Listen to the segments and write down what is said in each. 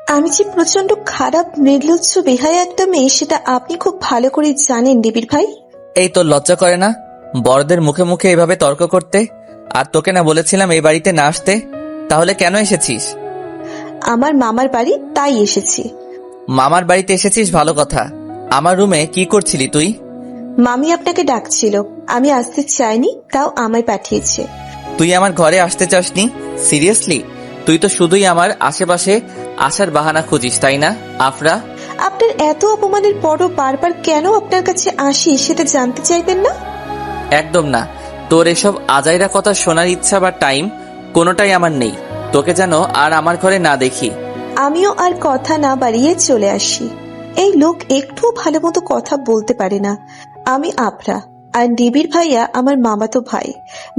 আমি যে প্রচন্ড খারাপ নির্লজ্জ বেহায়া একটা মেয়ে সেটা আপনি খুব ভালো করে জানেন নিবিড় ভাই। এই তোর লজ্জা করে না বড়দের মুখে মুখে এভাবে তর্ক করতে? আর তোকে না বলেছিলাম এই বাড়িতে না আসতে? তাহলে কেন এসেছিস? আমার মামার বাড়ি, তাই এসেছি। মামার বাড়িতে এসেছিস ভালো কথা, আমার রুমে কি করছিলি তুই? মামি আপনাকে ডাকছিল, আমি আসতে চাইনি, তাও আমায় পাঠিয়েছে। তুই আমার ঘরে আসতে চাসনি? সিরিয়াসলি? তুই তো শুধুই আমার আশেপাশে আসার বাহানা খুঁজিস, তাই না আফরা? আপনার এত অপমানের পরও বারবার কেন আপনার কাছে আসি সেটা জানতে চাইবেন না? একদম না। তোর এসব আজাইরা কথা শোনার ইচ্ছা বা টাইম কোনোটাই আমার নেই। তোকে যেন আর আমার ঘরে না দেখি। আমিও আর কথা না বাড়িয়ে চলে আসি। এই লোক একটু ভালো মতো কথা বলতে পারে না। আমি আফরা, আর নিবিড় ভাইয়া আমার মামাতো ভাই।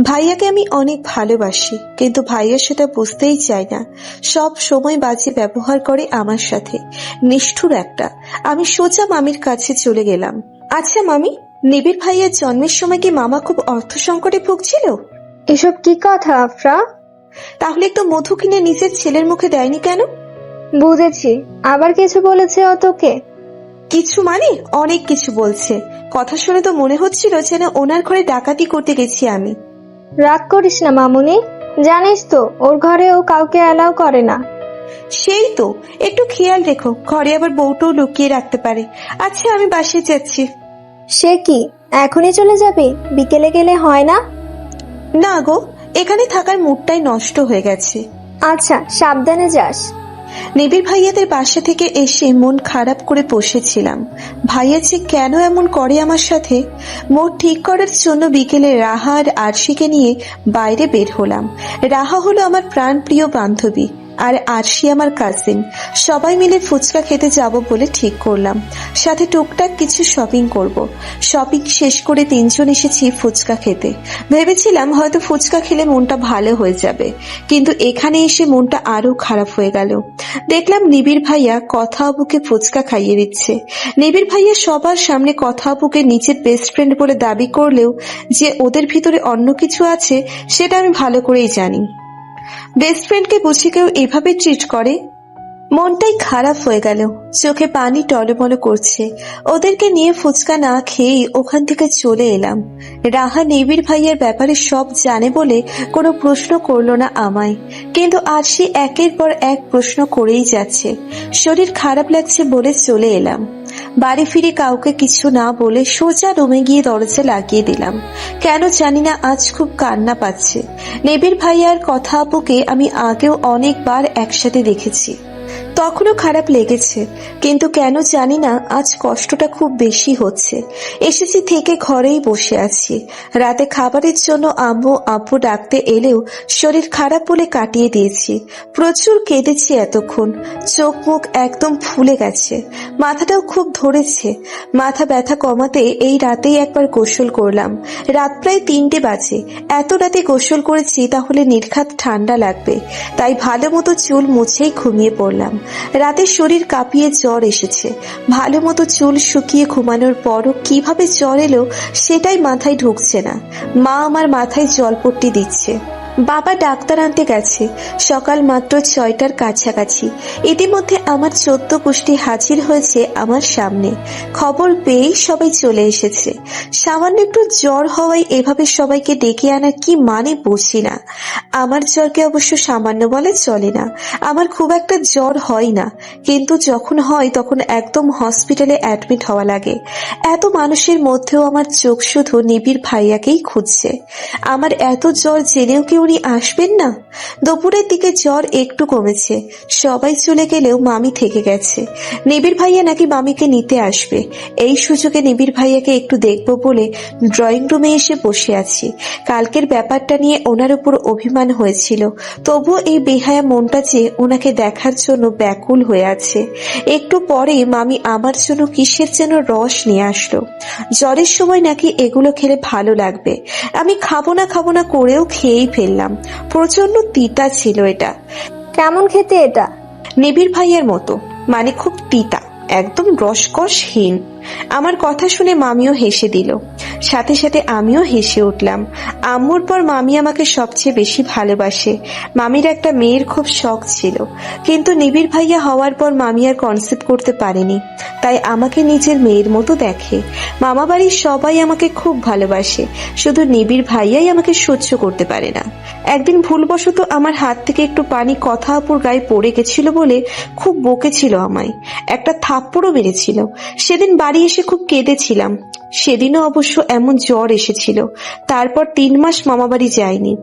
ভাইয়াকে আমি অনেক ভালোবাসি, কিন্তু ভাইয়া সেটা বুঝতেই চায় না। সব সময় বাজে ব্যবহার করে আমার সাথে, নিষ্ঠুর একটা। আমি সোজা মামির কাছে চলে গেলাম। আচ্ছা মামি, নিবিড় ভাইয়ার জন্মের সময় কি মামা খুব অর্থ সংকটে ভুগছিল? এসব কি কথা আফরা? তাহলে একটু মধু কিনে নিজের ছেলের মুখে দেয়নি কেন? বুঝেছি, আবার কিছু বলেছে ও তোকে? কিছু মানে অনেক কিছু বলছে। কথা শুনে তো মনে হচ্ছিল যেন ওনার ঘরে ডাকাতি করতে গেছি আমি। রাগ করিস না মামুনি, জানিস তো ওর ঘরে ও কাউকে অ্যালাউ করে না। সেই তো, একটু খেয়াল রেখো, ঘরে আবার বউটাও লুকিয়ে রাখতে পারে। আচ্ছা আমি বাসায় যাচ্ছি। সে কি, এখনই চলে যাবি? বিকেলে গেলে হয় না? না গো, এখানে থাকার মুডটাই নষ্ট হয়ে গেছে। আচ্ছা, সাবধানে যাস। নিবিড় ভাইয়াদের বাসা থেকে এসে মন খারাপ করে বসেছিলাম। ভাইয়া যে কেন এমন করে আমার সাথে। মোট ঠিক করার জন্য বিকেলে রাহা আর আরশিকে নিয়ে বাইরে বের হলাম। রাহা হলো আমার প্রাণ প্রিয় বান্ধবী, আর আরশি আমার কাজিন। সবাই মিলে ফুচকা খেতে যাব বলে ঠিক করলাম, সাথে টুকটাক কিছু শপিং করব। শপিং শেষ করে তিনজন এসেছি ফুচকা খেতে। ভেবেছিলাম হয়তো ফুচকা খেলে মনটা ভালো হয়ে যাবে, কিন্তু এখানে এসে মনটা আরো খারাপ হয়ে গেল। দেখলাম নিবিড় ভাইয়া কথা আবুকে ফুচকা খাইয়ে দিচ্ছে। নিবিড় ভাইয়া সবার সামনে কথা আবুকে নিজের বেস্ট ফ্রেন্ড বলে দাবি করলেও যে ওদের ভিতরে অন্য কিছু আছে সেটা আমি ভালো করেই জানি। বেস্ট ফ্রেন্ডকে বুঝি কেউ এভাবে ট্রিট করে? মনটাই খারাপ হয়ে গেল, চোখে পানি টলমল করছে। ওদেরকে নিয়ে ফুচকা না খেয়েই ওখান থেকে চলে এলাম। রাহা নিবিড় ভাইয়ের ব্যাপারে সব জানে বলে কোনো প্রশ্ন করলো না আমায়, কিন্তু আরশি একের পর এক প্রশ্ন করেই যাচ্ছে। শরীর খারাপ লাগছে বলে চলে এলাম। বাড়ি ফিরে কাউকে কিছু না বলে সোজা রুমে গিয়ে দরজা লাগিয়ে দিলাম। কেন জানি না আজ খুব কান্না পাচ্ছে। নিবিড় ভাইয়ার কথা আপুকে আমি আগেও অনেকবার একসাথে দেখেছি, তখনও খারাপ লেগেছে, কিন্তু কেন জানি না আজ কষ্টটা খুব বেশি হচ্ছে। এসেছি থেকে ঘরেই বসে আছি। রাতে খাবারের জন্য আম্মু আব্বু ডাকতে এলেও শরীর খারাপ বলে কাটিয়ে দিয়েছি। প্রচুর কেঁদেছি এতক্ষণ, চোখ মুখ একদম ফুলে গেছে, মাথাটাও খুব ধরেছে। মাথা ব্যথা কমাতে এই রাতেই একবার গোসল করলাম। রাত প্রায় 3টে বাজে। এত রাতে গোসল করেছি তাহলে নির্ঘাত ঠান্ডা লাগবে, তাই ভালো মতো চুল মুছেই ঘুমিয়ে পড়লাম। রাতে শরীর কাঁপিয়ে জ্বর এসেছে। ভালো মতো চুল শুকিয়ে ঘুমানোর পরও কিভাবে জ্বর এলো সেটাই মাথায় ঢুকছে না। মা আমার মাথায় জলপট্টি দিচ্ছে। বাবা ডাক্তার আনতে গেছে। সকাল মাত্র 6টার কাছাকাছি। ইতিমধ্যে আমার 14 গোষ্ঠী হাজির হয়েছে আমার সামনে। খবর পেয়েই সবাই চলে এসেছে। সামান্য একটু জ্বর হওয়ায় এভাবে সবাইকে ডেকে আনা কি মানে বুঝি না। আমার জ্বরকে অবশ্য সামান্য বলে চলে না। আমার খুব একটা জ্বর হয় না, কিন্তু যখন হয় তখন একদম হসপিটালে অ্যাডমিট হওয়া লাগে। এত মানুষের মধ্যেও আমার চোখ শুধু নিবিড় ভাইয়াকেই খুঁজছে। আমার এত জ্বর জেনেও কি উনি আসবেন না? দুপুরের দিকে জ্বর একটু কমেছে। সবাই চলে গেলেও মামি থেকে গেছে। নিবিড় ভাইয়া নাকি মামিকে নিতে আসবে। এই সুযোগে নিবিড় ভাইয়াকে একটু দেখবো বলে ড্রয়িং রুমে এসে বসে আছি। কালকের ব্যাপারটা নিয়ে ওনার উপর অভিমান হয়েছিল, তবুও এই বেহায়া মনটা যে ওনাকে দেখার জন্য ব্যাকুল হয়ে আছে। একটু পরে মামি আমার জন্য কিসের যেন রস নিয়ে আসলো। জ্বরের সময় নাকি এগুলো খেলে ভালো লাগবে। আমি খাবো না করেও খেয়েই ফেললাম। প্রচন্ড তিতা ছিল এটা। কেমন খেতে এটা? নিবিড় ভাইয়ের মতো, মানে খুব তিতা, একদম রসকসহীন। আমার কথা শুনে মামিও হেসে দিল, সাথে সাথে আমিও হেসে উঠলাম। আম্মুর পর মামি আমাকে সবচেয়ে বেশি ভালোবাসে। মামির একটা মেয়ের খুব শখ ছিল, কিন্তু নিবিড় ভাইয়া হওয়ার পর মামি আর কনসেপ্ট করতে পারেনি, তাই আমাকে নিজের মেয়ের মতো দেখে। মামা বাড়ির সবাই আমাকে খুব ভালোবাসে, শুধু নিবিড় ভাইয়াই আমাকে সহ্য করতে পারে না। একদিন ভুলবশত আমার হাত থেকে একটু পানি কথা আপুর গায়ে পড়ে গেছিল বলে খুব বকেছিল আমায়, একটা থাপ্পড়ও মেরেছিল। সেদিন বাড়ি এসে খুব কেঁদেছিলাম। সেদিনও অবশ্য এমন জ্বর এসেছিল। তারপর 3 মাস মামাবাড়ি যায়নি।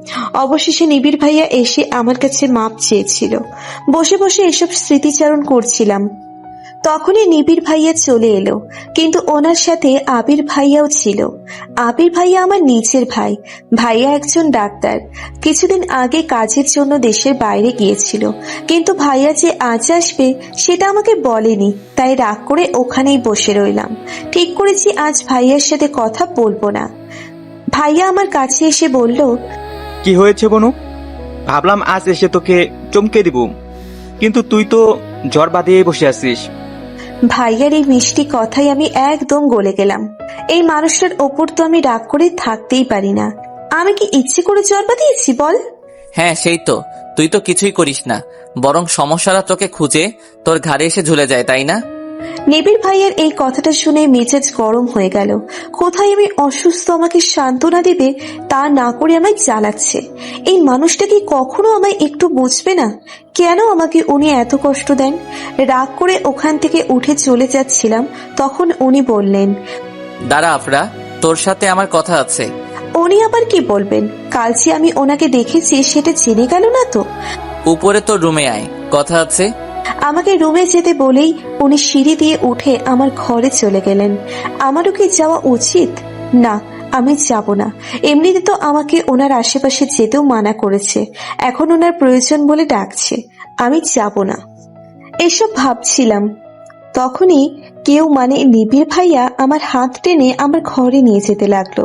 অবশেষে নিবিড় ভাইয়া এসে আমার কাছে মাপ চেয়েছিল। বসে বসে এসব স্মৃতিচারণ করছিলাম, তখনই নিবিড় ভাইয়া চলে এলো, কিন্তু ওনার সাথে আবির ভাইয়াও ছিল। আবির ভাইয়া আমার নিচের ভাই। ভাইয়া একজন ডাক্তার, কিছুদিন আগে কাজের জন্য দেশের বাইরে গিয়েছিল, কিন্তু ভাইয়া যে আজ আসবে সেটা আমাকে বলেনি, তাই রাগ করে ওখানেই বসে রইলাম। ঠিক করেছি আজ ভাইয়ার সাথে কথা বলবো না। ভাইয়া আমার কাছে এসে বলল, কি হয়েছে বনু? ভাবলাম আজ এসে তোকে চমকে দিব, কিন্তু তুই তো জ্বর বাঁধিয়ে বসে আছিস। ভাইয়ার এই মিষ্টি কথাই আমি একদম গলে গেলাম। এই মানুষটার ওপর তো আমি রাগ করে থাকতেই পারি না। আমি কি ইচ্ছে করে জ্বর বাঁধিয়েছি বল? হ্যাঁ সেই তো, তুই তো কিছুই করিস না, বরং সমস্যাটা তোকে খুঁজে তোর ঘাড়ে এসে ঝুলে যায়, তাই না? নিবিড় ভাইয়ের এই কথাটা শুনে মেজাজ গরম হয়ে গেল। কোথায় আমি অসুস্থ, আমাকে সান্ত্বনা দেবে তা না করে আমায় জ্বালাচ্ছে। এই মানুষটা কি কখনো আমায় একটু বুঝবে না? কেন আমাকে উনি এত কষ্ট দেন? রাগ করে ওখান থেকে উঠে চলে যাচ্ছিলাম, তখন উনি বললেন, দাঁড়া আফরা, তোর সাথে আমার কথা আছে। উনি আবার কি বলবেন? কাল যে আমি ওনাকে দেখেছি সেটা জেনে গেল না তো? উপরে তোর রুমে আয়, কথা আছে। আমাকে রুমে যেতে বলেই উনি সিঁড়ি দিয়ে উঠে আমার ঘরে চলে গেলেন। আমারও কি যাওয়া উচিত? না, আমি যাব না। এমনিতে তো আমাকে ওনার আশেপাশে যেতেও মানা করেছে, এখন ওনার প্রয়োজন বলে ডাকছে, আমি যাব না। এসব ভাবছিলাম, তখনই কেউ মানে নিবিড় ভাইয়া আমার হাত টেনে আমার ঘরে নিয়ে যেতে লাগলো।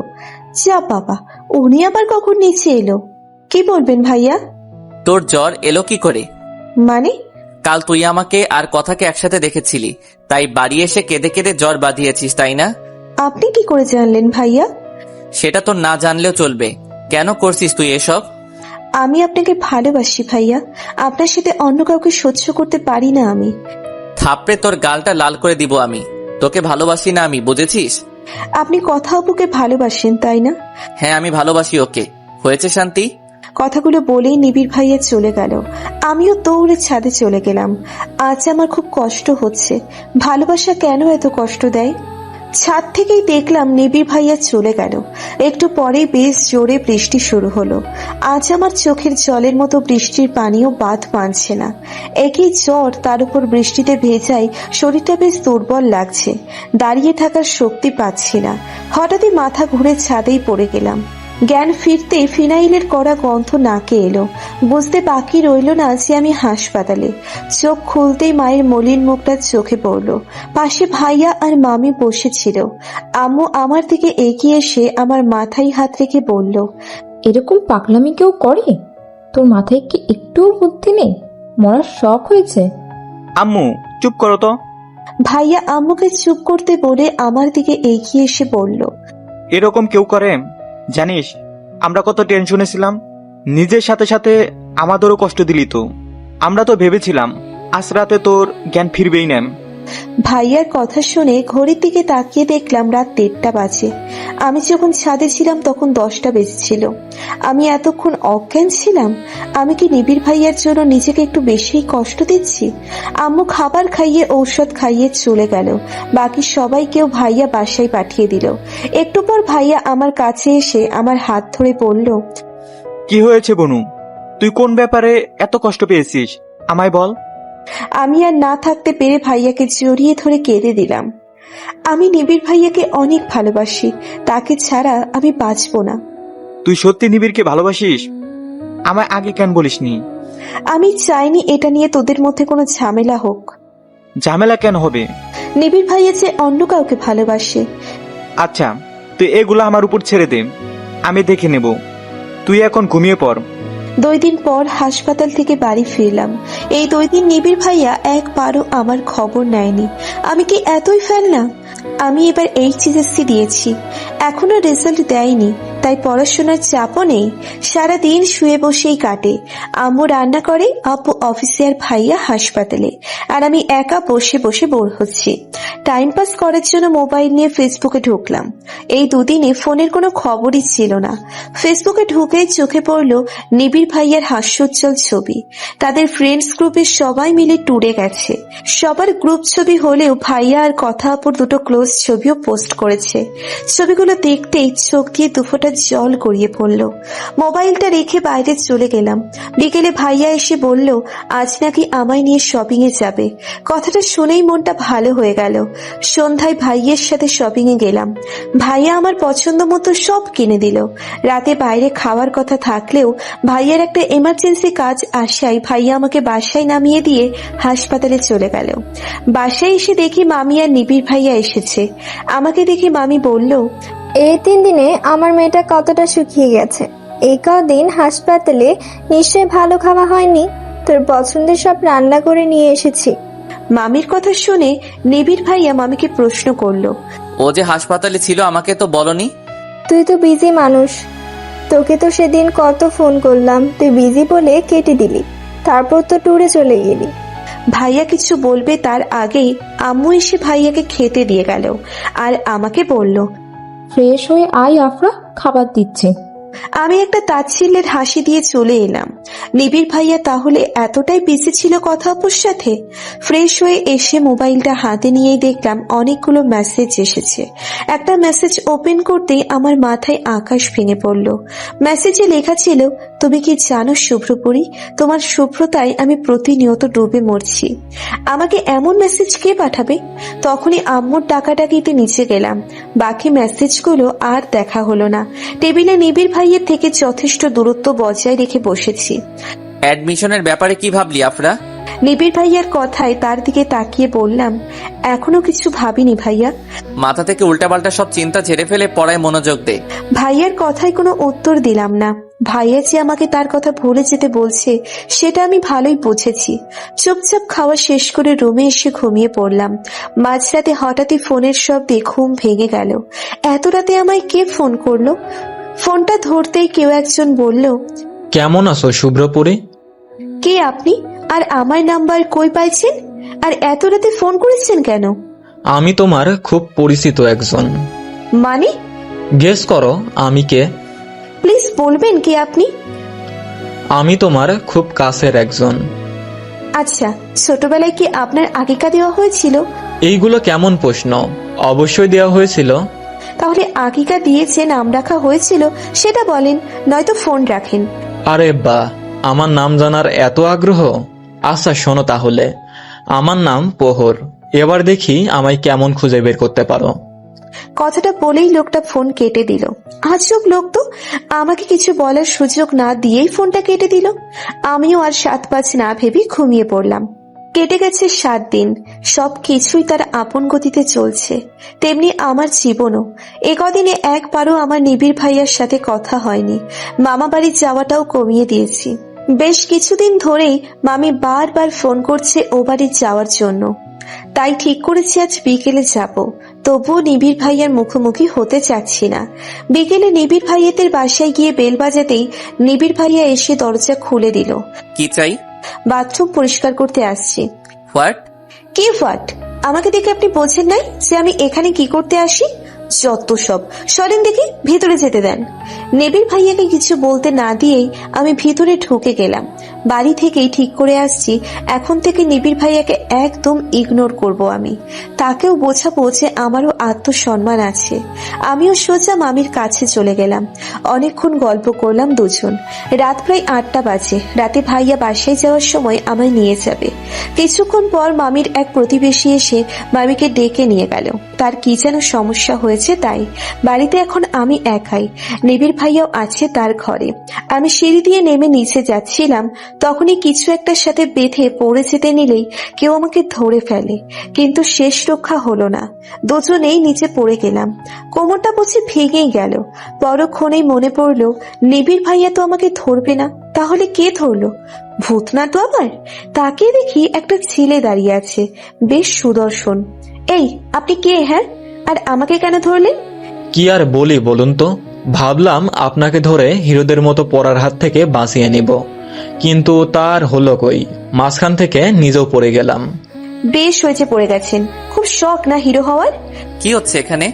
যা বাবা, উনি আবার কখন নিচে এলো? কি বলবেন ভাইয়া? তোর জ্বর এলো কি করে? মানে? কাল তুই আমাকে আর কথাকে একসাথে দেখেছিলি, তাই বাড়ি এসে কেঁদে কেঁদে জ্বর বাঁধিয়েছিস, তাই না? আপনি কি করে জানলেন ভাইয়া? সেটা তো না জানলেও চলবে, কেন করছিস তুই এসব? আমি আপনাকে ভালোবাসি ভাইয়া, আপনার সাথে অন্য কাউকে সহ্য করতে পারি না আমি। থাপড়ে তোর গালটা লাল করে দিব আমি। তোকে ভালোবাসি না আমি, বুঝেছিস? আপনি কথা আপুকে ভালোবাসেন তাই না? হ্যাঁ আমি ভালোবাসি ওকে। হয়েছে শান্তি? কথাগুলো বলেই নিবিড় ভাইয়া চলে গেল। আমিও দৌড়ে ছাদে চলে গেলাম। আজ আমার খুব কষ্ট হচ্ছে। ভালোবাসা কেন এত কষ্ট দেয়? ছাদ থেকেই দেখলাম নিবিড় ভাইয়া চলে গেল। একটু পরেই বেশ জোরে বৃষ্টি শুরু হলো। আজ আমার চোখের জলের মতো বৃষ্টির পানিও বাদ মানছে না। একই জ্বর, তার উপর বৃষ্টিতে ভেজাই, শরীরটা বেশ দুর্বল লাগছে। দাঁড়িয়ে থাকার শক্তি পাচ্ছি না। হঠাৎই মাথা ঘুরে ছাদেই পড়ে গেলাম। জ্ঞান ফিরতে ফিনাইলের কড়া গন্ধ নাকে এলো। বুঝতে বাকি রইল না যে আমি হাসপাতালে। চোখ খুলতেই মায়ের মলিন মুখটা চোখে পড়ল। পাশে ভাইয়া আর মামি বসেছিল। আম্মু আমার দিকে এগিয়ে এসে আমার মাথায় হাত রেখে বলল, এরকম পাগলামি কেউ করে? তোর মাথায় কি একটুও বুদ্ধি নেই? মরার শখ হয়েছে? আম্মু চুপ করো তো। ভাইয়া আম্মুকে চুপ করতে বলে আমার দিকে এগিয়ে এসে বলল, এরকম কেউ করে? জানিস আমরা কত টেনশনে ছিলাম, নিজের সাথে সাথে আমাদেরও কষ্ট দিলি তো। আমরা তো ভেবেছিলাম আজ রাতে তোর জ্ঞান ফিরবেই না। ভাইয়ার কথা শুনে ঘড়ির দিকে তাকিয়ে দেখলাম রাত 1টা বাজে। আমি যখন ছাদে ছিলাম তখন 10টা বেজেছিল। আমি এতক্ষণ অজ্ঞান ছিলাম। আমি কি নিবিড় ভাইয়ার জন্য নিজেকে একটু বেশিই কষ্ট দিচ্ছি? আম্মু খাবার খাইয়ে ঔষধ খাইয়ে চলে গেল। বাকি সবাইকেও ভাইয়া বাসায় পাঠিয়ে দিল। একটু পর ভাইয়া আমার কাছে এসে আমার হাত ধরে বলল, কি হয়েছে বনু? তুই কোন ব্যাপারে এত কষ্ট পেয়েছিস আমায় বল। আমি আর না থাকতে পেরে ভাইয়াকে জড়িয়ে ধরে কেঁদে দিলাম। আমি নিবিড় ভাইয়াকে অনেক ভালোবাসি, তাকে ছাড়া আমি বাঁচবো না। তুই সত্যি নিবিড়কে ভালোবাসিস? আমায় আগে কেন বলিসনি? আমি চাইনি এটা নিয়ে তোদের মধ্যে কোনো ঝামেলা হোক। ঝামেলা কেন হবে? নিবিড় ভাইয়া যে অন্য কাউকে ভালোবাসে। আচ্ছা তুই এগুলো আমার উপর ছেড়ে দে, আমি দেখে নেব। তুই এখন ঘুমিয়ে পড়। 2 দিন পর হাসপাতাল থেকে বাড়ি ফিরলাম। এই 2 দিন নিবিড় ভাইয়া একবারও আমার খবর নেয়নি। আমি কি এতই ফেলনা? আমি এবার এইচএসসি দিয়েছি, এখনো রেজাল্ট দেয়নি, তাই পড়াশোনার চাপও নেই। সারাদিন শুয়ে বসেই কাটে। আম্মু রান্না করে, আব্বু অফিসে আর ভাইয়া হাসপাতালে, আর আমি একা বসে বসে বোর হচ্ছি। টাইম পাস করার জন্য মোবাইল নিয়ে ফেসবুকে ঢুকলাম। এই দুদিনে ফোনের কোনো খবরই ছিল না। ফেসবুকে ঢুকেই চোখে পড়ল নিবিড় ভাইয়ার হাস্যোজ্জ্বল ছবি। তাদের ফ্রেন্ডস গ্রুপে সবাই মিলে ট্যুরে গেছে। সবার গ্রুপ ছবি হলেও ভাইয়া আর কথা আপুর দুটো ক্লোজ ছবিও পোস্ট করেছে। ছবিগুলো দেখতেই চোখ দিয়ে দুফোঁটা জল গড়িয়ে পড়ল। মোবাইলটা রেখে বাইরে চলে গেলাম। বিকেলে ভাইয়া এসে বলল আজ নাকি আমায় নিয়ে শপিং এ যাবে। কথাটা শুনেই মনটা ভালো হয়ে গেল। সন্ধ্যায় ভাইয়ের সাথে শপিং এ গেলাম। ভাইয়া আমার পছন্দ মতো সব কিনে দিল। রাতে বাইরে খাওয়ার কথা থাকলেও ভাইয়ার একটা এমার্জেন্সি কাজ আসায় ভাইয়া আমাকে বাসায় নামিয়ে দিয়ে হাসপাতালে চলে গেল। বাসায় এসে দেখি মামি আর নিবিড় ভাইয়া এসেছে। আমাকে দেখে মামি বলল, এই 3 দিনে আমার মেয়েটা কতটা শুকিয়ে গেছে। এই কদিন হাসপাতালে নিশ্চয় ভালো খাওয়া হয়নি। তোর পছন্দের সব রান্না করে নিয়ে এসেছি। মামির কথা শুনে নিবিড় ভাইয়া মামিকে প্রশ্ন করলো, ও যে হাসপাতালে ছিল আমাকে তো বলনি। তুই তো বিজি মানুষ, তোকে তো সেদিন কত ফোন করলাম, তুই বিজি বলে কেটে দিলি, তারপর তো ট্যুরে চলে গেলি। ভাইয়া কিছু বলবে তার আগেই আম্মু এসে ভাইয়াকে খেতে দিয়ে গেল আর আমাকে বলল, ফ্রেশ হয়ে আয় আফরা, খাবার দিচ্ছে। আমি একটা তাচ্ছিল্যের হাসি দিয়ে চলে এলাম। নিবিড় ভাইয়া তাহলে এতটাই বিজি ছিল কথা আপুর সাথে? ফ্রেশ হয়ে এসে মোবাইলটা হাতে নিয়েই দেখলাম অনেকগুলো মেসেজ এসেছে। একটা মেসেজ ওপেন করতেই আমার মাথায় আকাশ ভেঙে পড়ল। মেসেজে লেখা ছিল, তুমি কি জানো শুভ্রপুরী, তোমার শুভ্রতায় আমি প্রতিনিয়ত ডুবে মরছি। আমাকে এমন মেসেজ কে পাঠাবে? তখনই আম্মুর ডাকাডাকিতে নিচে গেলাম। বাকি মেসেজগুলো আর দেখা হলো না। টেবিলে নিবিড় ভাইয়ের থেকে যথেষ্ট দূরত্ব বজায় রেখে বসেছি। অ্যাডমিশনের ব্যাপারে কি ভাবলি আফরা? নিবিড় ভাইয়ার কথায় তার দিকে তাকিয়ে বললাম, এখনো কিছু ভাবিনি ভাইয়া। মাথা থেকে উল্টাপাল্টা সব চিন্তা ঝেড়ে ফেলে পড়ায় মনোযোগ দে। ভাইয়ার কথায় কোনো উত্তর দিলাম না। ভাইয়া যে আমাকে তার কথা ভুলে যেতে বলছে সেটা আমি ভালোই বুঝেছি। চুপচাপ খাওয়া শেষ করে রুমে এসে ঘুমিয়ে পড়লাম। মাঝরাতে হঠাৎই ফোনের শব্দে ঘুম ভেঙে গেল। এত রাতে আমায় কে ফোন করলো? ফোনটা ধরতেই কেউ একজন বলল, কেমন আছো শুভ্রপুরী? কে আপনি? আর আমার নাম্বার কই পাইছেন? আর এত রাতে ফোন করেছেন কেন? আমি তোমার খুব পরিচিত একজন। মানে? গেস করো আমি কে? প্লিজ বলবেন কে আপনি? আমি তোমার খুব কাছের একজন। আচ্ছা, ছোটবেলায় কি আপনার আকিকা দেওয়া হয়েছিল? এইগুলো কেমন প্রশ্ন? অবশ্যই দেওয়া হয়েছিল। তাহলে আকিকা দিয়ে যে নাম রাখা হয়েছিল সেটা বলেন, নয়তো ফোন রাখেন। আরে বাহ, আমার নাম জানার এত আগ্রহ। আচ্ছা শোনো তাহলে, আমার নাম প্রহর। এবার দেখি আমায় কেমন খুঁজে বের করতে পারো। কথাটা বলেই লোকটা ফোন কেটে দিল। আজব লোক তো, আমাকে কিছু বলার সুযোগ না দিয়েই ফোনটা কেটে দিল। আমিও আর 7-5 না ভেবে ঘুমিয়ে পড়লাম। কেটে গেছে 7 দিন। সব কিছুই তার আপন গতিতে চলছে, তেমনি আমার জীবনও। এ কদিনে একবারও আমার নিবিড় ভাইয়ার সাথে কথা হয়নি। মামা বাড়ি যাওয়াটাও কমিয়ে দিয়েছি। বেশ কিছুদিন ধরেই মামি বারবার ফোন করছে ও বাড়ি যাওয়ার জন্য। তাই ঠিক করেছি আজ বিকেলে যাব। তবুও নিবিড় ভাইয়ার মুখোমুখি হতে চাচ্ছি না। বিকেলে নিবিড় ভাইয়াদের বাসায় গিয়ে বেল বাজাতেই নিবিড় ভাইয়া এসে দরজা খুলে দিল। কি চাই? বাথরুম পরিষ্কার করতে আসছি। হোয়াট? কি হোয়াট? আমাকে দেখে আপনি বোঝেন নাই যে আমি এখানে কি করতে আসি? যত সব, সরেন দেখি, ভেতরে যেতে দেন। নিবিড় ভাইয়াকে কিছু বলতে না দিয়েই আমি ভিতরে ঢুকে গেলাম। বাড়ি থেকেই ঠিক করে আসছি এখন থেকে নিবিড় ভাইয়াকে একদম ইগনোর করব আমি। তাকেও বোঝাবো যে আমারও আত্মসম্মান আছে। আমিও সোজা মামির কাছে চলে গেলাম। অনেকক্ষণ গল্প করলাম দুজন। রাত প্রায় 8টা বাজে। রাতে ভাইয়া বাসায় যাওয়ার সময় আমায় নিয়ে যাবে। কিছুক্ষণ পর মামির এক প্রতিবেশী এসে মামিকে ডেকে নিয়ে গেল। তার কি যেন সমস্যা হয়েছে তাই। বাড়িতে এখন আমি একাই। নিবিড় ভাইয়াও আছে তার ঘরে। আমি সিঁড়ি দিয়ে নেমে নিচে যাচ্ছিলাম, তখনই কিছু একটার সাথে বেঁধে পড়ে যেতে নিলেই কেউ আমাকে ধরে ফেলে, কিন্তু শেষ রক্ষা হলো না। দুজনেই নিচে পড়ে গেলাম। কোমরটা বুঝি ভেঙেই গেল। পরক্ষণেই মনে পড়ল নিবিড় ভাইয়া তো আমাকে ধরবে না, তাহলে কে ধরলো? ভূত না তো আবার? তাকে দেখি একটা ছেলে দাঁড়িয়ে আছে, বেশ সুদর্শন। এই, আপনি কে? হ্যাঁ, আর আমাকে কেন ধরলেন? কি আর বলি বলুন তো, ভাবলাম আপনাকে ধরে হিরোদের মতো পড়ার হাত থেকে বাঁচিয়ে নিব, কিন্তু তার হলো কই, মাঝখান থেকে নিজেও পড়ে গেলাম। বেশ হয়েছে পড়ে গেছেন, খুব শখ না হিরো হওয়ার? কি হচ্ছে এখানে?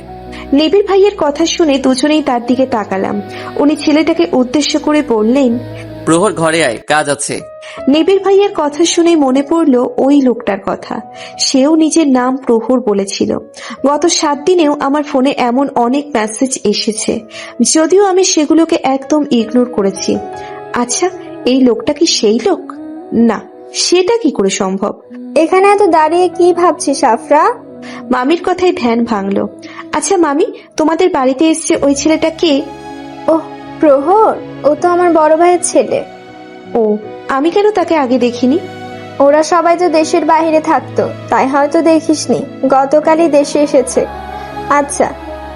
নিবিড় ভাইয়ের কথা শুনে দুজনেই তার দিকে তাকালাম। উনি ছেলেটাকে উদ্দেশ্য করে বললেন, প্রহর ঘরে আয়, কাজ আছে। নিবিড় ভাইয়ের কথা শুনে মনে পড়ল ওই লোকটার কথা। সেও নিজের নাম প্রহর বলেছিল। গত 7 দিনেও আমার ফোনে এমন অনেক মেসেজ এসেছে, যদিও আমি সেগুলোকে একদম ইগনোর করেছি। আচ্ছা, এই লোকটা কি সেই লোক? না, সেটা কি করে সম্ভব? এখানে এত দাঁড়িয়ে কি ভাবছিস আফরা? মামির কথায় ধ্যান ভাঙলো। আচ্ছা মামি, তোমাদের বাড়িতে এসছে ওই ছেলেটা কে? ওহ, প্রহর, ও তো আমার বড় ভাইয়ের ছেলে। ও, আমি কেন তাকে আগে দেখিনি? ওরা সবাই তো দেশের বাইরে থাকতো, তাই হয়তো দেখিসনি। গতকালই দেশে এসেছে। আচ্ছা,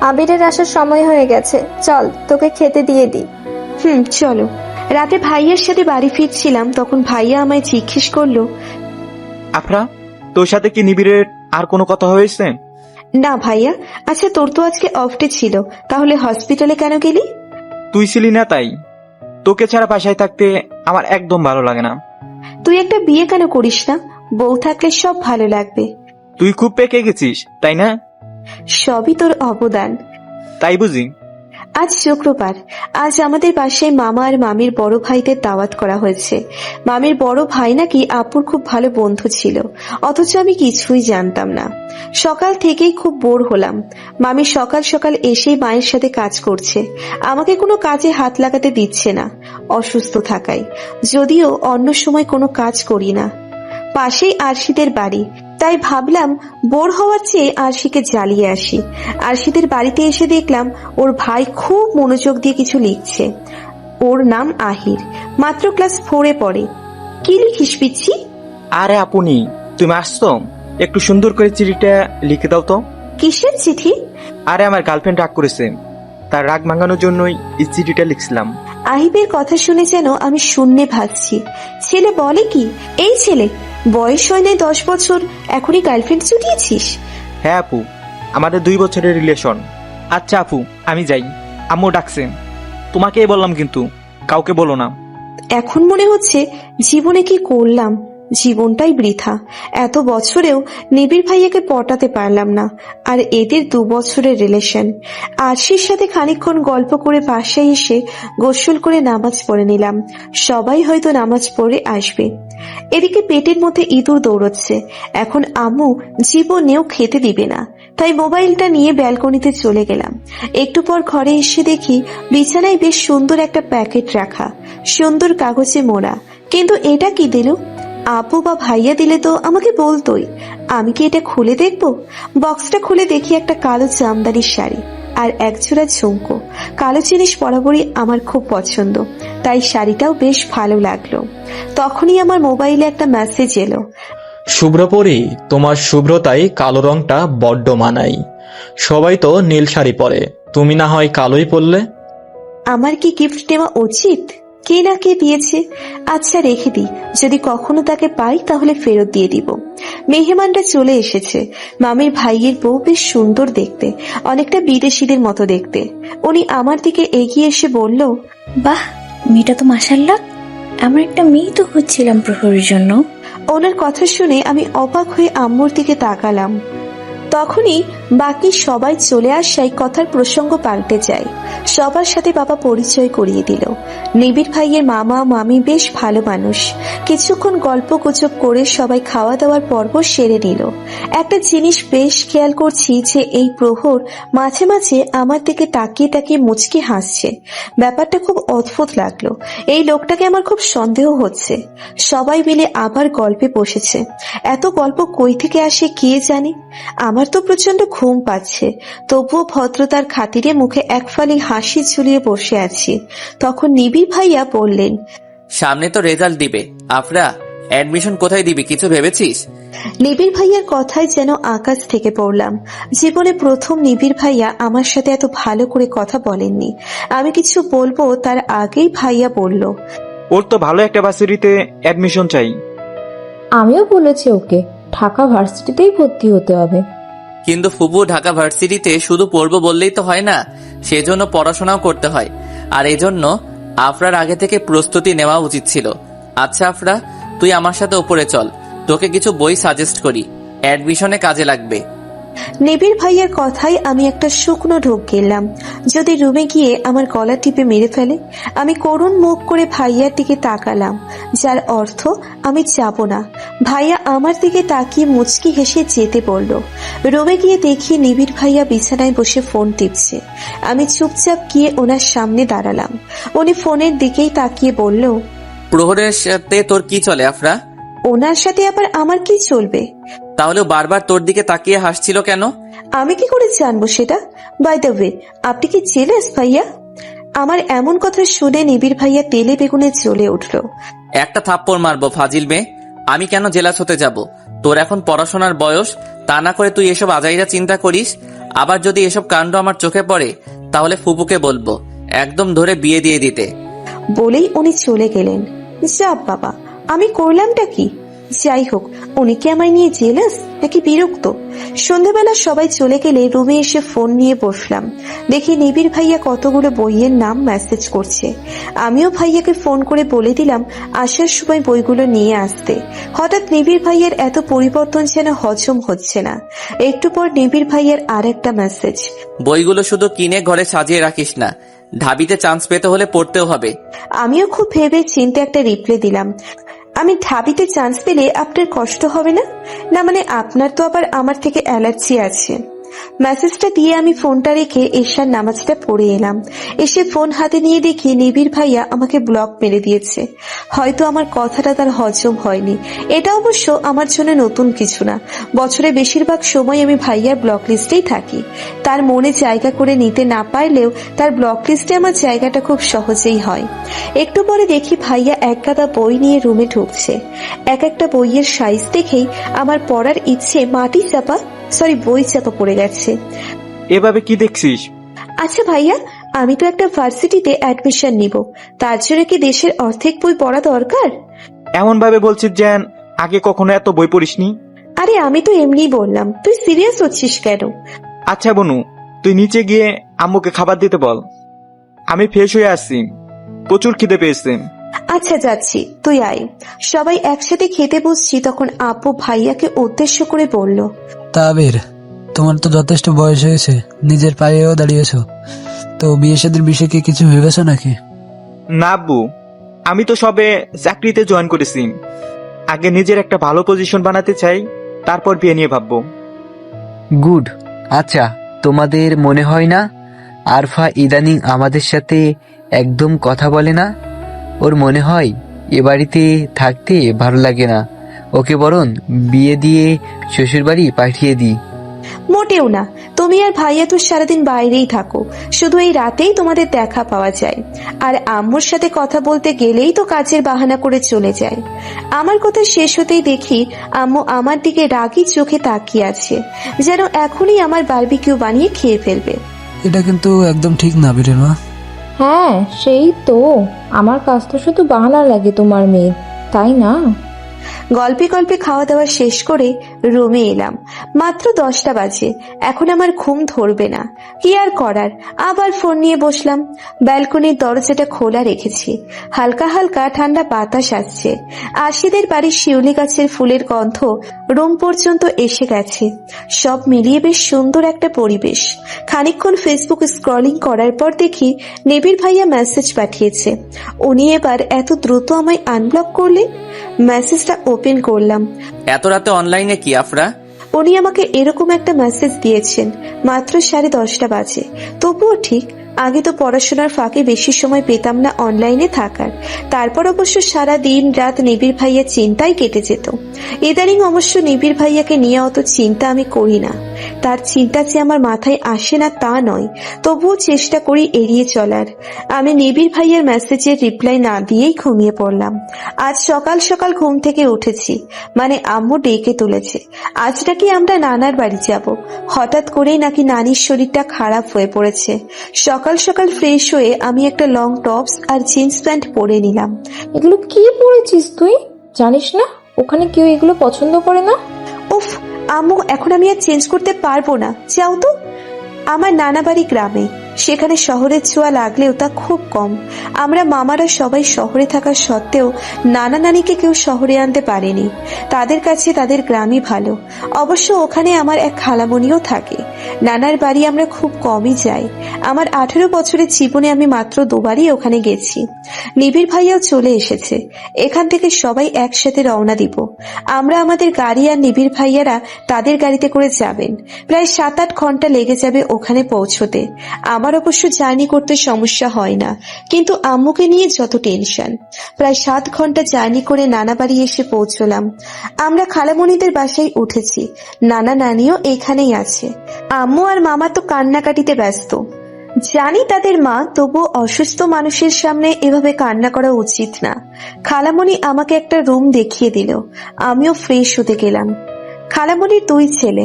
আবিরের আসার সময় হয়ে গেছে, চল তোকে খেতে দিয়ে দিই। চলো। রাতে ভাইয়ার সাথে বাড়ি ফিরছিলাম, তখন ভাইয়া আমায় জিজ্ঞেস করলো, আফরা, তোর সাথে কি নিবিড়ের আর কোনো কথা হয়েছে? না ভাইয়া। আচ্ছা, তোর তো আজকে অফ ডে ছিল, তাহলে হসপিটালে কেন গেলি? তুই ছিলি না তাই। তোকে ছাড়া বাসায় থাকতে আমার একদম ভালো লাগে না। তুই একটা বিয়ে কেন করিস না? বউ থাকলে সব ভালো লাগবে। তুই খুব পেকে গেছিস, তাই না? সবই তোর অবদান। তাই বুঝি? আজ শুক্রবার। আজ আমাদের বাসায় মামা আর মামির বড় ভাইদের দাওয়াত করা হয়েছে। মামির বড় ভাই নাকি আপুর খুব ভালো বন্ধু ছিল, অথচ আমি কিছুই জানতাম না। সকাল থেকেই খুব বোর হলাম। মামি সকাল সকাল এসেই মায়ের সাথে কাজ করছে, আমাকে কোনো কাজে হাত লাগাতে দিচ্ছে না, অসুস্থ থাকায়। যদিও অন্য সময় কোনো কাজ করি না। পাশেই আরশিদের বাড়ি, তাই ভাবলাম বোর হওয়ার চেয়ে আরশিকে জ্বালিয়ে আসি। আরশিদের বাড়িতে এসে দেখলাম ওর ভাই খুব মনোযোগ দিয়ে কিছু লিখছে। ওর নাম আহির, মাত্র ক্লাস 4-এ পড়ে। কি লিখিস পিচ্ছি? আরে আপনি, তুমি আসছো? একটু সুন্দর করে চিঠিটা লিখে দাও তো। কিসের চিঠি? আরে আমার গার্লফ্রেন্ড রাগ করেছে, তার রাগ ভাঙানোর জন্যই এই চিঠিটা লিখছিলাম। আহিবের কথা শুনে যেন আমি শূন্যে ভাসছি। ছেলে বলে কি? এই ছেলে বয়স হয় নাই 10 বছর, এখনই গার্লফ্রেন্ড জুটিয়েছিস? হ্যাঁ আপু, আমাদের 2 বছরের রিলেশন। আচ্ছা আপু, আমি যাই, আম্মু ডাকছে। তোমাকেই বললাম, কিন্তু কাউকে বলো না। এখন মনে হচ্ছে জীবনে কি করলাম, জীবনটাই বৃথা। এত বছরেও নিবিড় ভাইয়াকে পটাতে পারলাম না, আর এদের 2 বছরের রিলেশন। আরশির সাথে খানিকক্ষণ গল্প করে পাশে এসে গোসল করে নামাজ পড়ে নিলাম। সবাই হয়তো নামাজ পড়ে আসবে। এদিকে পেটের মধ্যে ইঁদুর দৌড়চ্ছে। এখন আম্মু জীবনেও খেতে দিবে না, তাই মোবাইলটা নিয়ে ব্যালকনিতে চলে গেলাম। একটু পর ঘরে এসে দেখি বিছানায় বেশ সুন্দর একটা প্যাকেট রাখা, সুন্দর কাগজে মোড়া। কিন্তু এটা কি দিল? আপু বা ভাইয়া দিলে তো আমাকে বলতোই। আমি কি এটা খুলে দেখব? বক্সটা খুলে দেখি একটা কালো জামদানির শাড়ি আর একজোড়া ঝুমকো। কালো জিনিস বরাবরই আমার খুব পছন্দ, তাই শাড়িটাও বেশ ভালো লাগলো। তখনই আমার মোবাইলে একটা মেসেজ এলো। শুভ্রপরি, তোমার শুভ্রতাই কালো রংটা বড্ড মানাই। সবাই তো নীল শাড়ি পরে, তুমি না হয় কালোই পরলে। আমার কি গিফট নেওয়া উচিত? কে না কে দিয়েছে। আচ্ছা রেখে দিই, যদি কখনো তাকে পাই তাহলে ফেরত দিয়ে দিব। মেহমানরা চলে এসেছে। মামির ভাইয়ের বউ বেশ সুন্দর দেখতে, অনেকটা বিদেশিদের মতো দেখতে। উনি আমার দিকে এগিয়ে এসে বলল, বাহ, মেয়েটা তো মাশাআল্লাহ। আমার একটা মেয়ে তো খুঁজছিলাম প্রহরের জন্য। ওনার কথা শুনে আমি অবাক হয়ে আম্মুর দিকে তাকালাম। তখনই বাকি সবাই চলে আসায় কথার প্রসঙ্গ পাল্টে যায়। সবার সাথে বাবা পরিচয় করিয়ে দিল। নিবিড় ভাইয়ের মামা মামি বেশ ভালো মানুষ। কিছুক্ষণ গল্প গুজব করে সবাই খাওয়া দাওয়ার পর্ব সেরে নিল। একটা জিনিস বেশ খেয়াল করছি যে এই প্রহর মাঝে মাঝে আমার দিকে তাকিয়ে তাকিয়ে মুচকি হাসছে। ব্যাপারটা খুব অদ্ভুত লাগলো। এই লোকটাকে আমার খুব সন্দেহ হচ্ছে। সবাই মিলে আবার গল্পে বসেছে। এত গল্প কই থেকে আসে কে জানে। আমার তো প্রচন্ড ঘুম পাচ্ছে, তবুও ভদ্রতার খাতিরে মুখে এক ফালি হাসি ঝুলিয়ে বসে আছি। তখন নিবিড় ভাইয়া বললেন, সামনে তো রেজাল্ট দিবে, আফরা অ্যাডমিশন কোথায় দিবি কিছু ভেবেছিস? নিবিড় ভাইয়ার কথায় যেন আকাশ থেকে পড়লাম। জীবনে প্রথম নিবিড় ভাইয়া আমার সাথে এত ভালো করে কথা বলেননি। আমি কিছু বলবো তার আগেই ভাইয়া বলল, ওর তো ভালো একটা ভার্সিটিতে অ্যাডমিশন চাই। আমিও বলেছি ওকে ঢাকা ভার্সিটিতেই ভর্তি হতে হবে। কিন্তু ফুপু ঢাকা ভার্সিটিতে শুধু পড়বো বললেই তো হয় না, সেজন্য পড়াশোনাও করতে হয়। আর এজন্য আফরার আগে থেকে প্রস্তুতি নেওয়া উচিত ছিল। আচ্ছা আফরা, তুই আমার সাথে উপরে চল, তোকে কিছু বই সাজেস্ট করি, অ্যাডমিশনে কাজে লাগবে। নিবিড় ভাইয়ার কথায় আমি একটা শুকনো ঢোক গেলাম। যদি রুমে গিয়ে আমার গলা টিপে মেরে ফেলে। আমি করুণ মুখ করে ভাইয়ার দিকে তাকালাম, যার অর্থ আমি যাব না। ভাইয়া আমার দিকে তাকিয়ে মুচকি হেসে যেতে বলল। রুমে গিয়ে দেখি নিবিড় ভাইয়া বিছানায় বসে ফোন টিপছে। আমি চুপচাপ গিয়ে ওনার সামনে দাঁড়ালাম। উনি ফোনের দিকেই তাকিয়ে বলল, প্রহরের সাথে তোর কি চলে আফরা? ওনার সাথে আবার আমার কি চলবে? তাহলে বারবার তোর দিকে তাকিয়ে হাসছিল কেন? আমি কি করে জানবো সেটা? বাই দ্য ওয়ে, আপনি কি জেলাস ভাইয়া? আমার এমন কথা শুনে নিবিড় ভাইয়া তেলে বেগুনে জ্বলে উঠল। একটা থাপ্পড় মারবো ফাজিল মেয়ে। আমি কেন জেলাস হতে যাব? তোর এখন পড়াশোনার বয়স, তা না করে তুই এসব আজাইরা চিন্তা করিস। আবার যদি এসব কাণ্ড আমার চোখে পড়ে তাহলে ফুপুকে বলবো একদম ধরে বিয়ে দিয়ে দিতে। বলেই উনি চলে গেলেন। যা বাবা, আমি করলামটা কি? যাই হোক, উনি কি আমায় নিয়ে জেলাস নাকি বিরক্ত? সন্ধ্যাবেলা সবাই চলে গেলে রুমে এসে ফোন নিয়ে বসলাম। দেখি নিবিড় ভাইয়া কতগুলো বইয়ের নাম মেসেজ করছে। আমিও ভাইয়াকে ফোন করে বলে দিলাম আসার সময় বইগুলো নিয়ে আসতে। হঠাৎ নিবিড় ভাইয়ের এত পরিবর্তন যেন হজম হচ্ছে না। একটু পর নিবিড় ভাইয়ের আর একটা মেসেজ, বইগুলো শুধু কিনে ঘরে সাজিয়ে রাখিস না, ঢাবিতে চান্স পেতে হলে পড়তেও হবে। আমিও খুব ভেবে চিন্তে একটা রিপ্লাই দিলাম, আমি ঢাবিতে চান্স পেলে আপনার কষ্ট হবে না? না মানে আপনার তো আবার আমার থেকে অ্যালার্জি আছে। মেসেজটা দিয়ে আমি ফোনটা রেখে এশার নামাজটা পড়ে এলাম। এসে ফোন হাতে নিয়ে দেখি নিবিড় ভাইয়া আমাকে ব্লক মেরে দিয়েছে। হয়তো আমার কথাটা তার হজম হয়নি। এটা অবশ্য আমার জন্য নতুন কিছু না। বছরে বেশিরভাগ সময় আমি ভাইয়ার ব্লক লিস্টেই থাকি। তার মনে জায়গা করে নিতে না পারলেও তার ব্লক লিস্টে আমার জায়গাটা খুব সহজেই হয়। একটু পরে দেখি ভাইয়া এক গাদা বই নিয়ে রুমে ঢুকছে। এক একটা বইয়ের সাইজ দেখেই আমার পড়ার ইচ্ছে বই চাপা পড়ে গেছে। এভাবে কি দেখছিস? আচ্ছা ভাইয়া, আমি তো একটা ভার্সিটিতে অ্যাডমিশন নিব, তার জন্য কি দেশের অর্ধেক বই পড়া দরকার? এমন ভাবে বলছিস যেন আগে কখনো এত বই পড়িসনি। আরে আমি তো এমনি বললাম, তুই সিরিয়াস হচ্ছিস কেন? আচ্ছা বনু, তুই নিচে গিয়ে আম্মুকে খাবার দিতে বল। আমি ফ্রেশ হয়ে আসছি, প্রচুর খিদে পেয়েছে। আচ্ছা যাচ্ছি, তুই আয়। সবাই একসাথে খেতে বসছি, তখন আপু ভাইয়াকে উদ্দেশ্য করে বলল, তাবির, তোমার তো যথেষ্ট বয়স হয়েছে, নিজের পায়েও দাঁড়িয়েছো, তো বিয়ে শাদীর বিষয়ে কি কিছু ভেবেছো নাকি? না আব্বু, আমি তো সবে চাকরিতে জয়েন করেছি। আগে নিজের একটা ভালো পজিশন বানাতে চাই, তারপর বিয়ে নিয়ে ভাববো। গুড। আচ্ছা, তোমাদের মনে হয় না আরফা ইদানিং আমাদের সাথে একদম কথা বলে না? ওর মনে হয় এ বাড়িতে থাকতে ভালো লাগে না, ওকে বরং বিয়ে দিয়ে শ্বশুরবাড়ি পাঠিয়ে দিই। মোটেও না, তুমি আর ভাইয়া তো সারাদিন বাইরেই থাকো, শুধু এই রাতেই তোমাদের দেখা পাওয়া যায়। আর আম্মুর সাথে কথা বলতে গেলেই তো কাজের বাহানা করে চলে যায়। আমার কথা শেষ হতেই দেখি আম্মু আমার দিকে রাগী চোখে তাকিয়ে আছে, যেন এখনই আমার বারবিকিউ বানিয়ে খেয়ে ফেলবে। এটা কিন্তু একদম ঠিক না বীরের মা। হ্যাঁ, সেই তো। আমার কাজ তো শুধু বাহানা লাগে তোমার মেয়ে, তাই না? গল্পে গল্পে খাওয়া দাওয়া শেষ করে রুমে এলাম। মাত্র 10টা বাজে, এখন আমার ঘুম ধরবে না। কি আর করার, আবার ফোন নিয়ে বসলাম। ব্যালকনির দরজাটা খোলা রেখেছি, হালকা হালকা ঠান্ডা বাতাস আসছে। আশিদের বাড়ির শিউলি গাছের ফুলের গন্ধ রুম পর্যন্ত এসে গেছে। সব মিলিয়ে বেশ সুন্দর একটা পরিবেশ। খানিকক্ষণ ফেসবুক স্ক্রলিং করার পর দেখি নিবিড় ভাইয়া মেসেজ পাঠিয়েছে। উনি এবার এত দ্রুত আমায় আনব্লক করলেন। মেসেজটা ওপেন করলাম। এত রাতে অনলাইনে কি আফরা? উনি আমাকে এরকম একটা মেসেজ দিয়েছেন মাত্র 10:30 বাজে। তবুও ঠিক, আগে তো পড়াশোনার ফাঁকে বেশি সময় পেতাম না অনলাইনে থাকার। তারপর অবশ্য সারা দিন রাত নিবিড় ভাইয়া চিন্তায় কেটে যেত। ইদানিং অবশ্য নিবিড় ভাইয়াকে নিয়ে অত চিন্তা আমি করি না। তার চিন্তা যে আমার মাথায় আসে না তা নয়, তবুও চেষ্টা করি এড়িয়ে চলার। আমি নিবিড় ভাইয়ের মেসেজের রিপ্লাই না দিয়েই ঘুমিয়ে পড়লাম। আজ সকাল সকাল ঘুম থেকে উঠেছি, মানে আম্মু ডেকে তুলেছে। আজ নাকি আমরা নানার বাড়ি যাব। হঠাৎ করেই নাকি নানির শরীরটা খারাপ হয়ে পড়েছে। সকাল সকাল ফ্রেশ হয়ে আমি একটা লং টপস আর জিন্স প্যান্ট পরে নিলাম। এগুলো কি পরেছিস তুই? জানিস না ওখানে কেউ এগুলো পছন্দ করে না? উফ, আম্মু, এখন আমি আর চেঞ্জ করতে পারবো না, যাও তো। আমার নানা বাড়ি গ্রামে, সেখানে শহরের ছোঁয়া লাগলেও তা খুব কম। আমরা মামারা সবাই শহরে থাকা সত্ত্বেও নানা নানিকে কেউ শহরে আনতে পারেনি। তাদের কাছে তাদের গ্রামই ভালো। অবশ্য ওখানে আমার এক খালামণিও থাকে। নানার বাড়ি আমরা খুব কমই যাই। আমার 18 বছরের জীবনে আমি মাত্র 2 বারই ওখানে গেছি। নিবিড় ভাইয়াও চলে এসেছে। এখান থেকে সবাই একসাথে রওনা দিব। আমরা আমাদের গাড়ি আর নিবিড় ভাইয়ারা তাদের গাড়িতে করে যাবেন। প্রায় 7-8 ঘন্টা লেগে যাবে ওখানে পৌঁছতে। আমার অবশ্য জার্নি করতে সমস্যা হয় না, কিন্তু আম্মুকে নিয়ে যত টেনশন। প্রায় 7 ঘন্টা জার্নি করে নানা বাড়ি এসে পৌঁছলাম। আমরা খালামণিদের বাসায় উঠেছি। নানা নানিও এখানেই আছে। আম্মু আর মামা তো কান্নাকাটিতে ব্যস্ত। জানি তাদের মা, তবুও অসুস্থ মানুষের সামনে এভাবে কান্না করা উচিত না। খালামণি আমাকে একটা রুম দেখিয়ে দিল। আমিও ফ্রেশ হতে গেলাম। খালামণির 2 ছেলে,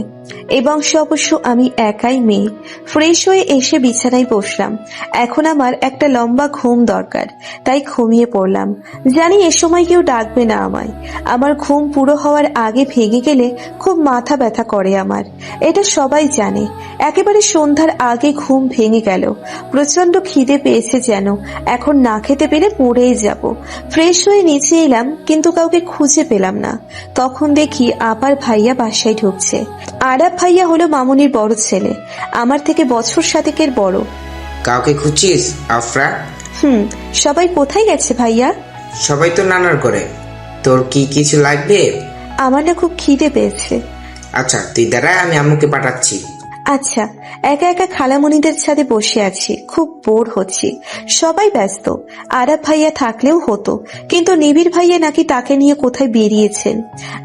এ বংশে অবশ্য আমি একাই মেয়ে। ফ্রেশ হয়ে এসে বিছানায় বসলাম। এখন আমার একটা লম্বা ঘুম দরকার, তাই ঘুমিয়ে পড়লাম। জানি এ সময় কেউ ডাকবে না আমায়। আমার ঘুম পুরো হওয়ার আগে ভেঙে গেলে খুব মাথা ব্যথা করে আমার, এটা সবাই জানে। একেবারে সন্ধ্যার আগে ঘুম ভেঙে গেল। প্রচন্ড খিদে পেয়েছে যেন, এখন না খেতে পেরে পড়েই যাব। ফ্রেশ হয়ে নিচে এলাম, কিন্তু কাউকে খুঁজে পেলাম না। তখন দেখি আপার ভাইয়া বাসায় ঢুকছে। আরাব ভাইয়া হলো মামুনির বড় ছেলে, আমার থেকে বছর 7 বড়। কাউকে খুঁজছিস আফরা? সবাই কোথায় গেছে ভাইয়া? সবাই তো নানার করে। তোর কি কিছু লাগবে? আমার না খুব খিদে পেয়েছে। আচ্ছা তুই দাঁড়া, আমি আম্মুকে পাঠাচ্ছি। আচ্ছা। একা একা খালামণিদের ছাদে বসে আছি, খুব বোর হচ্ছি। সবাই ব্যস্ত। আরাব ভাইয়া থাকলেও হতো, কিন্তু নিবিড় ভাইয়া নাকি তাকে নিয়ে কোথায় বেরিয়েছেন।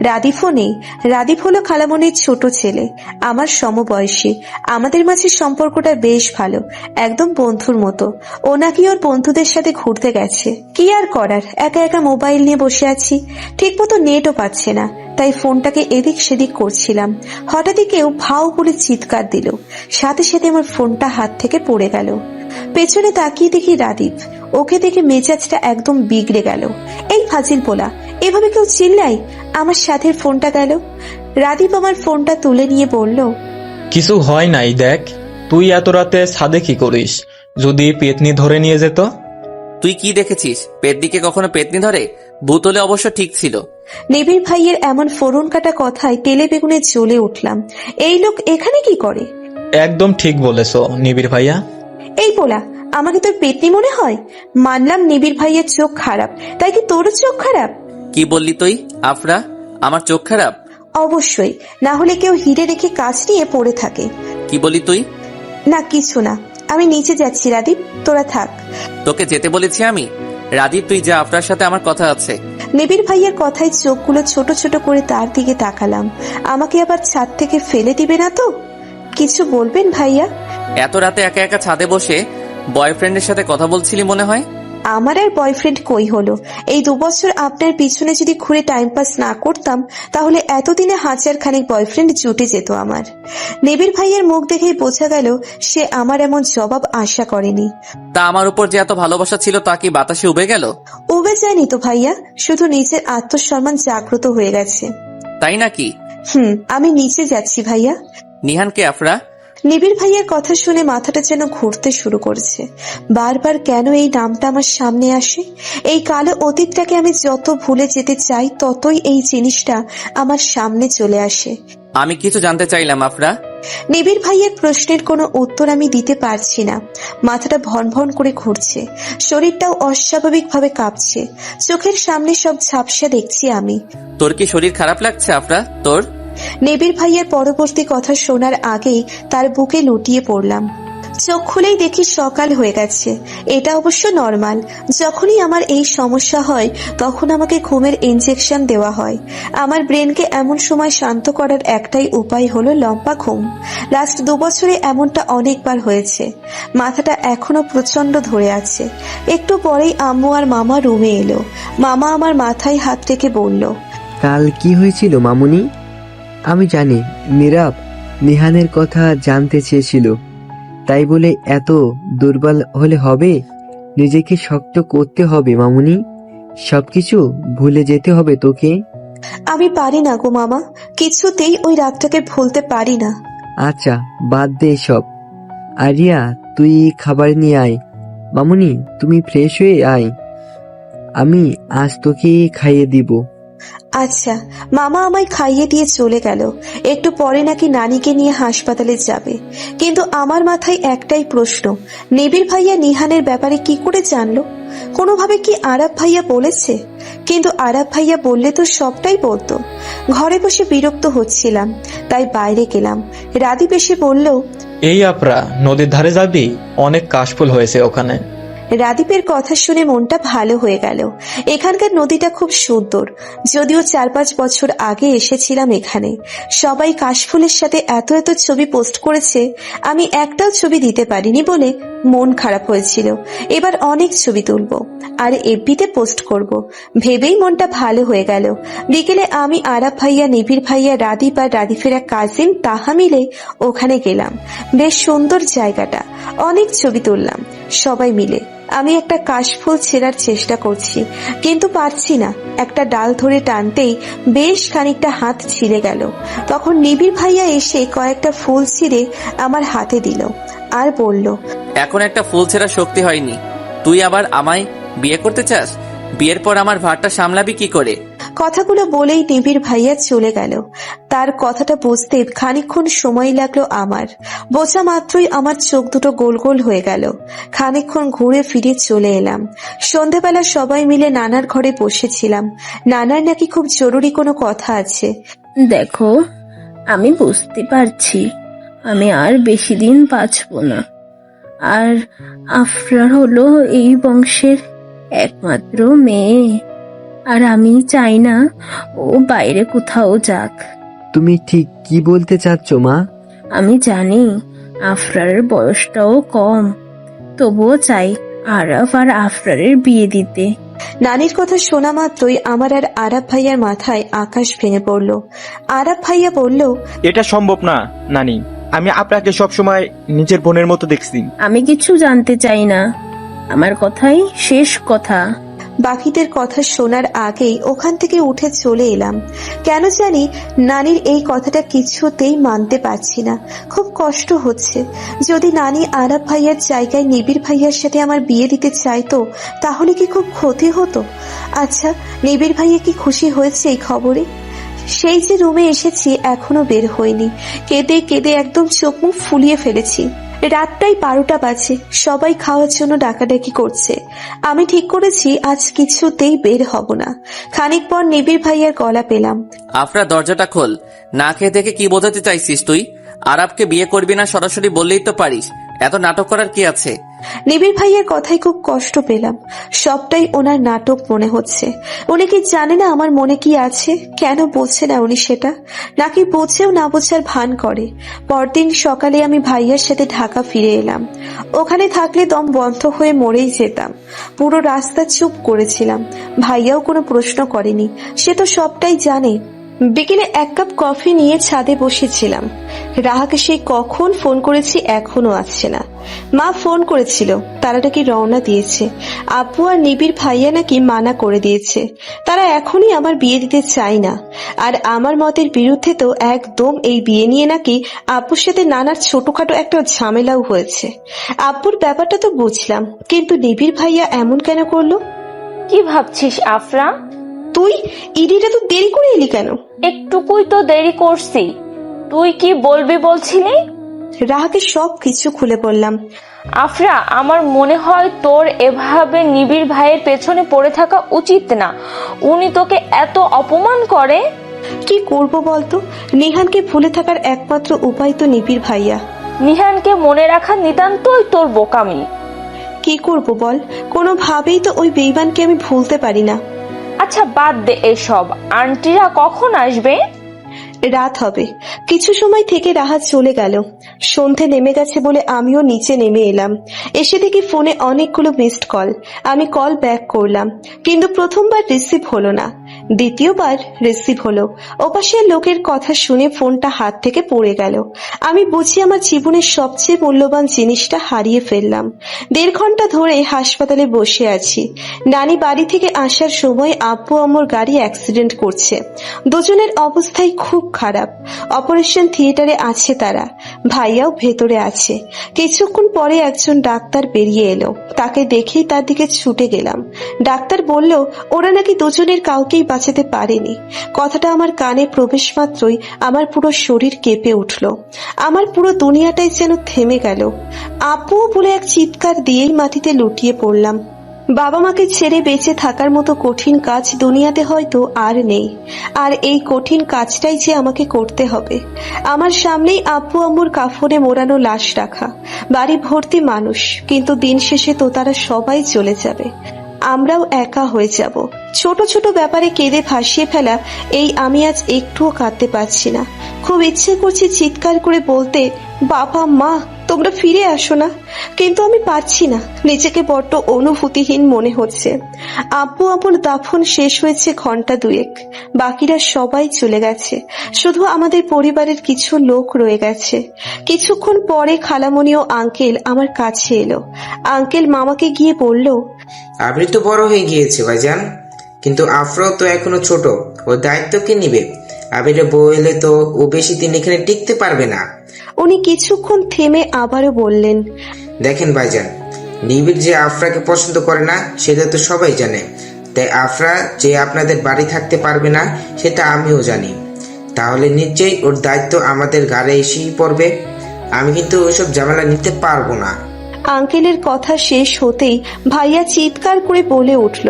রাদিফও নেই। রাদিফ হলো খালামণির ছোট ছেলে, আমার সমবয়সী। আমাদের মাঝে সম্পর্কটা বেশ ভালো, একদম বন্ধুর মতো। ও নাকি ওর বন্ধুদের সাথে ঘুরতে গেছে। কি আর করার, একা একা মোবাইল নিয়ে বসে আছি। ঠিক মতো নেটও পাচ্ছে না, তাই ফোনটাকে এদিক সেদিক করছিলাম। হঠাৎই কেউ ভাও করে চিৎকার দিল। সাথে সাথে আমার ফোনটা হাত থেকে পড়ে গেল। পেছনে তাকিয়ে দেখি রাদীপ। ওকে দেখে মেজাজটা একদম বিগড়ে গেল। এই ফাজিল পোলা, এভাবে কেউ চিল্লাই? আমার সাথে ফোনটা গেল। রাদীপ আমার ফোনটা তুলে নিয়ে বলল, কিছু হয় নাই, দেখ তুই এত রাতে ছাদে কি করিস? যদি পেতনি ধরে নিয়ে যেত? তুই কি দেখেছিস? পেতনিকে কখনো পেতনি ধরে? ভূত হলে অবশ্য ঠিক ছিল। নিবিড় ভাইয়ের এমন ফোড়ন কাটা কথায় তেলে বেগুনে জ্বলে উঠলাম। এই লোক এখানে কি করে? একদম ঠিক বলেছ নিবিড় ভাইয়া। এই পোলা, আমাকে তোর পেতনি মনে হয়? মানলাম নিবিড় ভাইয়ের চোখ খারাপ, তাই কি তোরও চোখ খারাপ? কি বললি তুই আফরা? আমার চোখ খারাপ? অবশ্যই, না হলে কেউ হিরে রেখে কাজ নিয়ে পড়ে থাকে। কি বলি তুই? না কিছু না, আমি নিচে যাচ্ছি। রাদীপ, তোরা থাক। তোকে যেতে বলেছি আমি। রাদীপ তুই যা, আফরার সাথে আমার কথা আছে। নিবিড় ভাইয়ের কথায় চোখগুলো ছোট ছোট করে তার দিকে তাকালাম। আমাকে আবার ছাদ থেকে ফেলে দিবে না তো? কিছু বলবেন ভাইয়া? এত রাতে একা একা ছাদে বসে বয়ফ্রেন্ডের সাথে কথা বলছিলি মনে হয়। আমার আর বয়ফ্রেন্ড কই হলো? এই 2 বছর আপনার পিছনে যদি ঘুরে টাইম পাস না করতাম, তাহলে এতদিনে 1000 খানিক বয়ফ্রেন্ড জুটে যেত আমার। নিবিড় ভাইয়ের মুখ দেখেই বোঝা গেল সে আমার এমন জবাব আশা করেনি। তা আমার উপর যে এত ভালোবাসা ছিল তা কি বাতাসে উবে গেল? উবে যায়নি তো ভাইয়া, শুধু নিজের আত্মসম্মান জাগ্রত হয়ে গেছে। তাই নাকি? আমি নিচে যাচ্ছি ভাইয়া। নিহানকে আফরা? নিবিড় ভাইয়ের কথা শুনে মাথাটা যেন ঘুরতে শুরু করছে। বারবার কেন এই নামটা আমার সামনে আসে? এই কালো অতীতটাকে আমি যত ভুলে যেতে চাই, ততই এই জিনিসটা আমার সামনে চলে আসে। আমি কিছু জানতে চাইলাম আফরা। নিবিড় ভাইয়ের প্রশ্নের কোনো উত্তর আমি দিতে পারছি না। মাথাটা ভন ভন করে ঘুরছে, শরীরটাও অস্বাভাবিকভাবে কাঁপছে। চোখের সামনে সব ঝাপসা দেখছি আমি। তোর কি শরীর খারাপ লাগছে আফরা? তোর? নিবিড় ভাইয়ের পরবর্তী কথা শোনার আগেই তার বুকে লুটিয়ে পড়লাম। চোখ খুলেই দেখি সকাল হয়ে গেছে। এটা অবশ্য নর্মাল। যখনই আমার এই সমস্যা হয়, তখন আমাকে ঘুমের ইনজেকশন দেওয়া হয়। আমার ব্রেনকে এমন সময় শান্ত করার একটাই উপায় হলো লম্বা ঘুম। লাস্ট 2 বছরে এমনটা অনেকবার হয়েছে। মাথাটা এখনো প্রচন্ড ধরে আছে। একটু পরেই আম্মু আর মামা রুমে এলো। মামা আমার মাথায় হাত রেখে বলল, কাল কি হয়েছিল মামুনি? আমি জানি নীরব নিহানের কথা জানতে চেয়েছিল, তাই বলে এত দুর্বল হলে হবে? নিজেকে শক্ত করতে হবে মামুনি, সবকিছু ভুলে যেতে হবে তোকে। আমি পারি না গো মামা, কিছুতেই ওই রাতটাকে ভুলতে পারি না। আচ্ছা বাদ দে সব। আরিয়া তুই খাবার নিয়ে আয়। মামুনি তুমি ফ্রেশ হয়ে আয়, আমি আজ তোকে খাইয়ে দিব। আচ্ছা। মামা আমায় খাইয়ে দিয়ে চলে গেল। একটু পরে নাকি নানিকে নিয়ে হাসপাতালে যাবে। কিন্তু আমার মাথায় একটাই প্রশ্ন, নিবিড় ভাইয়া নিহানের ব্যাপারে কি করে জানলো? কোনোভাবে কি আরাব ভাইয়া বলেছে? কিন্তু আরাব ভাইয়া বললে তো সবটাই বলতো। ঘরে বসে বিরক্ত হচ্ছিলাম, তাই বাইরে গেলাম। রাদীপ এসে বলল, এই আপরা নদীর ধারে যাবি? অনেক কাশফুল হয়েছে ওখানে। রাদীপের কথা শুনে মনটা ভালো হয়ে গেল। এখানকার নদীটা খুব সুন্দর, যদিও 4-5 বছর আগে এসেছিলাম এখানে। সবাই কাশফুলের সাথে এত এত ছবি পোস্ট করেছে, আমি একটাও ছবি দিতে পারিনি বলে মন খারাপ হয়েছিল। এবার অনেক ছবি তুলবো আর এফবিতে পোস্ট করব, ভেবেই মনটা ভালো হয়ে গেল। বিকেলে আমি, আরাব ভাইয়া, নিবিড় ভাইয়া, রাদীপ আর রাদীপের এক কাজিন তাহা মিলে ওখানে গেলাম। বেশ সুন্দর জায়গাটা, অনেক ছবি তুললাম সবাই মিলে। আমি একটা কাশফুল ছেঁড়ার চেষ্টা করছি, কিন্তু পারছি না। একটা ডাল ধরে টানতেই বেশ খানিকটা হাত ছিঁড়ে গেল। তখন নিবিড় ভাইয়া এসে কয়েকটা ফুল ছিঁড়ে আমার হাতে দিল আর বলল, এখন একটা ফুল ছেঁড়া শক্তি হয়নি, তুই আবার আমায় বিয়ে করতে চাস? বিয়ের পর আমার ভারটা সামলাবি কি করে? কথাগুলো বলেই নিবিড় ভাইয়া চলে গেল। তার কথাটা বুঝতে খানিকক্ষণ সময় লাগলো আমার। বোঝা মাত্রই আমার চোখ দুটো গোল গোল হয়ে গেল। খানিকক্ষণ ঘুরে ফিরে চলে এলাম। সন্ধেবেলা সবাই মিলে নানার ঘরে বসেছিলাম। নানার নাকি খুব জরুরি কোনো কথা আছে। দেখো, আমি বুঝতে পারছি আমি আর বেশি দিন বাঁচব না। আর আফরার হলো এই বংশের একমাত্র মেয়ে, আর আমি চাই না ও বাইরে কোথাও যাক। তুমি ঠিক কি বলতে চাচ্ছ মা? আমি জানি আফরারের বয়সটাও কম, তবুও চাই আরাফ আর আফরারের বিয়ে দিতে। নানির কথা শোনা মাত্রই আমার আর আরাব ভাইয়ার মাথায় আকাশ ভেঙে পড়ল। আরাব ভাইয়া বলল, এটা সম্ভব না নানি, আমি আপনাকে সবসময় নিজের বোনের মতো দেখছি। আমি কিছু জানতে চাই না, আমার কথাই শেষ কথা। বাকিদের কথা শোনার আগেই ওখান থেকে উঠে চলে এলাম। কেন জানি নানির এই কথাটা কিছুতেই মানতে পারছি না, খুব কষ্ট হচ্ছে। যদি নানি আরাব ভাইয়ার জায়গায় নিবিড় ভাইয়ার সাথে আমার বিয়ে দিতে চাইতো, তাহলে কি খুব ক্ষতি হতো? আচ্ছা, নিবিড় ভাইয়া কি খুশি হয়েছে এই খবরে? সেই যে রুমে এসেছি এখনো বের হইনি। কেঁদে কেঁদে একদম চোখ মুখ ফুলিয়ে ফেলেছি। রাতটাই 12টা বাজে, সবাই খাওয়ার জন্য ডাকাডাকি করছে। আমি ঠিক করেছি আজ কিছুতেই বের হব না। খানিক পর নিবিড় ভাইয়ার গলা পেলাম, আফরা দরজাটা খোল। না খেয়ে থেকে কি বোঝাতে চাইছিস তুই? আরাবকে বিয়ে করবি না সরাসরি বললেই তো পারিস, এত নাটক করার কি আছে? নিবিড় ভাইয়ার কথায় খুব কষ্ট পেলাম। সবটাই ওনার নাটক মনে হচ্ছে। উনি কি জানে না আমার মনে কি আছে? কেন বলছে না উনি সেটা? নাকি বোঝেও না বোঝার ভান করে? পরদিন সকালে আমি ভাইয়ার সাথে ঢাকা ফিরে এলাম। ওখানে থাকলে দম বন্ধ হয়ে মরেই যেতাম। পুরো রাস্তা চুপ করেছিলাম। ভাইয়াও কোনো প্রশ্ন করেনি, সে তো সবটাই জানে। বিকেলে 1 কাপ কফি নিয়ে ছাদে বসেছিলাম। রাহাকে সেই কখন ফোন করেছি এখনো আসছে না। মা ফোন করেছিল, তারা নাকি রওনা দিয়েছে। আব্বু আর নিবিড় ভাইয়া নাকি মানা করে দিয়েছে, তারা এখনই আমার বিয়ে দিতে চায় না। আর আমার মতের বিরুদ্ধে তো একদম। এই বিয়ে নিয়ে নাকি আব্বুর সাথে নানার ছোটখাটো একটা ঝামেলাও হয়েছে। আব্বুর ব্যাপারটা তো বুঝলাম, কিন্তু নিবিড় ভাইয়া এমন কেন করলো? কি ভাবছিস আফরা? তুই ইডিটা তো দেরি করে এলি কেন? একটুকুই তো দেরি করছি, তুই কি বলবি বলছিলি? রাহাকে সব কিছু খুলে বললাম। আফরা, আমার মনে হয় তোর এভাবে নিবিড় ভাইয়ের পেছনে পড়ে থাকা উচিত না। উনি তোকে এত অপমান করে। কি করব বলতো? নিহানকে ভুলে থাকার একমাত্র উপায় তো নিবিড় ভাইয়া। নিহানকে মনে রাখা নিতান্তই তোর বোকামি। কি করব বল, কোনোভাবেই তো ওই বেঈমানকে আমি ভুলতে পারি না। আচ্ছা বাদ দে এসব, আন্টিরা কখন আসবে? রাত হবে, কিছু সময় থেকে রাহাত চলে গেল। সন্ধে নেমে গেছে বলে আমিও নিচে নেমে এলাম। এসে দেখি ফোনে অনেকগুলো মিসড কল। আমি কল ব্যাক করলাম, কিন্তু প্রথমবার রিসিভ হলো না। দ্বিতীয়বার রিসিভ হলো। ওপাশের লোকের কথা শুনে ফোনটা হাত থেকে পড়ে গেল। আমি বুঝি আমার জীবনের সবচেয়ে মূল্যবান জিনিসটা হারিয়ে ফেললাম। 1.5 ঘন্টা ধরে হাসপাতালে বসে আছি। নানি বাড়ি থেকে আসার সময় আব্বু আম্মুর গাড়ি অ্যাক্সিডেন্ট করছে। দুজনের অবস্থাই খুব খারাপ। অপারেশন থিয়েটারে আছে তারা। ভাইয়াও ভেতরে আছে। কিছুক্ষণ পরে একজন ডাক্তার বেরিয়ে এলো। তাকে দেখেই তার দিকে ছুটে গেলাম। ডাক্তার বলল ওরা নাকি দুজনের কাউকেই বাঁচাতে পারেনি। কথাটা আমার কানে প্রবেশ মাত্রই আমার পুরো শরীর কেঁপে উঠল। আমার পুরো দুনিয়াটাই যেন থেমে গেল। আপু বলে এক চিৎকার দিয়েই মাটিতে লুটিয়ে পড়লাম। বাবা মাকে ছেড়ে বেঁচে থাকার মতো কঠিন কাজ দুনিয়াতে হয়তো আর নেই। আর এই কঠিন কাজটাই যে আমাকে করতে হবে। আমার সামনেই আব্বু আম্মুর কাফনে মোড়ানো লাশ রাখা। বাড়ি ভর্তি মানুষ, কিন্তু দিন শেষে তো তারা সবাই চলে যাবে। আমরাও একা হয়ে যাব। ছোট ছোট ব্যাপারে কেঁদে ভাসিয়ে ফেলা এই আমি আজ একটুও কাঁদতে পারছি না। খুব ইচ্ছে করছে চিৎকার করে বলতে, বাবা মা তোমরা ফিরে আসো না, কিন্তু আমি পারছি না। নিজেকে বড্ড অনুভূতিহীন মনে হচ্ছে। আব্বু আম্মুর দাফন শেষ হয়েছে 2 ঘন্টা। বাকিরা সবাই চলে গেছে। শুধু আমাদের পরিবারের কিছু লোক রয়ে গেছে। কিছুক্ষণ পরে খালামণি ও আঙ্কেল আমার কাছে এলো। আঙ্কেল মামাকে গিয়ে বলল, আপনি তো বড় হয়ে গিয়েছে ভাইজান, কিন্তু আফরাও তো এখনো ছোট। ওর দায়িত্ব কে নিবে? আবিরের বউ এলে তো ও বেশি দিন এখানে টিকতে পারবে না। উনি কিছুক্ষণ থেমে আবারও বললেন, দেখেন ভাইজান, নিবিড় যে আফরাকে পছন্দ করে না সেটা তো সবাই জানে। তাই আফরা যে আপনাদের বাড়ি থাকতে পারবে না সেটা আমিও জানি। তাহলে নিশ্চয়ই ওর দায়িত্ব আমাদের ঘাড়ে এসেই পড়বে। আমি কিন্তু ওইসব ঝামেলা নিতে পারবো না। আঙ্কেলের কথা শেষ হতেই ভাইয়া চিৎকার করে বলে উঠল,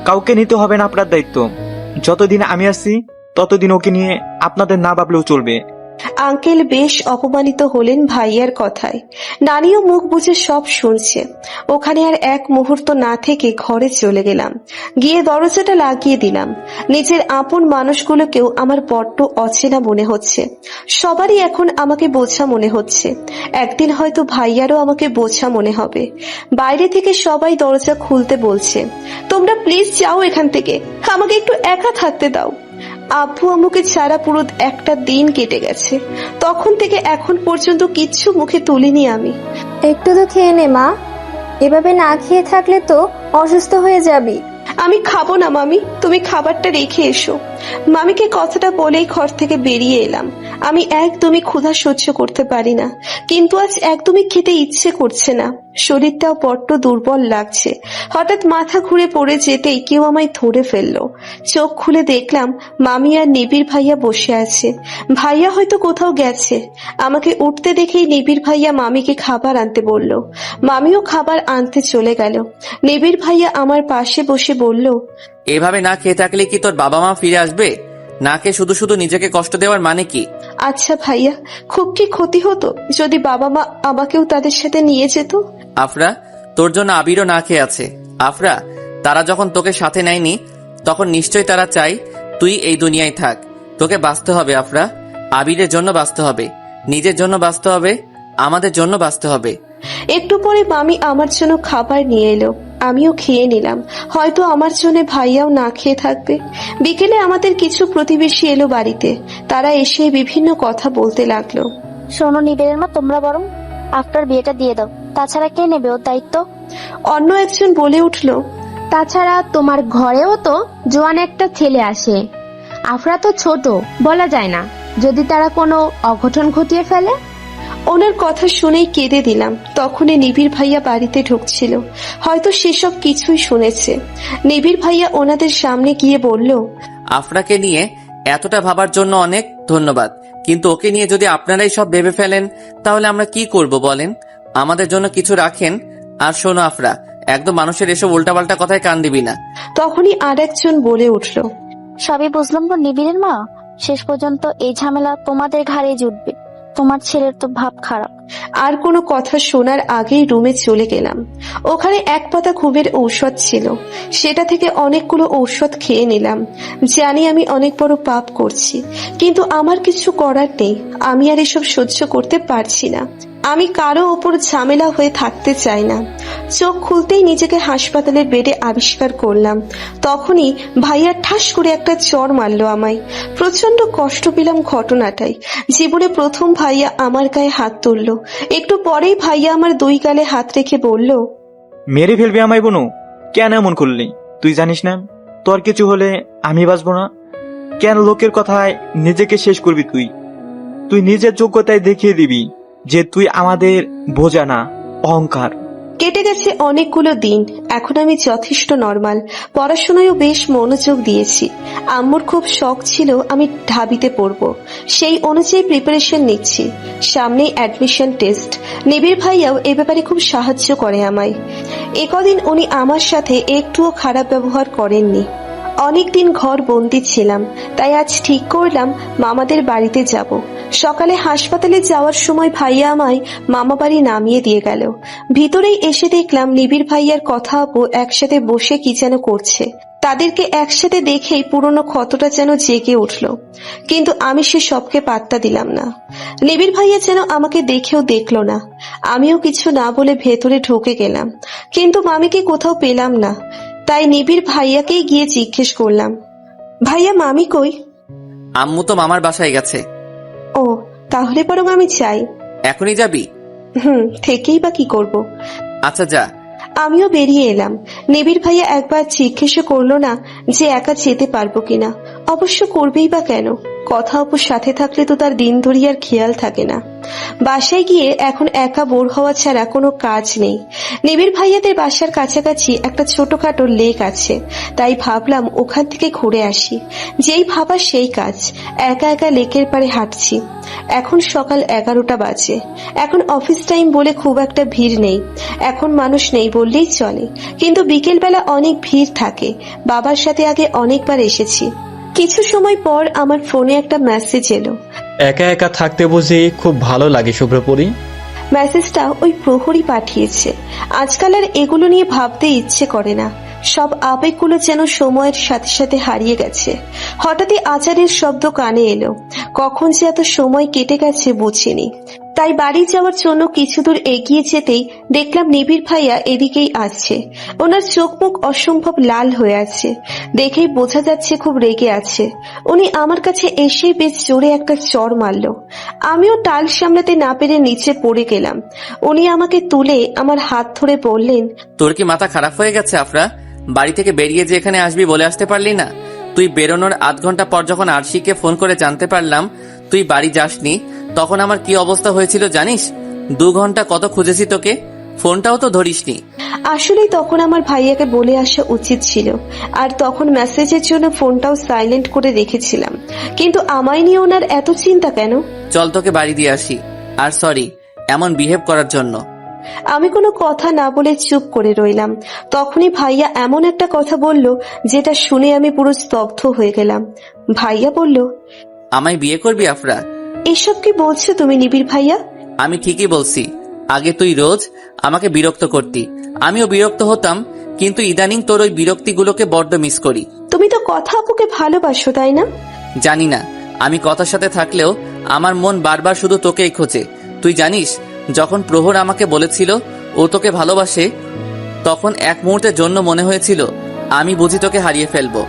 কাউকে নিতে হবে না আপনার দায়িত্ব। যতদিন আমি আছি ততদিন ওকে নিয়ে আপনাদের না ভাবলেও চলবে। আঙ্কেল বেশ অপমানিত হলেন ভাইয়ার কথায়। নানিও মুখ বুজে সব শুনছে। ওখানে আর এক মুহূর্ত না থেকে ঘরে চলে গেলাম। গিয়ে দরজাটা লাগিয়ে দিলাম। নিজের আপন মানুষগুলোকেও আমার বড্ড অচেনা মনে হচ্ছে। সবারই এখন আমাকে বোঝা মনে হচ্ছে। একদিন হয়তো ভাইয়ারও আমাকে বোঝা মনে হবে। বাইরে থেকে সবাই দরজা খুলতে বলছে, তোমরা প্লিজ যাও এখান থেকে, আমাকে একটু একা থাকতে দাও। আব্বু আম্মুকে ছাড়া পুরো একটা দিন কেটে গেছে। তখন থেকে এখন পর্যন্ত কিচ্ছু মুখে তুলিনি আমি। একটু তো খেয়ে নে মা, এভাবে না খেয়ে থাকলে তো অসুস্থ হয়ে যাবি। আমি খাবো না মামি, তুমি খাবারটা রেখে এসো। মামিকে কথাটা বলেই ঘর থেকে বেরিয়ে এলাম। আমি একদমই ক্ষুধা সহ্য করতে পারি না, কিন্তু আজ একদমই খেতে ইচ্ছে করছে না। শরীরটাও বড্ড দুর্বল লাগছে। হঠাৎ মাথা ঘুরে পড়ে যেতেই কেউ আমায় ধরে ফেললো। চোখ খুলে দেখলাম মামি আর নিবিড় ভাইয়া বসে আছে। ভাইয়া হয়তো কোথাও গেছে। আমাকে উঠতে দেখেই নিবিড় ভাইয়া মামিকে খাবার আনতে বলল। মামিও খাবার আনতে চলে গেল। নিবিড় ভাইয়া আমার পাশে বসে বলল, এভাবে না খেয়ে থাকলে কি তোর বাবা মা ফিরে আসবে? না খেয়ে শুধু শুধু নিজেকে কষ্ট দেওয়ার মানে কি? আচ্ছা ভাইয়া, খুব কি ক্ষতি হতো যদি বাবা মা আমাকেও তাদের সাথে নিয়ে যেত? আফরা, তোর জন্য আবিরও না খেয়ে আছে। আফরা, তারা যখন তোকে সাথে নেয়নি তখন নিশ্চয়ই তারা চাই তুই এই দুনিয়ায় থাক। তোকে বাঁচতে হবে আফরা, আবিরের জন্য বাঁচতে হবে, নিজের জন্য বাঁচতে হবে, আমাদের জন্য বাঁচতে হবে। একটু পরে মামি আমার জন্য খাবার নিয়ে এলো। আমিও খেয়ে নিলাম। হয়তো আমার জন্য ভাইয়াও না খেয়ে থাকবে। বিকেলে আমাদের কিছু প্রতিবেশী এলো বাড়িতে। তারা এসে বিভিন্ন কথা বলতে লাগলো। শোনো নিবিড়ের মা, তোমরা বরং আফটার বিয়েটা দিয়ে দাও, তাছাড়া কে নেবে ওর দায়িত্ব? অন্য একজন বলে উঠলো, তাছাড়া তোমার ঘরেও তো জোয়ান একটা ছেলে আসে। আফরা তো ছোট, বলা যায় না যদি তারা কোনো অঘটন ঘটিয়ে ফেলে। ওনার কথা শুনেই কেঁদে দিলাম। তখনই নিবিড় ভাইয়া বাড়িতে ঢুকছিল। হয়তো সেসব কিছুই শুনেছে। নিবিড় ভাইয়া ওনাদের সামনে গিয়ে বলল, আফরাকে নিয়ে এতটা ভাবার জন্য অনেক ধন্যবাদ, কিন্তু ওকে নিয়ে যদি আপনারাই সব ভেবে ফেলেন তাহলে আমরা কি করব বলেন? আমাদের জন্য কিছু রাখেন। আর শোনো আফরা, একদম মানুষের এসব উল্টাপাল্টা কথায় কান দিবি না। তখনই আর একজন বলে উঠল, সবই বুঝলাম তো নিবিড়ের মা, শেষ পর্যন্ত এই ঝামেলা তোমাদের ঘাড়ে জুটবে। তোমার ছেলের তো ভাব খারাপ। আর কোনো কথা শোনার আগেই রুমে চলে গেলাম। ওখানে এক পাতা ঘুমের ঔষধ ছিল, সেটা থেকে অনেকগুলো ঔষধ খেয়ে নিলাম। জানি আমি অনেক বড় পাপ করছি, কিন্তু আমার কিছু করার নেই। আমি আর এসব সহ্য করতে পারছি না। আমি কারো ওপর ঝামেলা হয়ে থাকতে চাই না। চোখ খুলতেই নিজেকে হাসপাতালের বেডে আবিষ্কার করলাম। তখনই ভাইয়া ঠাস করে একটা চড় মারলো আমায়। প্রচন্ড কষ্ট পেলাম ঘটনাটাই। জীবনে প্রথম ভাইয়া আমার গায়ে হাত তুললো। একটু পরেই ভাইয়া আমার দুই গালে হাত রেখে বলল, মেরে ফেলবি আমায় বোনু? কেন এমন করলি? তুই জানিস না তোর কিছু হলে আমি বাঁচবো না? কেন লোকের কথায় নিজেকে শেষ করবি? তুই নিজের যোগ্যতায় দেখিয়ে দিবি যে তুই আমাদের বোঝা না, অহংকার। কেটে গেছে অনেকগুলো দিন। এখন আমি যথেষ্ট নরমাল। পড়াশোনায়ও বেশ মনোযোগ দিয়েছি। আম্মুর খুব শখ ছিল আমি ঢাবিতে পড়বো, সেই অনুযায়ী প্রিপারেশন নিচ্ছি। সামনেই অ্যাডমিশন টেস্ট। নিবিড় ভাইয়াও এ ব্যাপারে খুব সাহায্য করে আমায়। একদিন উনি আমার সাথে একটুও খারাপ ব্যবহার করেননি। অনেকদিন ঘর বন্দি ছিলাম, তাই আজ ঠিক করলাম মামাদের বাড়িতে যাব। সকালে হাসপাতালে যাওয়ার সময় ভাইয়া আমায় মামা বাড়ি নামিয়ে দিয়ে গেল। ভিতরেই এসে দেখলাম নিবিড় ভাইয়ার কথা আপু একসাথে বসে কি যেন করছে। তাদেরকে একসাথে দেখেই পুরনো ক্ষতটা যেন জেগে উঠল, কিন্তু আমি সে সবকে পাত্তা দিলাম না। নিবিড় ভাইয়া যেন আমাকে দেখেও দেখলো না। আমিও কিছু না বলে ভেতরে ঢুকে গেলাম, কিন্তু মামিকে কোথাও পেলাম না। তাই নিবিড় ভাইয়াকেই গিয়ে জিজ্ঞেস করলাম, ভাইয়া মামি কই? আম্মু তো মামার বাসায় গেছে। ও, তাহলে বরং আমি চাই। এখনই যাবি? থেকেই বা কি করব। আচ্ছা যা। আমিও বেরিয়ে এলাম। নিবিড় ভাইয়া একবার জিজ্ঞেস করলো না যে একা যেতে পারবো কিনা। অবশ্য করবেই বা কেন, কথা অপুর সাথে থাকলে তো তার দিন ধরে আর খেয়াল থাকে না। বাসায় গিয়ে এখন একা বোর হওয়া ছাড়া কোনো কাজ নেই। নিবিড় ভাইয়াদের বাসার কাছাকাছি একটা ছোটখাটো লেক আছে, তাই ভাবলাম ওখান থেকে ঘুরে আসি। যেই ভাবা সেই কাজ। একা একা লেকের পাড়ে হাঁটছি। এখন সকাল 11টা বাজে। এখন অফিস টাইম বলে খুব একটা ভিড় নেই। এখন মানুষ নেই বললেই চলে, কিন্তু বিকেল বেলা অনেক ভিড় থাকে। বাবার সাথে আগে অনেকবার এসেছি। কিছু সময় পর আমার ফোনে একটা মেসেজ এলো। একা একা থাকতে বুঝি খুব ভালো লাগে শুভ্রপরি? মেসেজটা ওই প্রহরী পাঠিয়েছে। আজকাল আর এগুলো নিয়ে ভাবতে ইচ্ছে করে না। সব আবেগগুলো যেন সময়ের সাথে সাথে হারিয়ে গেছে। হঠাৎই আচারের শব্দ কানে এলো। কখন যে এত সময় কেটে গেছে বুঝিনি। তাই বাড়ি যাওয়ার জন্য কিছু দূর এগিয়ে যেতেই দেখলাম নিবিড় ভাইয়া এদিকেই আসছে। ওনার চোখ মুখ অসম্ভব লাল হয়ে আছে, দেখেই বোঝা যাচ্ছে খুব রেগে আছে। উনি আমার কাছে এসেই বেশ জোরে একটা চড় মারল। আমিও টাল সামলাতে না পেরে নিচে পড়ে গেলাম। উনি আমাকে তুলে আমার হাত ধরে বললেন, তোর কি মাথা খারাপ হয়ে গেছে আফরা? বাড়ি থেকে বেরিয়ে যে এখানে আসবি বলে আসতে পারলি না? তুই বেরোনোর আধ ঘন্টা পর যখন আরশিকে ফোন করে জানতে পারলাম তুই বাড়ি যাসনি, তখন আমার কি অবস্থা হয়েছিল জানিস? 2 ঘন্টা কত খুঁজেছি তোকে, ফোনটাও তো ধরিসনি। আসলেই তখন আমার ভাইয়াকে বলে আসা উচিত ছিল, আর তখন মেসেজের জন্য ফোনটাও সাইলেন্ট করে রেখেছিলাম। কিন্তু আমায় নিয়ে ওনার এত চিন্তা কেন? চল তোকে বাড়ি দিয়ে আসি। আর সরি এমন বিহেভ করার জন্য। আমি কোনো কথা না বলে চুপ করে রইলাম। তখনই ভাইয়া এমন একটা কথা বলল যেটা শুনে আমি পুরো স্তব্ধ হয়ে গেলাম। ভাইয়া বলল, আমায় বিয়ে করবি আফরা? এসব কি বলছো তুমি নিবিড় ভাইয়া? আমি ঠিকই বলছি। আগে তুই রোজ আমাকে বিরক্ত করতি, আমিও বিরক্ত হতাম, কিন্তু ইদানিং তোর ওই বিরক্তিগুলোকে বড্ড মিস করি। তুমি তো কথা আপুকে ভালোবাসো তাই না? জানি না, আমি কথার সাথে থাকলেও আমার মন বারবার শুধু তোকেই খোঁজে। তুই জানিস যখন প্রহর আমাকে বলেছিল ও তোকে ভালোবাসে, তখন এক মুহূর্তের জন্য মনে হয়েছিল আমি বুঝি তোকে হারিয়ে ফেলবো।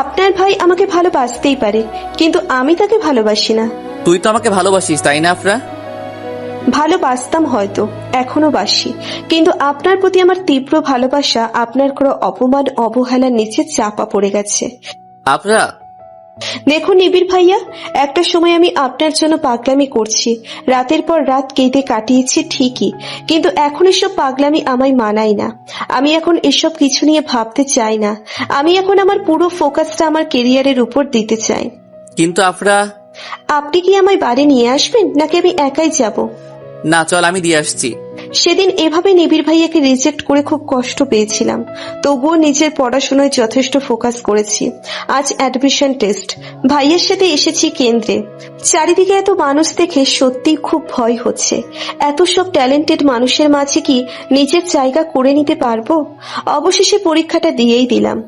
আপনার ভাই আমাকে ভালোবাসতেই পারে, কিন্তু আমি তাকে ভালোবাসি না। তুই তো আমাকে ভালোবাসিস তাই না আফরা? ভালোবাসতাম হয়তো, এখনো বাসি, কিন্তু আপনার প্রতি আমার তীব্র ভালোবাসা আপনার কোনো অপমান অবহেলার নিচে চাপা পড়ে গেছে। আফরা দেখুন নিবিড় ভাইয়া, একটা সময় আমি আপনার জন্য পাগলামি করছি, রাতের পর রাত কেঁদে কাটিয়েছি ঠিকই, কিন্তু এখন এসব পাগলামি আমায় মানায় না। আমি এখন এসব কিছু নিয়ে ভাবতে চাই না। আমি এখন আমার পুরো ফোকাসটা আমার কেরিয়ারের উপর দিতে চাই। কিন্তু আফরা, আপনি কি আমায় বাড়ি নিয়ে আসবেন নাকি আমি একাই যাব? না চল আমি দিয়ে আসছি। সেদিন এভাবে নিবিড় ভাইয়াকে রিজেক্ট করে খুব কষ্ট পেয়েছিলাম, তবুও নিজের পড়াশোনায় যথেষ্ট ফোকাস করেছি। আজ অ্যাডমিশন টেস্ট, ভাইয়ের সাথে এসেছি কেন্দ্রে। চারিদিকে এত মানুষ দেখে সত্যিই খুব ভয় হচ্ছে। এত সব ট্যালেন্টেড মানুষের মাঝে কি নিজের জায়গা করে নিতে পারবো? অবশেষে পরীক্ষাটা দিয়েই দিলাম।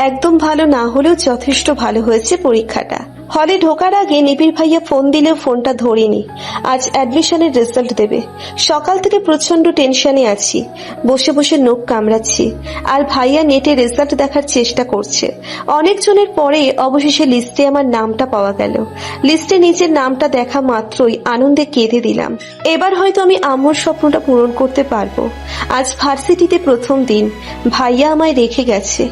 একদম ভালো না হলেও যথেষ্ট ভালো হয়েছে পরীক্ষাটা। হলে ঢোকার আগে নিবিড় ভাইয়া ফোন দিলেও ফোনটা ধরিনি। আজ অ্যাডমিশনের রেজাল্ট দেবে। সকাল থেকে প্রচন্ড টেনশনে আছি, বসে বসে নখ কামড়াচ্ছি। আর ভাইয়া নেটে রেজাল্ট দেখার চেষ্টা করছে। অনেকজনের পরে অবশেষে লিস্টে আমার নামটা পাওয়া গেল। লিস্টে নিজের নামটা দেখা মাত্রই আনন্দে কেঁদে দিলাম। এবার হয়তো আমি আম্মুর স্বপ্নটা পূরণ করতে পারবো। আজ ভার্সিটিতে প্রথম দিন, ভাইয়া আমায় রেখে গেছে।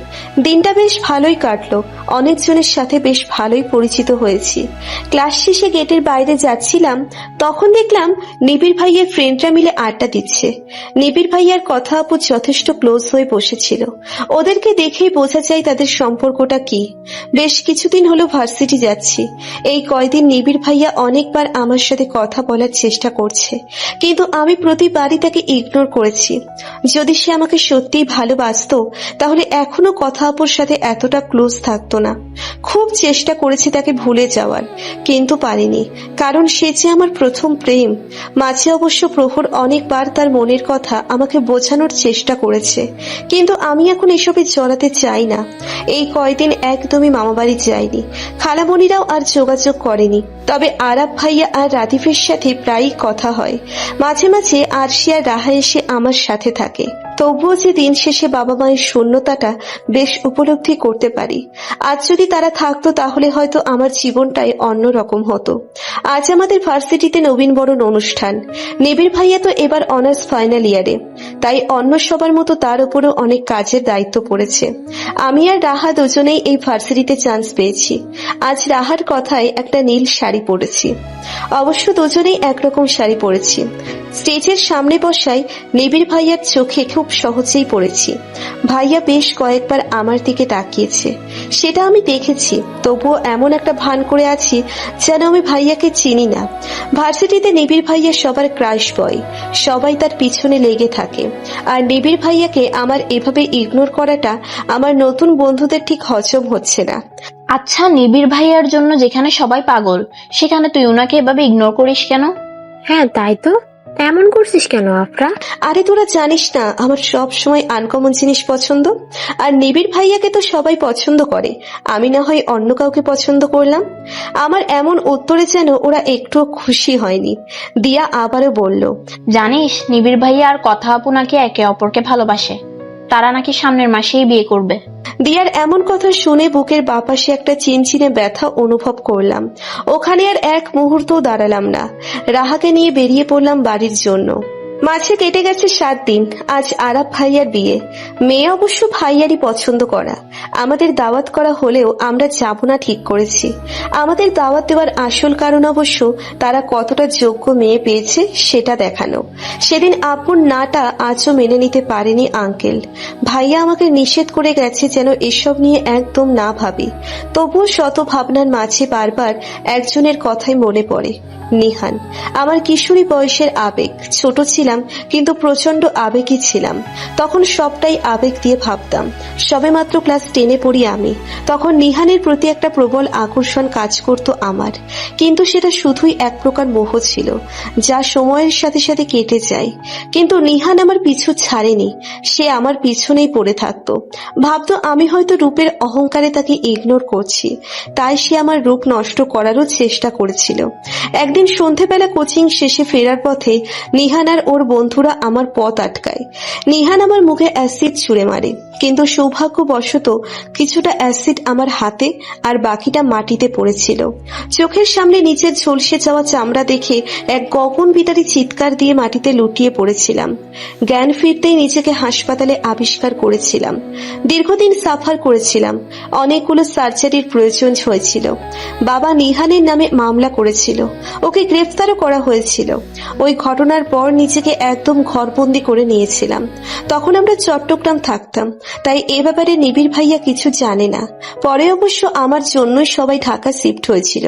দিনটা বেশ ভালোই কাটলো, অনেকজনের সাথে বেশ ভালোই পরিচিত হয়েছি। ক্লাস শেষে গেটের বাইরে যাচ্ছিলাম, তখন দেখলাম নিবিড় ভাইয়ের ফ্রেন্ডরা মিলে আড্ডা দিচ্ছে। নিবিড় ভাইয়ার কথা আপু যথেষ্ট ক্লোজ হয়ে বসেছিল। ওদেরকে দেখেই বোঝা যায় তাদের সম্পর্কটা কি। বেশ কিছুদিন হলো ভার্সিটি যাচ্ছি। এই কয়দিন নিবিড় ভাইয়া অনেকবার আমার সাথে কথা বলার চেষ্টা করছে, কিন্তু আমি প্রতিবারই তাকে ইগনোর করেছি। যদি সে আমাকে সত্যিই ভালোবাসতো তাহলে এখনো কথা আপুর সাথে এতটা ক্লোজ থাকতো না। খুব চেষ্টা করেছি তাকে ভুলে যাওয়ার, কিন্তু পারিনি, কারণ সে যে আমার প্রথম প্রেম। মাঝে অবশ্য প্রহর অনেকবার তার মনের কথা আমাকে বোঝানোর চেষ্টা করেছে, কিন্তু আমি এখন এসবে জড়াতে চাই না। এই কয়দিন একদমই মামাবাড়ি যাইনি, খালামণিরাও আর যোগাযোগ করেনি। তবে আরাব ভাইয়া আর রাদিফের সাথে প্রায়ই কথা হয়। মাঝে মাঝে আরশি আর রাহা এসে আমার সাথে থাকে। তবুও যে দিন শেষে বাবা মায়ের শূন্যতাটা বেশ উপলব্ধি করতে পারি। আজ যদি তারা থাকতো তাহলে হয়তো আমার জীবনটাই অন্যরকম হতো। আজ আমাদের ভার্সিটিতে নবীনবরণ অনুষ্ঠান। নিবিড় ভাইয়া তো এবার অনার্স ফাইনাল ইয়ারে, তাই অন্য সবার মতো তার উপরও অনেক কাজের দায়িত্ব পড়েছে। আমি আর রাহা দুজনেই এই ভার্সিটিতে চান্স পেয়েছি। আজ রাহার কথায় একটা নীল শাড়ি পরেছি, অবশ্য দুজনেই একরকম শাড়ি পরেছি। স্টেজের সামনে বসায় নিবিড় ভাইয়ার চোখে খুব সহজেই পড়েছি। ভাইয়া বেশ কয়েকবার আমার দিকে তাকিয়েছে, সেটা আমি দেখেছি। তবুও এমন একটা ভান করে আছি যেন আমি ভাইয়াকে চিনি না। ভার্সিটিতে নিবিড় ভাইয়া সবার ক্রাশ বয়, সবাই তার পিছনে লেগে থাকে। আর নিবিড় ভাইয়াকে আমার এভাবে ইগনোর করাটা আমার নতুন বন্ধুদের ঠিক হজম হচ্ছে না। আচ্ছা, নিবিড় ভাইয়ার জন্য যেখানে সবাই পাগল, সেখানে তুই ওনাকে এভাবে ইগনোর করিস কেন? হ্যাঁ তাই তো, এমন করছিস কেন আফরা? আরে তোরা জানিস না আমার সব সময় আনকমন জিনিস পছন্দ। আর নিবিড় ভাইয়াকে তো সবাই পছন্দ করে, আমি না হয় অন্য কাউকে পছন্দ করলাম। আমার এমন উত্তরে যেন ওরা একটুও খুশি হয়নি। দিয়া আবারও বলল, জানিস নিবিড় ভাইয়া আর কথা আপু নাকি একে অপরকে ভালোবাসে। তারা নাকি সামনের মাসেই বিয়ে করবে। দিয়ার এমন কথা শুনে বুকের বাপাশে একটা চিনচিনে ব্যথা অনুভব করলাম। ওখানে আর এক মুহূর্তও দাঁড়ালাম না, রাহাকে নিয়ে বেরিয়ে পড়লাম বাড়ির জন্য। মাঝে কেটে গেছে 7 দিন। আজ আরাব ভাইয়ার বিয়ে। মেয়ে অবশ্য ভাইয়ারই পছন্দ করা। আমাদের দাওয়াত করা হলেও আমরা যাব না ঠিক করেছি। আমাদের দাওয়াত দেওয়ার আসল কারণ অবশ্য তারা কতটা যোগ্য মেয়ে পেয়েছে সেটা দেখানো। সেদিন আপুর নাটা আজও মেনে নিতে পারেনি আঙ্কেল। ভাইয়া আমাকে নিষেধ করে গেছে যেন এসব নিয়ে একদম না ভাবি। তবুও শত ভাবনার মাঝে বারবার একজনের কথাই মনে পড়ে, নিহান। আমার কিশোরী বয়সের আবেগ। ছোট ছিলাম কিন্তু প্রচন্ড আবেগী ছিলাম। তখন সবটাই আবেগ দিয়ে ভাবতাম। সবেমাত্র ক্লাস 10-এ পড়ি আমি। তখন নিহানের প্রতি একটা প্রবল আকর্ষণ কাজ করত আমার, কিন্তু সেটা শুধুই এক প্রকার মোহ ছিল, যা সময়ের সাথে সাথে কেটে যায়। কিন্তু নিহান আমার পিছু ছাড়েনি, সে আমার পিছনেই পড়ে থাকতো। ভাবতো আমি হয়তো রূপের অহংকারে তাকে ইগনোর করছি, তাই সে আমার রূপ নষ্ট করারও চেষ্টা করেছিল। একদিন সন্ধেবেলা কোচিং শেষে ফেরার পথে নিহান আর ওর বন্ধুরা আমার পথ আটকায়। নিহান আমার মুখে অ্যাসিড ছুঁড়ে মারে, কিন্তু সৌভাগ্যবশত কিছুটা অ্যাসিড আমার হাতে আর বাকিটা মাটিতে পড়েছিল। চোখের সামনে নিচের ঝলসে যাওয়া চামড়া দেখে এক গগন বিদারী চিৎকার দিয়ে মাটিতে লুটিয়ে পড়েছিলাম। জ্ঞান ফিরতেই নিজেকে হাসপাতালে আবিষ্কার করেছিলাম। দীর্ঘদিন সাফার করেছিলাম, অনেকগুলো সার্জারির প্রয়োজন হয়েছিল। বাবা নিহানের নামে মামলা করেছিল, ওকে গ্রেফতারও করা হয়েছিল। ওই ঘটনার পর নিজেকে একদম ঘরবন্দি করে নিয়েছিলাম। তখন আমরা চট্টগ্রাম থাকতাম, তাই এ ব্যাপারে নিবিড় ভাইয়া কিছু জানে না। পরে অবশ্য আমার জন্যই সবাই ঢাকা শিফট হয়েছিল।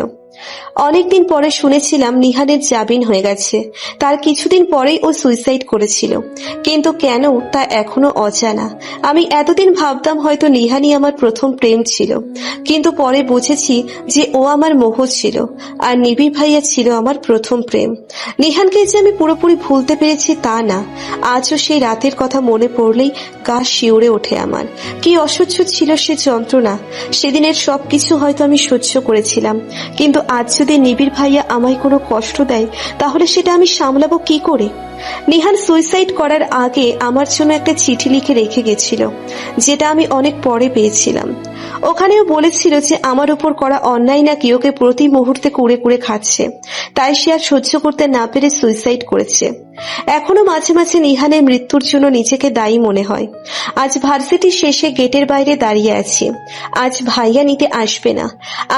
অনেকদিন পরে শুনেছিলাম নিহানের জামিন হয়ে গেছে। তার কিছুদিন পরেই ও সুইসাইড করেছিল, কিন্তু কেন তা এখনো অজানা। আমি এতদিন ভাবতাম হয়তো নিহানই আমার প্রথম প্রেম ছিল, কিন্তু পরে বুঝেছি যে ও আমার মোহ ছিল, আর নিবিড় ভাইয়া ছিল আমার প্রথম প্রেম। নিহানকে যে আমি পুরোপুরি ভুলতে পেরেছি তা না, আজও সেই রাতের কথা মনে পড়লেই গা শিউরে ওঠে আমার। কি অসহ্য ছিল সে যন্ত্রণা। সেদিনের সবকিছু হয়তো আমি সহ্য করেছিলাম, কিন্তু আজ যদি নিবিড় ভাইয়া আমায় কোনো কষ্ট দেয় তাহলে সেটা আমি সামলাবো কি করে? নিহান সুইসাইড করার আগে আমার জন্য একটা চিঠি লিখে রেখে গেছিল, যেটা আমি অনেক পরে পেয়েছিলাম। ওখানেও বলেছিল যে আমার উপর করা অন্যায় নাকি ওকে প্রতি মুহূর্তে কুড়ে কুড়ে খাচ্ছে, তাই সে আর সহ্য করতে না পেরে সুইসাইড করেছে। এখনো মাঝে মাঝে নিহানের মৃত্যুর জন্য নিজেকে দায়ী মনে হয়। আজ ভার্সিটি শেষে গেটের বাইরে দাঁড়িয়ে আছি। আজ ভাইয়া নিতে আসবে না,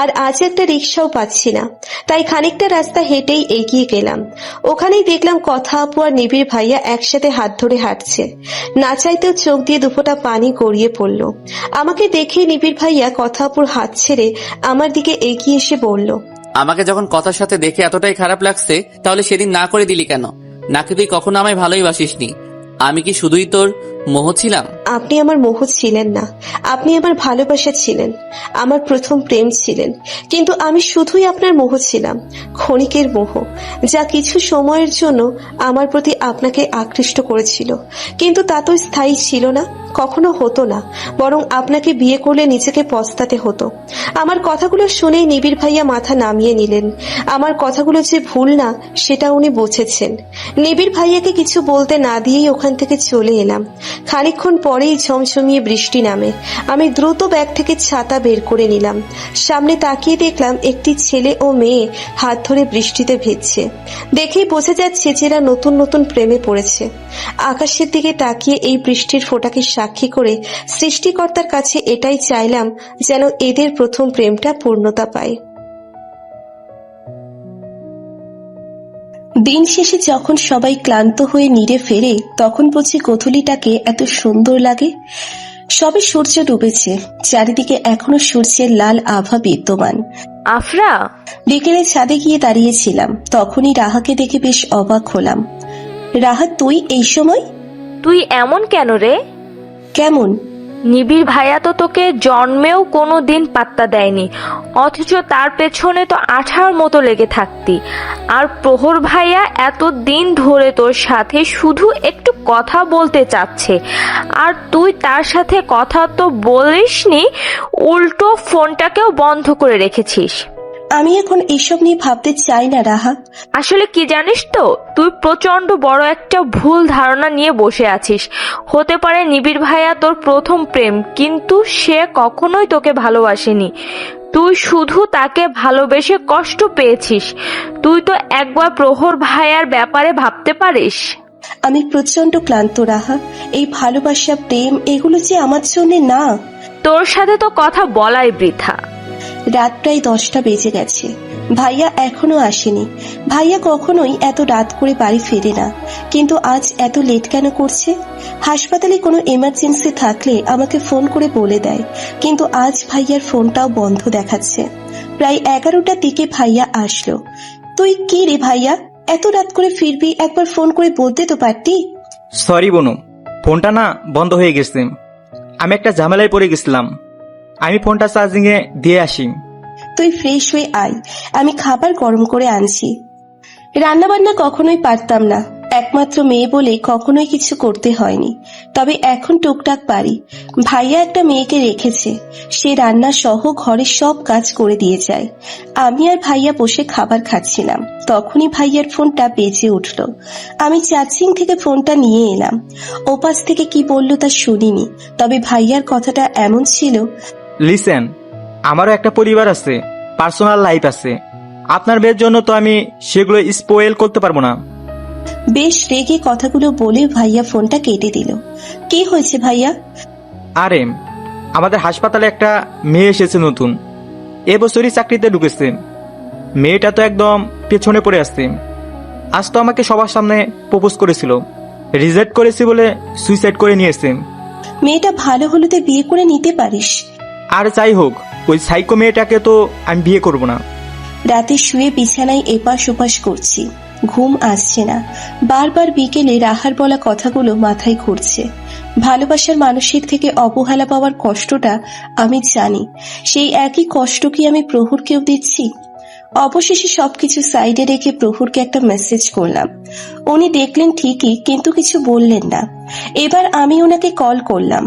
আর আজ একটা রিক্সাও পাচ্ছি না, তাই খানিকটা রাস্তা হেঁটেই এগিয়ে গেলাম। ওখানেই দেখলাম কথা আপু আর নিবিড় ভাইয়া একসাথে হাত ধরে হাঁটছে। না চাইতেও চোখ দিয়ে দুফোঁটা পানি গড়িয়ে পড়ল। আমাকে দেখে নিবিড় ভাইয়া কথা আপুর হাত ছেড়ে আমার দিকে এগিয়ে এসে বলল, আমাকে যখন কথার সাথে দেখে এতটাই খারাপ লাগছে, তাহলে সেদিন না করে দিলি কেন? নাকি তুই কখনো আমায় ভালোই বাসিসনি? আমি কি শুধুই তোর মোহ ছিলাম? আপনি আমার মোহ ছিলেন না, আপনি আমার ভালোবাসা ছিলেন, আমার প্রথম প্রেম ছিলেন। কিন্তু আমি শুধুই আপনার মোহ ছিলাম, ক্ষণিকের মোহ, যা কিছু সময়ের জন্য আমার প্রতি আপনাকে আকৃষ্ট করেছিল। কিন্তু তা তো স্থায়ী ছিল না, কখনো হতো না, বরং আপনাকে বিয়ে করলে নিজেকে পস্তাতে হতো। আমার কথাগুলো শুনেই নিবিড় ভাইয়া মাথা নামিয়ে নিলেন। আমার কথাগুলো যে ভুল না সেটা উনি বুঝেছেন। নিবিড় ভাইয়াকে কিছু বলতে না দিয়েই ওখান থেকে চলে এলাম। খানিকক্ষণ পরেই ঝমঝমিয়ে বৃষ্টি নামে। আমি দ্রুত ব্যাগ থেকে ছাতা বের করে নিলাম। সামনে তাকিয়ে দেখলাম একটি ছেলে ও মেয়ে হাত ধরে বৃষ্টিতে ভিজছে। দেখেই বোঝা যাচ্ছে যে এরা নতুন নতুন প্রেমে পড়েছে। আকাশের দিকে তাকিয়ে এই বৃষ্টির ফোঁটাকে সাক্ষী করে সৃষ্টিকর্তার কাছে এটাই চাইলাম যেন এদের প্রথম প্রেমটা পূর্ণতা পায়। দিন শেষে যখন সবাই ক্লান্ত হয়ে নিরে ফেরে, তখন বুঝি গোধূলিটাকে এত সুন্দর লাগে। সবে সূর্য ডুবেছে, চারিদিকে এখনো সূর্যের লাল আভা বিদ্যমান। আফরা, বিকেলে ছাদে গিয়ে দাঁড়িয়েছিলাম, তখনই রাহাকে দেখে বেশ অবাক হলাম। রাহা, তুই এই সময়? তুই এমন কেন রে? কেমন? নিবিড় ভাইয়া তো তোকে জন্মেও কোনো দিন পাত্তা দেয়নি, অথচ তার পেছনে তো আঠার মতো লেগে থাকতি। আর প্রহর ভাইয়া এত দিন ধরে তোর সাথে শুধু একটু কথা বলতে চাচ্ছে, আর তুই তার সাথে কথা তো বলিসনি, উল্টো ফোনটাকেও বন্ধ করে রেখেছিস। আমি এখন এসব নিয়ে ভাবতে চাই না রাহা। আসলে কি জানিস তো, তুই প্রচন্ড বড় একটা ভুল ধারণা নিয়ে বসে আছিস। হতে পারে নিবিড় ভাইয়া তোর প্রথম প্রেম, কিন্তু সে কখনোই তোকে ভালোবাসেনি। তুই শুধু তাকে ভালোবেসে কষ্ট পেয়েছিস। তুই তো একবার প্রহর ভাইয়ার ব্যাপারে ভাবতে পারিস। আমি প্রচন্ড ক্লান্ত রাহা। এই ভালোবাসা, প্রেম, এগুলো যে আমার জন্য না। তোর সাথে তো কথা বলাই বৃথা। রাত প্রায় 10টা বেজে গেছে, ভাইয়া এখনো আসেনি। ভাইয়া কখনোই এত রাত করে বাড়ি ফেরে না, কিন্তু আজ এত লেট কেন করছে? হাসপাতালে কোনো এমার্জেন্সি থাকলে আমাকে ফোন করে বলে দেয়, কিন্তু আজ ভাইয়ার ফোনটাও বন্ধ দেখাচ্ছে। প্রায় 11টার দিকে ভাইয়া আসলো। তুই কি রে ভাইয়া, এত রাত করে ফিরবি? একবার ফোন করে বলতে তো পারতি। সরি বনু, ফোনটা না বন্ধ হয়ে গেছে। আমি একটা ঝামেলায় পড়ে গেছিলাম। আমি ফোনটা চার্জিং এ দিয়ে আসি। তুই ফ্রেশ হয়ে আয়, আমি খাবার গরম করে আনছি। রান্না বান্না কখনোই পারতাম না, একমাত্র মেয়ে বলে কখনোই কিছু করতে হয়নি, তবে এখন টুকটাক পারি। ভাইয়া একটা মেয়েকে রেখেছে, সে রান্না সহ ঘরের সব কাজ করে দিয়ে যায়। আমি আর ভাইয়া বসে খাবার খাচ্ছিলাম, তখনই ভাইয়ার ফোনটা বেজে উঠল। আমি চার্জিং থেকে ফোনটা নিয়ে এলাম। ওপাশ থেকে কি বললো তা শুনিনি, তবে ভাইয়ার কথাটা এমন ছিল, লিসেন, আমারও একটা পরিবার আছে, পার্সোনাল লাইফ আছে। আপনার মেয়ের জন্য তো আমি সেগুলো স্পয়েল করতে পারবো না। বেশ রেগে কথাগুলো বলে ভাইয়া ফোনটা কেটে দিল। কি হয়েছে ভাইয়া? আরে, আমাদের হাসপাতালে একটা মেয়ে এসেছে নতুন, এবছরই চাকরিতে ঢুকেছে। মেয়েটা তো একদম পেছনে পড়ে আসছে। আজ তো আমাকে সবার সামনে প্রপোজ করেছিল, রিজেক্ট করেছি বলে সুইসাইড করে নিয়েছে। মেয়েটা ভালো হলুদে বিয়ে করে নিতে পারিস। আর যাই হোক, ওই সাইকো মেয়েটাকে তো আমি বিয়ে করব না। রাতে শুয়ে বিছানায় এপাশ ওপাশ করছি, ঘুম আসছে না। বারবার বিকেলে রাহার বলা কথাগুলো মাথায় ঘুরছে। ভালোবাসার মানুষের থেকে অবহেলা পাওয়ার কষ্টটা আমি জানি, সেই একই কষ্ট কি আমি প্রহরকেও দিচ্ছি? অবশেষে সবকিছু সাইডে রেখে প্রহরকে একটা মেসেজ করলাম। উনি দেখলেন ঠিকই, কিন্তু কিছু বললেন না। এবার আমি ওনাকে কল করলাম।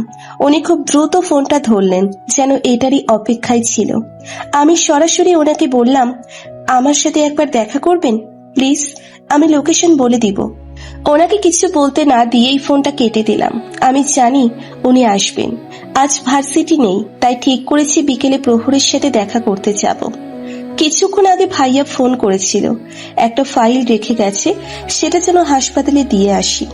উনি খুব দ্রুত ফোনটা ধরলেন, যেন এটারই অপেক্ষায় ছিল। আমি সরাসরি ওনাকে বললাম, আমার সাথে একবার দেখা করবেন প্লিজ, আমি লোকেশন বলে দিব। ওনাকে কিছু বলতে না দিয়েই ফোনটা কেটে দিলাম। আমি জানি উনি আসবেন। আজ ভার্সিটি নেই, তাই ঠিক করেছি বিকেলে প্রহরের সাথে দেখা করতে যাব। কিছুক্ষণ আগে ভাইয়া ফোন করেছিল, একটা ফাইল রেখে গেছে, সেটা যেন হাসপাতালে দিয়ে আসি।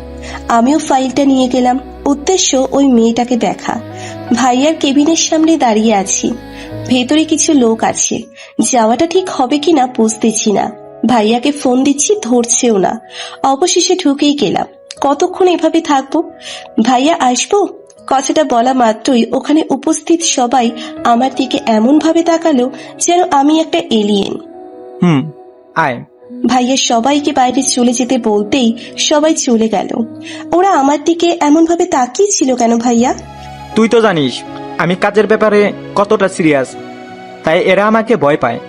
আমিও ফাইলটা নিয়ে গেলাম, উদ্দেশ্য ওই মেয়েটাকে দেখা। ভাইয়ার কেবিনের সামনে দাঁড়িয়ে আছি, ভেতরে কিছু লোক আছে, যাওয়াটা ঠিক হবে কিনা বুঝতেছি না। ভাইয়াকে ফোন দিচ্ছি, ধরছেও না। অবশেষে ঢুকেই গেলাম। কতক্ষণ এভাবে থাকবো? ভাইয়া আসবো কথাটা বলা মাত্রই ওখানে উপস্থিত সবাই আমার দিকে এমন ভাবে তাকালো যেন আমি একটা এলিয়েন। আয়। ভাইয়া সবাইকে বাইরে চলে যেতে বলতেই সবাই চলে গেল। ওরা আমার দিকে এমন ভাবে তাকিয়ে ছিল কেন ভাইয়া? তুই তো জানিস আমি কাজের ব্যাপারে কতটা সিরিয়াস, তাই এরা আমাকে ভয় পায়।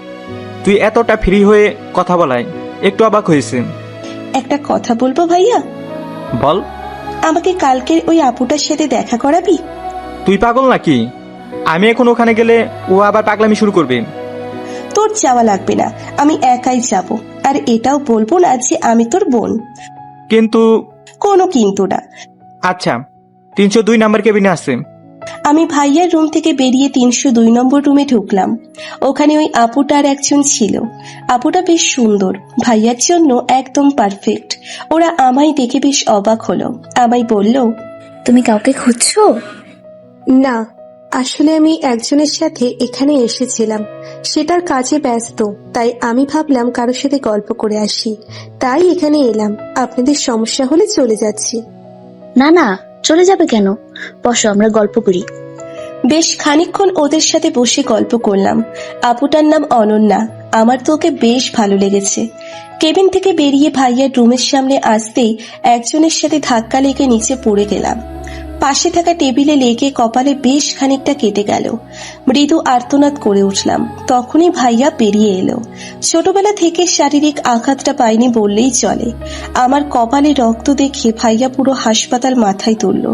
তুই এতটা ফ্রি হয়ে কথা বলায় একটু অবাক হয়েছে। একটা কথা বলবো ভাইয়া? বল। আমাকে কালকের ওই আপুটার সাথে দেখা করাবি? তুই পাগল নাকি? আমি এখন ওখানে গেলে ও আবার পাগলামি শুরু করবে। তোর যাওয়া লাগবে না, আমি একাই যাব। আর এটাও বলবো না যে আমি তোর বোন। কিন্তু? কোনো কিন্তু না। আচ্ছা, 302 নাম্বার কেবিনে আছে। আমি ভাইয়ার রুম থেকে বেরিয়ে 302 নম্বর রুমে ঢুকলাম। ওখানে ওই আপুটার একজন ছিল। আপুটা বেশ সুন্দর, ভাইয়ার জন্য একদম পারফেক্ট। ওরা আমায় দেখে বেশ অবাক হলো। আমায় বলল, তুমি কাউকে খুঁজছো? না, আসলে আমি একজনের সাথে এখানে এসেছিলাম, সেটার কাজে ব্যস্ত, তাই আমি ভাবলাম কারোর সাথে গল্প করে আসি, তাই এখানে এলাম। আপনাদের সমস্যা হলে চলে যাচ্ছি। না না, চলে যাবে কেন? বসো, আমরা গল্প করি। বেশ খানিকক্ষণ ওদের সাথে বসে গল্প করলাম। আপুটার নাম অনন্যা। আমার তো ওকে বেশ ভালো লেগেছে। কেবিন থেকে বেরিয়ে ভাইয়ার রুমের সামনে আসতেই একজনের সাথে ধাক্কা লেগে নিচে পড়ে গেলাম। পাশে থাকা টেবিলে লেগে কপালে বেশ খানিকটা কেটে গেল। মৃদু আর্তনাদ করে উঠলাম। তখনই ভাইয়া বেরিয়ে এলো। ছোটবেলা থেকে শারীরিক আঘাতটা পাইনি বললেই চলে। আমার কপালে রক্ত দেখে ভাইয়া পুরো হাসপাতাল মাথায় তুলল।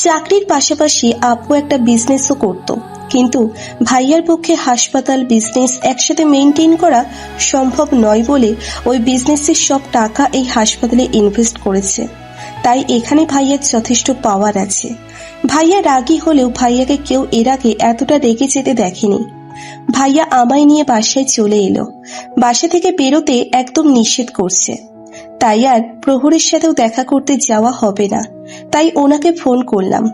চাকরির পাশাপাশি আপু একটা বিজনেসও করত, কিন্তু ভাইয়ার পক্ষে হাসপাতাল বিজনেস একসাথে মেনটেন করা সম্ভব নয় বলে ওই বিজনেসের সব টাকা এই হাসপাতালে ইনভেস্ট করেছে। তাই এখানে ভাইয়ার যথেষ্ট পাওয়ার আছে। ভাইয়া রাগী হলেও ভাইয়াকে কেউ এর আগে এতটা রেগে যেতে দেখেনি। ভাইয়া আমায় নিয়ে বাসায় চলে এলো। বাসা থেকে বেরোতে একদম নিষেধ করছে, তাই আর প্রহরের সাথেও দেখা করতে যাওয়া হবে না। তাই ওনাকে ফোন করলাম,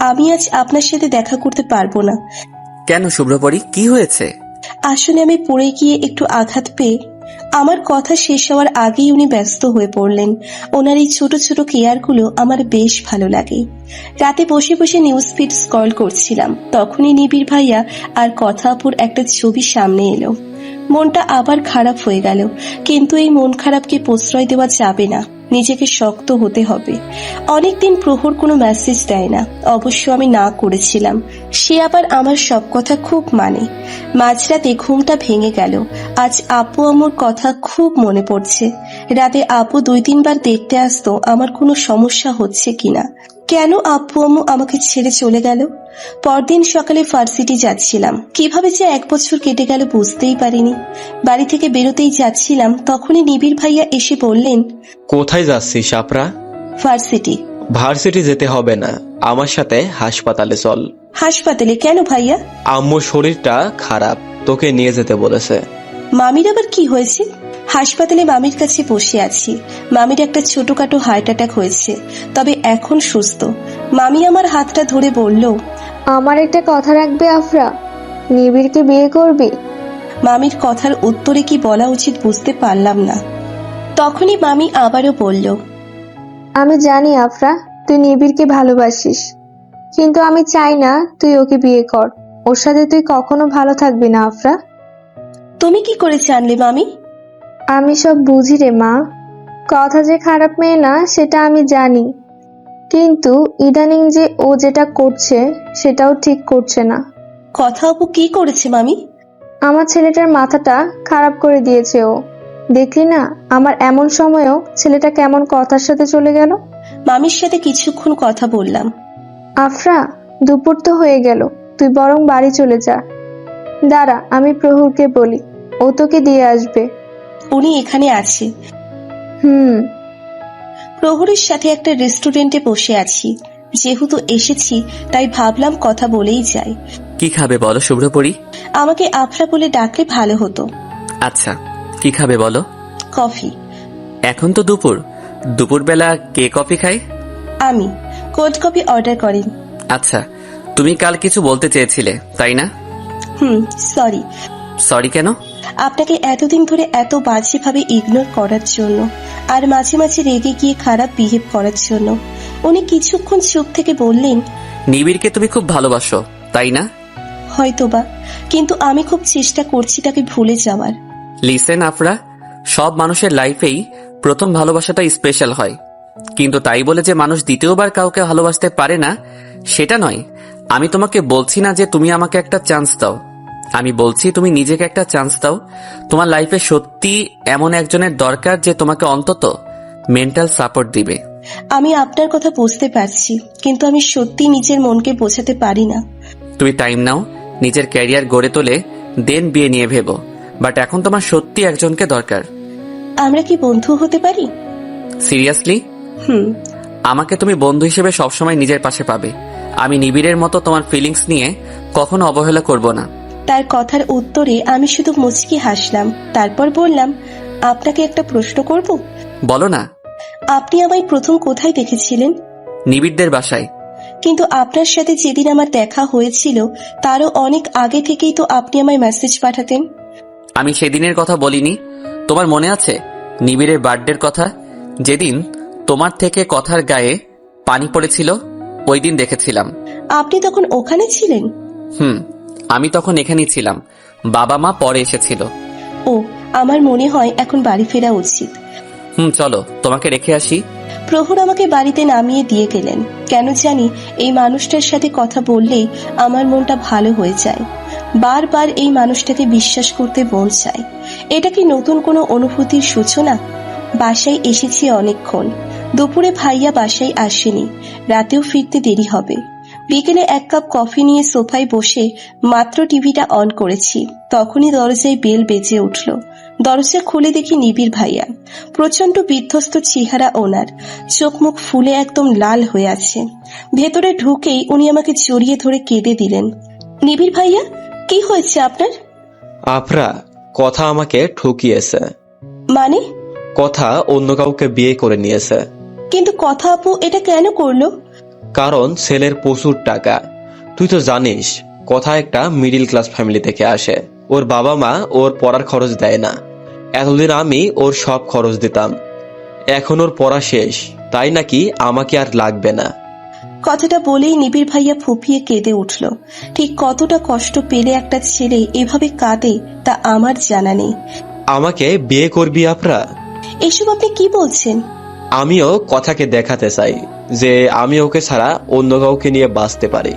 আমি আজ আপনার সাথে দেখা করতে পারবো না। কেন শুভ্রপরি, কি হয়েছে? আসলে আমি পড়ে গিয়ে একটু আঘাত পেয়ে। আমার কথা শেষ হওয়ার আগেই উনি ব্যস্ত হয়ে পড়লেন। ওনার এই ছোট ছোট কেয়ারগুলো আমার বেশ ভালো লাগে। রাতে বসে বসে নিউজ ফিড স্ক্রল করছিলাম, তখনই নিবিড় ভাইয়া আর কথা আপুর একটা ছবি সামনে এলো। মনটা আবার খারাপ হয়ে গেল, কিন্তু এই মন খারাপকে প্রশ্রয় দেওয়া যাবে না, নিজেকে শক্ত হতে হবে। অনেকদিন প্রহর কোনো মেসেজ দেয় না, অবশ্য আমি না করেছিলাম। সে আবার আমার সব কথা খুব মানে। মাঝরাতে ঘুমটা ভেঙে গেল। আজ আপু আম্মুর কথা খুব মনে পড়ছে। রাতে আপু 2-3 বার দেখতে আসতো আমার কোনো সমস্যা হচ্ছে কিনা। কেন আপু আম্মু আমাকে ছেড়ে চলে গেল? পরদিন সকালে ভার্সিটি যাচ্ছিলাম, কিভাবে যে 1 বছর কেটে গেল বুঝতেই পারিনি। বাড়ি থেকে বেরোতেই যাচ্ছিলাম, তখনই নিবিড় ভাইয়া এসে বললেন, কোথায় যাচ্ছিস আপরা? ভার্সিটি। ভার্সিটি যেতে হবে না, আমার সাথে হাসপাতালে চল। হাসপাতালে কেন ভাইয়া? আম্মুর শরীরটা খারাপ, তোকে নিয়ে যেতে বলেছে। মামির আবার কি হয়েছে? হাসপাতালে মামির কাছে বসে আছি। মামির একটা ছোটখাটো হার্ট অ্যাটাক হয়েছে, তবে এখন সুস্থ। মামি আমার হাতটা ধরে বলল, আমার একটা কথা রাখবে আফরা, নিবিড়কে বিয়ে করবি? মামির কথার উত্তরে কি বলা উচিত বুঝতে পারলাম না। তখনই মামি আবারও বলল, আমি জানি আফরা, তুই নিবিড়কে ভালোবাসিস, কিন্তু আমি চাই না তুই ওকে বিয়ে কর। ওর সাথে তুই কখনো ভালো থাকবি না আফরা। তুমি কি করে জানলে মামি? আমি সব বুঝি রে মা। কথা যে খারাপ মেয়ে না সেটা আমি জানি, কিন্তু ইদানিং যে ও যেটা করছে সেটাও ঠিক করছে না। কথা আপু কি করেছে মামি? আমার ছেলেটার মাথাটা খারাপ করে দিয়েছে ও। দেখলি না আমার এমন সময়েও ছেলেটা কেমন কথার সাথে চলে গেল। মামির সাথে কিছুক্ষণ কথা বললাম। আফরা, দুপুর তো হয়ে গেল, তুই বরং বাড়ি চলে যা। দাঁড়া, আমি প্রহরকে বলি, ও তোকে দিয়ে আসবে। উনি এখানে আছে। প্রহরের সাথে একটা রেস্টুরেন্টে বসে আছি। যেহেতু এসেছি তাই ভাবলাম কথা বলেই যাই। কি খাবে বলো শুভ্রপরি? আমাকে আফরা বলে ডাকলে ভালো হতো। আচ্ছা, কি খাবে বলো? কফি। এখন তো দুপুরবেলা কে কফি খায়? আমি কোল্ড কফি অর্ডার করেন। আচ্ছা, তুমি কাল কিছু বলতে চেয়েছিলে তাই না? সরি। সরি কেন? আপনাকে এতদিন ধরে এত বাজেভাবে ইগনোর করার জন্য, আর মাঝে মাঝে রেগে গিয়ে খারাপ বিহেভ করার জন্য। উনি কিছুক্ষণ চুপ থেকে বললেন, নিবিড়কে তুমি খুব ভালোবাসো তাই না? হয়তোবা, কিন্তু আমি খুব চেষ্টা করছি তাকে ভুলে যাওয়ার। লিসেন আফরা, সব মানুষের লাইফেই প্রথম ভালোবাসাটা স্পেশাল হয়, কিন্তু তাই বলে যে মানুষ দ্বিতীয়বার কাউকে ভালোবাসতে পারে না সেটা নয়। আমি তোমাকে বলছি না যে তুমি আমাকে একটা চান্স দাও, আমি বলছি তুমি নিজেকে একটা চান্স দাও। তোমার লাইফে সত্যি এমন একজনের দরকার যে তোমাকে অন্তত মেন্টাল সাপোর্ট দিবে। আমি আপনার কথা বুঝতে পারছি, কিন্তু আমি সত্যি নিজের মনকে বোঝাতে পারি না। তুমি টাইম নাও, নিজের ক্যারিয়ার গড়ে তোলে, দেন বিয়ে নিয়ে ভেবো। বাট এখন তোমার সত্যি একজনকে দরকার। আমরা কি বন্ধু হতে পারি? সিরিয়াসলি? আমাকে তুমি বন্ধু হিসেবে সবসময় নিজের পাশে পাবে। আমি নিবিড়ের মতো তোমার ফিলিংস নিয়ে কখনো অবহেলা করব না। তার কথার উত্তরে আমি শুধু মুচকি হাসলাম। তারপর বললাম, আপনাকে একটা প্রশ্ন করব? বলো না। আপনি আমায় প্রথম কোথায় দেখেছিলেন? নিবিড়দের বাসায়। কিন্তু আপনার সাথে যেদিন আমার দেখা হয়েছিল তারও অনেক আগে থেকেই তো আপনি আমায় মেসেজ পাঠাতেন। আমি সেদিনের কথা বলিনি? তোমার মনে আছে নিবিড়ের বার্থডের কথা? যেদিন তোমার থেকে কথার গায়ে পানি পড়েছিল, ওই দিন দেখেছিলাম। আপনি তখন ওখানে ছিলেন? আমি তখন এখানেই ছিলাম, বাবা মা পরে এসেছিল। ও, আমার মনে হয় এখন বাড়ি ফেরা উচিত। চলো তোমাকে রেখে আসি। প্রহর আমাকে বাড়িতে নামিয়ে দিয়ে গেলেন। কেন জানি এই মানুষটার সাথে কথা বললেই আমার মনটা ভালো হয়ে যায়। বারবার এই মানুষটাকে বিশ্বাস করতে মন চায়। এটা কি নতুন কোনো অনুভূতির সূচনা? বাসায় এসেছি অনেকক্ষণ। দুপুরে ভাইয়া বাসায় আসেনি, রাতেও ফিরতে দেরি হবে। বিকেলে এক কাপ কফি নিয়ে সোফায় বসে মাত্র টিভিটা অন করেছি, তখনই দরজায় বেল বেজে উঠল। দরজা খুলে দেখি নিবিড় ভাইয়া। প্রচন্ড বিধ্বস্ত চেহারা ওনার, চোখ মুখ ফুলে একদম লাল হয়ে আছে। ভেতরে ঢুকেই উনি আমাকে জড়িয়ে ধরে কেঁদে দিলেন। নিবিড় ভাইয়া, কি হয়েছে আপনার? আফরা, কথা আমাকে ঠকিয়েছে। মানে? কথা অন্য কাউকে বিয়ে করে নিয়েছে। কিন্তু কথা আপু এটা কেন করলো? কারণ ছেলের প্রচুর টাকা। তুই তো জানিস কথা একটা মিডিল ক্লাস ফ্যামিলি থেকে আসে। ওর বাবা মা ওর পড়ার খরচ দেয় না। এতদিন আমি ওর সব খরচ দিতাম, এখন ওর পড়া শেষ, তাই নাকি আমাকে আর লাগবে না। কথাটা বলেই নিবিড় ভাইয়া ফুপিয়ে কেঁদে উঠল। ঠিক কতটা কষ্ট পেলে একটা ছেলে এভাবে কাঁদে তা আমার জানা নেই। আমাকে বিয়ে করবি আফরা? এসব আপনি কি বলছেন? আমিও কথাকে দেখাতে চাই যে আমি ওকে ছাড়া অন্য কাউকে নিয়ে বাঁচতে পারি।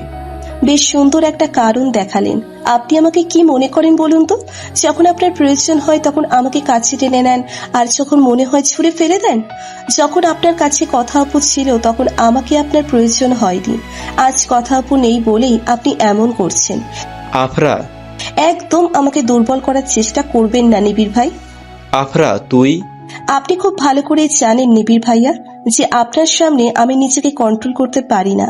বেশ সুন্দর একটা কারণ দেখালেন। আপনি আমাকে কি মনে করেন বলুন তো? যখন আপনার প্রয়োজন হয় তখন আমাকে কাছে টেনে নেন, আর যখন মনে হয় ছুঁড়ে ফেলে দেন। যখন আপনার কাছে কথা আপু ছিল তখন আমাকে আপনার প্রয়োজন হয়নি। আজ কথা আপু নেই বলেই আপনি এমন করছেন। আফরা, একদম আমাকে দুর্বল করার চেষ্টা করবেন না নিবিড় ভাই। আফরা, তুই আপনি খুব ভালো করে জানেন নিবিড় ভাইয়া যে আপনার সামনে আমি নিজেকে কন্ট্রোল করতে পারি না।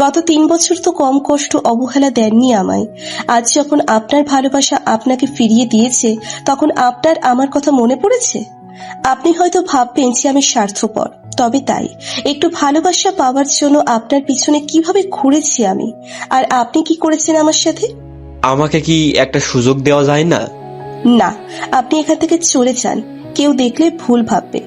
গত 3 বছর তো কম কষ্ট অবহেলা দেননি আমায়। আজ যখন আপনার ভালোবাসা আপনাকে ফিরিয়ে দিয়েছে তখন আপনার আমার কথা মনে পড়েছে। আপনি হয়তো ভাববেন যে আমি স্বার্থপর, তবে তাই একটু ভালোবাসা পাওয়ার জন্য আপনার পিছনে কিভাবে ঘুরেছি আমি। আর আপনি কি করেছেন আমার সাথে? আমাকে কি একটা সুযোগ দেওয়া যায় না? না, আপনি এখান থেকে চলে যান। কেউ দেখলে ভুল ভাববে।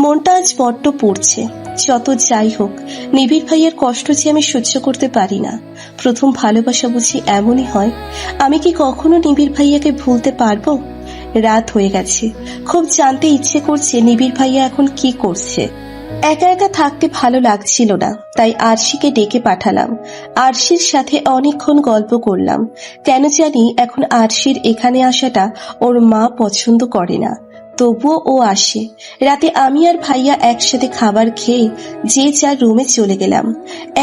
মনটা আজ বড্ড পড়ছে। যত যাই হোক, নিবিড় ভাইয়ের কষ্ট যে আমি সহ্য করতে পারি না। প্রথম ভালোবাসা বুঝি এমনই হয়? আমি কি কখনো নিবিড় ভাইয়াকে ভুলতে পারবো? রাত হয়ে গেছে। খুব জানতে ইচ্ছে করছে নিবিড় ভাইয়া এখন কি করছে। একা একা থাকতে ভালো লাগছিল না, তাই আরশিকে ডেকে পাঠালাম। আরশির সাথে অনেকক্ষণ গল্প করলাম। কেন জানি এখন আরশির এখানে আসাটা ওর মা পছন্দ করে না, তবুও ও আসে। রাতে আমি আর ভাইয়া একসাথে খাবার খেয়ে যে যার রুমে চলে গেলাম।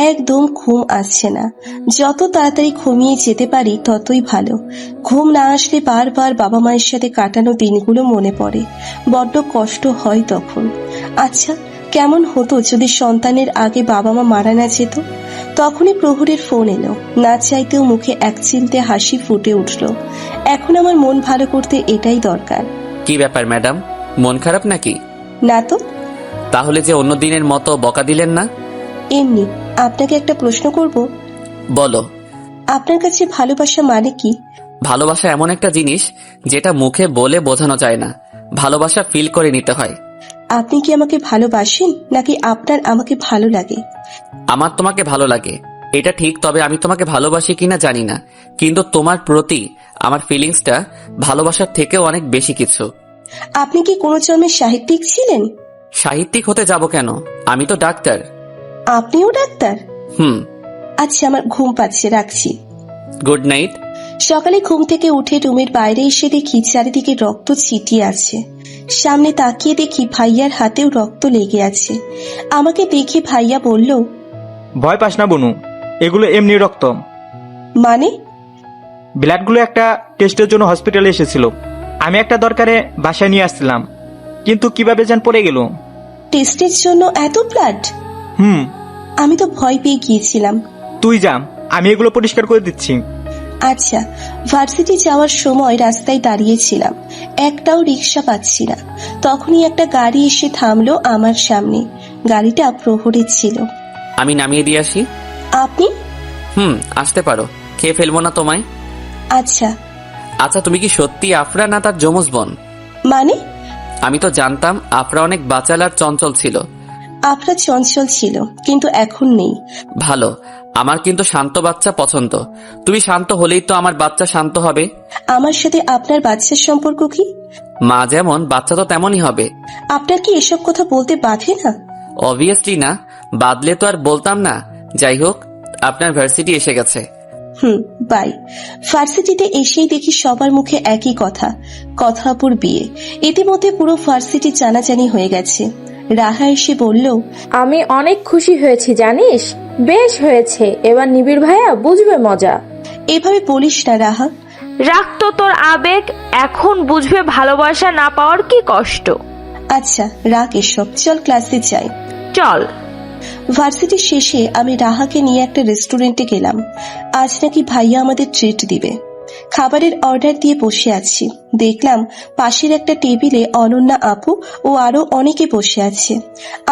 একদম ঘুম আসছে না। যত তাড়াতাড়ি ঘুমিয়ে যেতে পারি ততই ভালো। ঘুম না আসলে বারবার বাবা মায়ের সাথে কাটানো দিনগুলো মনে পড়ে, বড্ড কষ্ট হয় তখন। আচ্ছা, কেমন হতো যদি সন্তানের আগে বাবা মা মারা না যেত? তখনই প্রহরের ফোন এলো। না চাইতেও মুখে এক চিলতে হাসি ফুটে উঠল। এখন আমার মন ভালো করতে এটাই দরকার। কি ব্যাপার ম্যাডাম, মন খারাপ নাকি? না তো। তাহলে যে অন্য দিনের মতো বকা দিলেন না? এমনি। আপনাকে একটা প্রশ্ন করব। বলো। আপনার কাছে ভালোবাসা মানে কি? ভালোবাসা এমন একটা জিনিস যেটা মুখে বলে বোঝানো যায় না। ভালোবাসা ফিল করে নিতে হয়। আপনি কি আমাকে ভালোবাসেন নাকি আপনার আমাকে ভালো লাগে? আমার তোমাকে ভালো লাগে এটা ঠিক, তবে আমি তোমাকে ভালোবাসি কিনা জানি না। কিন্তু তোমার প্রতি আমার ফিলিংসটা ভালোবাসার থেকেও অনেক বেশি কিছু। আপনি কি কোনো জন্মে সাহিত্যিক ছিলেন? সাহিত্যিক হতে যাব কেন? আমি তো ডাক্তার। আপনিও ডাক্তার? হুম। আচ্ছা, আমার ঘুম পাচ্ছে, রাখছি। Good night. সকালে ঘুম থেকে উঠে রুমের বাইরে এসে দেখি চারিদিকে রক্ত ছিটিয়ে আছে। সামনে তাকিয়ে দেখি ভাইয়ার হাতেও রক্ত লেগে আছে। আমাকে দেখে ভাইয়া বলল, ভয় পাস না বনু, এগুলো এমনি রক্ত। মানে? ব্লাডগুলো একটা টেস্টের জন্য হসপিটালে এসেছিল। আমি একটা দরকারে বাসায় নিয়ে আসছিলাম, কিন্তু কিভাবে যেন পড়ে গেল। টেস্টের জন্য এত ব্লাড? হুম। আমি তো ভয় পেয়ে গিয়েছিলাম। তুই যা, আমি এগুলো পরিষ্কার করে দিচ্ছি। আচ্ছা। ভার্সিটি যাওয়ার সময় রাস্তায় দাঁড়িয়েছিলাম, একটাও রিক্সা পাচ্ছি না। তখনই একটা গাড়ি এসে থামলো আমার সামনে। গাড়িটা প্রহরের ছিল। আমি নামিয়ে দিয়ে আসি। আপনি? আসতে পারো। খেয়ে ফেলবো না তোমায়? আচ্ছা। আচ্ছা, তুমি কি সত্যি আফরা না তার যমজ বোন? মানে? আমি তো জানতাম আফরা অনেক বাচাল আর চঞ্চল ছিল। আফরা চঞ্চল ছিল, কিন্তু এখন নেই। ভালো। আমার কিন্তু শান্ত বাচ্চা পছন্দ। তুমি শান্ত হলেই তো আমার বাচ্চা শান্ত হবে। আমার সাথে আপনার বাচ্চার সম্পর্ক কি? মা যেমন বাচ্চা তো তেমনই হবে। আপনার কি এসব কথা বলতে বাধে না? অবভিয়াসলি না, বাদলে তো আর বলতাম না। যাই হোক, আপনার ভার্সিটি এসে গেছে। বাই। ভার্সিটিতে এসেই দেখি সবার মুখে একই কথা, কথাপুর বিয়ে। ইতিমধ্যে পুরো ভার্সিটি জানাজানি হয়ে গেছে। রাহা এসে বলল, আমি অনেক খুশি হয়েছি জানিস। বেশ হয়েছে, এবার নিবিড় ভাইয়া বুঝবে মজা। এভাবে বলিস না রাহা। রাখ তো তোর আবেগ, এখন বুঝবে ভালোবাসা না পাওয়ার কি কষ্ট। আচ্ছা রাখ এসব, চল ক্লাসে যাই। চল। ভার্সিটি শেষে আমি রাহাকে নিয়ে একটা রেস্টুরেন্টে গেলাম। আজ নাকি ভাইয়া আমাদের ট্রিট দিবে। খাবারের অর্ডার দিয়ে বসে আছি। দেখলাম পাশের একটা টেবিলে অনন্যা আপু ও আরো অনেকে বসে আছে।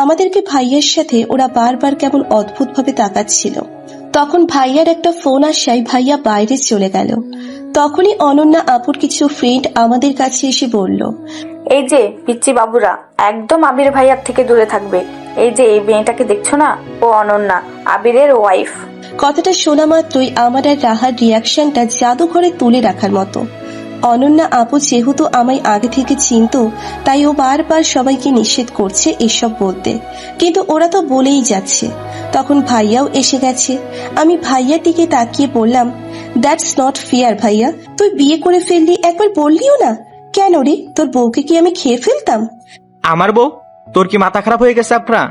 আমাদেরকে ভাইয়ার সাথে ওরা বারবার কেমন অদ্ভুতভাবে তাকাচ্ছিল। তখন ভাইয়ার একটা ফোন আসায় ভাইয়া বাইরে চলে গেল। তখনই অনন্যা আপুর কিছু ফ্রেন্ড আমাদের কাছে এসে বলল, এই যে পিচ্চি বাবুরা, একদম আবির ভাইয়ার থেকে দূরে থাকবে। এই যে এই মেয়েটাকে দেখছো না, ও অনন্যা, আবিরের ওয়াইফ। কথাটা শোনা মাত্রই আমার আর রাহার রিয়াকশনটা জাদুঘরে তুলে রাখার মতো। অনন্যা আপু যেহেতু আমায় আগে থেকে চিনত, তাই ও বারবার সবাইকে নিষেধ করছে এসব বলতে, কিন্তু ওরা তো বলেই যাচ্ছে। তখন ভাইয়াও এসে গেছে। আমি ভাইয়ার দিকে তাকিয়ে বললাম, দ্যাটস নট ফেয়ার ভাইয়া, তুই বিয়ে করে ফেললি, একবার বললিও না। কেন রে, তোর বউকে কি আমি খেয়ে ফেলতাম? আমার বউ? তোর কি মাথা খারাপ হয়ে গেছে আফরা?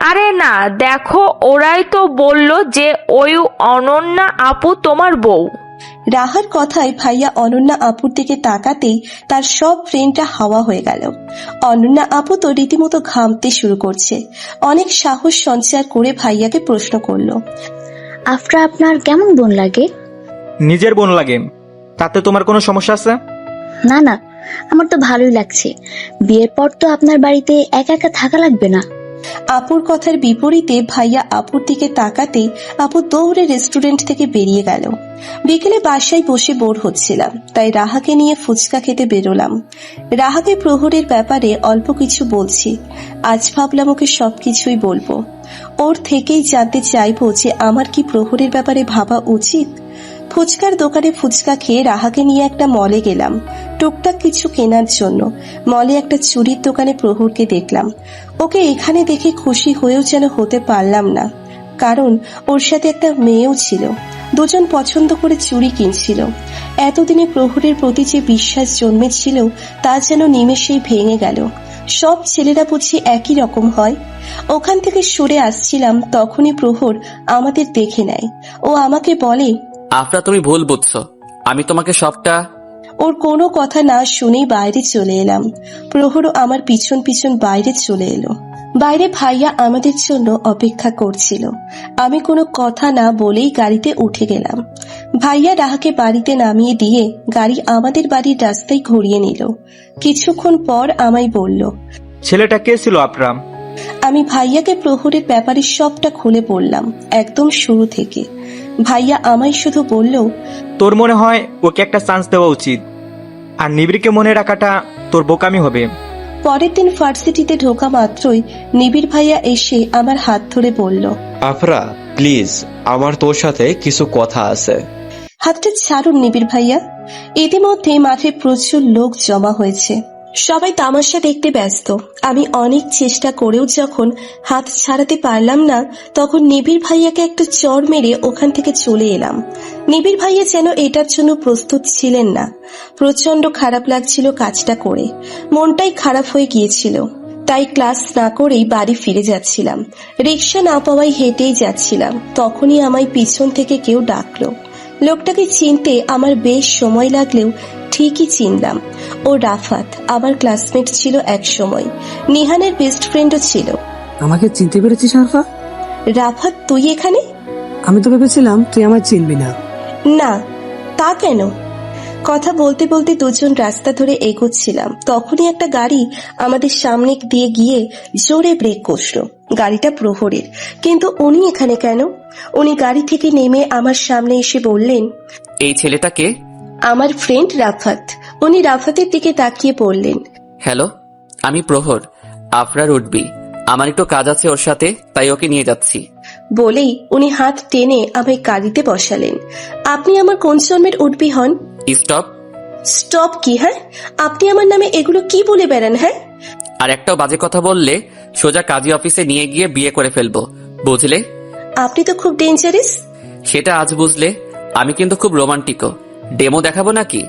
আরে না, দেখো ওরাই তো বললো যে ওই অনন্যা আপু তোমার বউ। রাহার কথায় ভাইয়া অনন্যা আপুর দিকে তাকাতেই তার সব ফ্রেন্ডটা হাওয়া হয়ে গেল। অনন্যা আপু তো রীতিমতো ঘামতে শুরু করছে। অনেক সাহস সঞ্চার করে ভাইয়াকে প্রশ্ন করলো, আফরা আপনার কেমন বোন লাগে? নিজের বোন লাগে। তাতে তোমার কোনো সমস্যা আছে? না না, আমার তো ভালোই লাগছে। বিয়ের পর তো আপনার বাড়িতে একা একা থাকা লাগবে না। আপুর কথার বিপরীতে ভাইয়া আপুর দিকে তাকাতে আপু দৌড়ে রেস্টুরেন্ট থেকে বেরিয়ে গেল। বিকেলে বাসায় বসে বোর হচ্ছিলাম, তাই রাহাকে নিয়ে ফুচকা খেতে বেরোলাম। রাহাকে প্রহরের ব্যাপারে অল্প কিছু বলছি। আজ ভাবলাম ওকে সবকিছুই বলবো। ওর থেকেই জানতে চাইবো যে আমার কি প্রহরের ব্যাপারে ভাবা উচিত। ফুচকার দোকানে ফুচকা খেয়ে রাহাকে নিয়ে একটা মলে গেলাম টুকটাক কিছু কেনার জন্য। মলে একটা চুড়ির দোকানে প্রহরকে দেখলাম। ওকে এখানে দেখে খুশি হয়েও যেন হতে পারলাম না, কারণ ওর সাথে একটা মেয়েও ছিল। দুজন পছন্দ করে চুড়ি কিনছিল। এতদিনে প্রহরের প্রতি যে বিশ্বাস জন্মেছিল তা যেন নিমেষেই ভেঙে গেল। সব ছেলেরা বুঝি একই রকম হয়। ওখান থেকে সরে আসছিলাম, তখনই প্রহর আমাদের দেখে নেয়। ও আমাকে বলে, আফরা তুমি ভুল বুঝছো, আমি তোমাকে সবটা। ওর কোনো কথা না শুনেই বাইরে চলে এলাম। প্রহরও আমার পিছন পিছন বাইরে চলে এলো। বাইরে ভাইয়া আমাদের জন্য অপেক্ষা করছিল। আমি কোনো কথা না বলেই গাড়িতে উঠে গেলাম। ভাইয়া রাহাকে বাড়িতে নামিয়ে দিয়ে গাড়ি আমাদের বাড়ির রাস্তায় ঘুরিয়ে নিল। কিছুক্ষণ পর আমায় বলল, ছেলেটা কে ছিল আফরা? আমি ভাইয়াকে প্রহরের ব্যাপারে সবটা খুলে বললাম, একদম শুরু থেকে। ভাইয়া আমায় শুধু বলল, তোর মনে হয় ওকে একটা চান্স দেওয়া উচিত, আর নিবিড়কে মনে রাখাটা তোর বোকামি হবে। পরের দিন ভার্সিটিতে ঢোকা মাত্রই নিবিড় ভাইয়া এসে আমার হাত ধরে বলল, আফরা প্লিজ, আমার তোর সাথে কিছু কথা আছে। হাতটা ছাড়ুন নিবিড় ভাইয়া। ইতিমধ্যে মাঠে প্রচুর লোক জমা হয়েছে, সবাই তামাশা দেখতে ব্যস্ত। আমি অনেক চেষ্টা করেও যখন হাত ছাড়াতে পারলাম না, তখন নিবিড় ভাইয়াকে একটা চড় মেরে ওখান থেকে চলে এলাম। নিবিড় ভাইয়া যেন এটার জন্য প্রস্তুত ছিলেন না। প্রচন্ড খারাপ লাগছিল কাজটা করে, মনটাই খারাপ হয়ে গিয়েছিল। তাই ক্লাস না করেই বাড়ি ফিরে যাচ্ছিলাম। রিক্সা না পাওয়ায় হেঁটেই যাচ্ছিলাম, তখনই আমায় পিছন থেকে কেউ ডাকলো। লোকটাকে চিনতে আমার বেশ সময় লাগলেও ঠিকই চিনলাম। ও রাফাত, আমার ক্লাসমেট ছিল এক সময়, নিহানের বেস্ট ফ্রেন্ডও ছিল। আমাকে চিনতে পেরেছিস আরফা? রাফাত, তুই এখানে? আমি তো ভেবেছিলাম তুই আমায় চিনবি না। না, তা কেন? কথা বলতে বলতে দুজন রাস্তা ধরে এগোচ্ছিলাম, তখনই একটা গাড়ি আমাদের সামনে দিয়ে গিয়ে জোরে ব্রেক কষলো। গাড়িটা প্রহরের, কিন্তু উনি এখানে কেন? উনি গাড়ি থেকে নেমে আমার সামনে এসে বললেন, এই ছেলেটাকে? আমার ফ্রেন্ড রাফাত। উনি রাফাতের দিকে তাকিয়ে বললেন, হ্যালো, আমি প্রহর। আফরার উঠবি, আমার একটু কাজ আছে ওর সাথে, তাই ওকে নিয়ে যাচ্ছি। বলেই উনি হাত টেনে আমায় গাড়িতে বসালেন। আপনি আমার কোন জন্মের উঠবি হন? স্টপ। স্টপ কি? হ্যাঁ, আপনি আমার নামে এগুলো কি বলে বেড়ান? হ্যাঁ, আর একটাও বাজে কথা বললে সোজা কাজী অফিসে নিয়ে গিয়ে বিয়ে করে ফেলবো, বুঝলে? আপনি তো খুব ডেঞ্জারাস। সেটা আজ বুঝলে? আমি কিন্তু খুব রোমান্টিকও। ডেমো দেখাবো নাকি?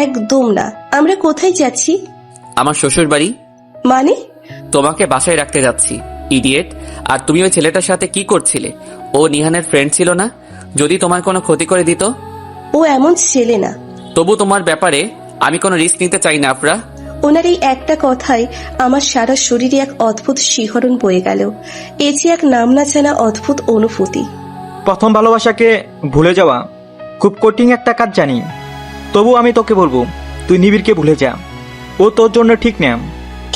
একদম না। আমরা কোথায় যাচ্ছি? আমার শ্বশুর বাড়ি। মানে? তোমাকে বাসায় রাখতে যাচ্ছি, ইডিয়েট। আর তুমি ওই ছেলেটার সাথে কি করছিলে? ও নিহানের ফ্রেন্ড ছিল না? যদি তোমার কোনো ক্ষতি করে দিত? ও এমন ছেলে না। তবু তোমার ব্যাপারে আমি কোনো রিস্ক নিতে চাই না আফরা। ওনার এই একটা কথায় আমার সারা শরীরে এক অদ্ভুত শিহরণ বয়ে গেল। এ যে এক নাম না জানা অদ্ভুত অনুভূতি। প্রথম ভালোবাসাকে ভুলে যাওয়া খুব কঠিন একটা কাজ জানি, তবু আমি তোকে বলবো তুই নিবিড়কে ভুলে যা। ও তোর জন্য ঠিক না।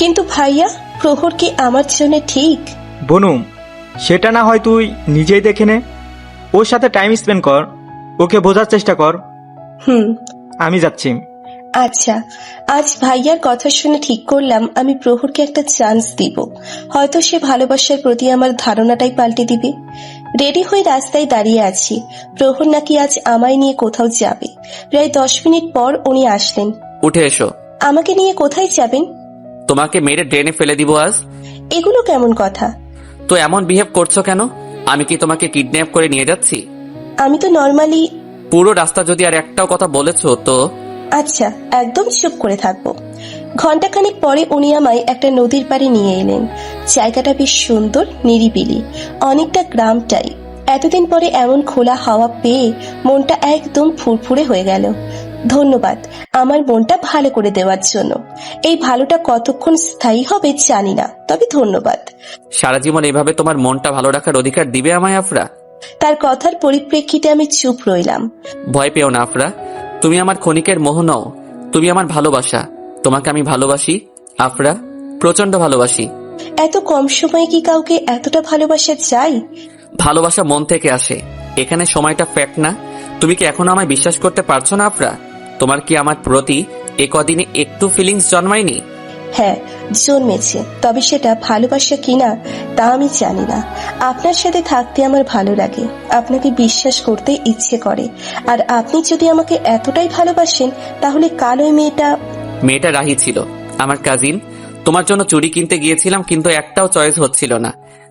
কিন্তু ভাইয়া, প্রহর কি আমার জন্য ঠিক? বনু, সেটা না হয় তুই নিজেই দেখে নে। ওর সাথে টাইম স্পেন্ড কর, ওকে বোঝার চেষ্টা কর। আমি যাচ্ছি। আচ্ছা, আজ ভাইয়ার কথা শুনে ঠিক করলাম আমি প্রহরকে একটা চান্স দিব। হয়তো সে ভালোবাসার প্রতি আমার ধারণাটাই পাল্টে দিবে। রেডি হয়ে রাস্তায় দাঁড়িয়ে আছি। প্রহর নাকি আজ আমায় নিয়ে কোথাও যাবে। প্রায় 10 মিনিট পর উনি আসলেন। উঠে এসো। আমাকে নিয়ে কোথায় যাবেন? তোমাকে মেরে ড্রেনে ফেলে দিব আজ। এগুলো কেমন কথা? তো এমন বিহেভ করছো কেন? আমি কি তোমাকে কিডন্যাপ করে নিয়ে যাচ্ছি? আমি তো নর্মালি। পুরো রাস্তা যদি আর একটাও কথা বলেছো তো। আচ্ছা, একদম চুপ করে থাকবো। ঘন্টাখানেক পরে উনি আমায় একটা নদীর পাড়ে নিয়ে এলেন। জায়গাটা বেশ সুন্দর, নিরিবিলি, অনেকটা গ্রাম টাইপ। এতদিন পরে এমন খোলা হাওয়া পেয়ে মনটা একদম ফুরফুরে হয়ে গেল। ধন্যবাদ আমার মনটা ভালো করে দেওয়ার জন্য। এই ভালোটা কতক্ষণ স্থায়ী হবে জানি না, তবে ধন্যবাদ। সারা জীবন এভাবে তোমার মনটা ভালো রাখার অধিকার দিবে আমায় আফরা? তার কথার পরিপ্রেক্ষিতে আমি চুপ রইলাম। ভয় পেও না আফরা, তুমি আমার ক্ষণিকের মোহ নও, তুমি আমার ভালোবাসা। তোমাকে আমি ভালোবাসি আফরা, প্রচন্ড ভালোবাসি। এত কম সময়ে কি কাউকে এতটা ভালোবাসা চাই? ভালোবাসা মন থেকে আসে, এখানে সময়টা ফ্যাক্ট না। তুমি কি এখনো আমায় বিশ্বাস করতে পারছো না আফরা? তোমার কি আমার প্রতি এ কদিনে একটু ফিলিংস জন্মায়নি? হ্যাঁ, জন্মেছে, তবে সেটা ভালোবাসা কিনা তা আমি জানি না। আপনার সাথে থাকতে আমার ভালো লাগে, আপনাকে বিশ্বাস করতে ইচ্ছে করে। আর আপনি যদি আমাকে এতটাই ভালোবাসেন তাহলে কাল ওই মেয়েটা রাহি ছিল, আমার কাজিন। তোমার জন্য চুড়ি কিনতে গিয়েছিলাম, কিন্তু একটাও চয়েস হচ্ছিল না,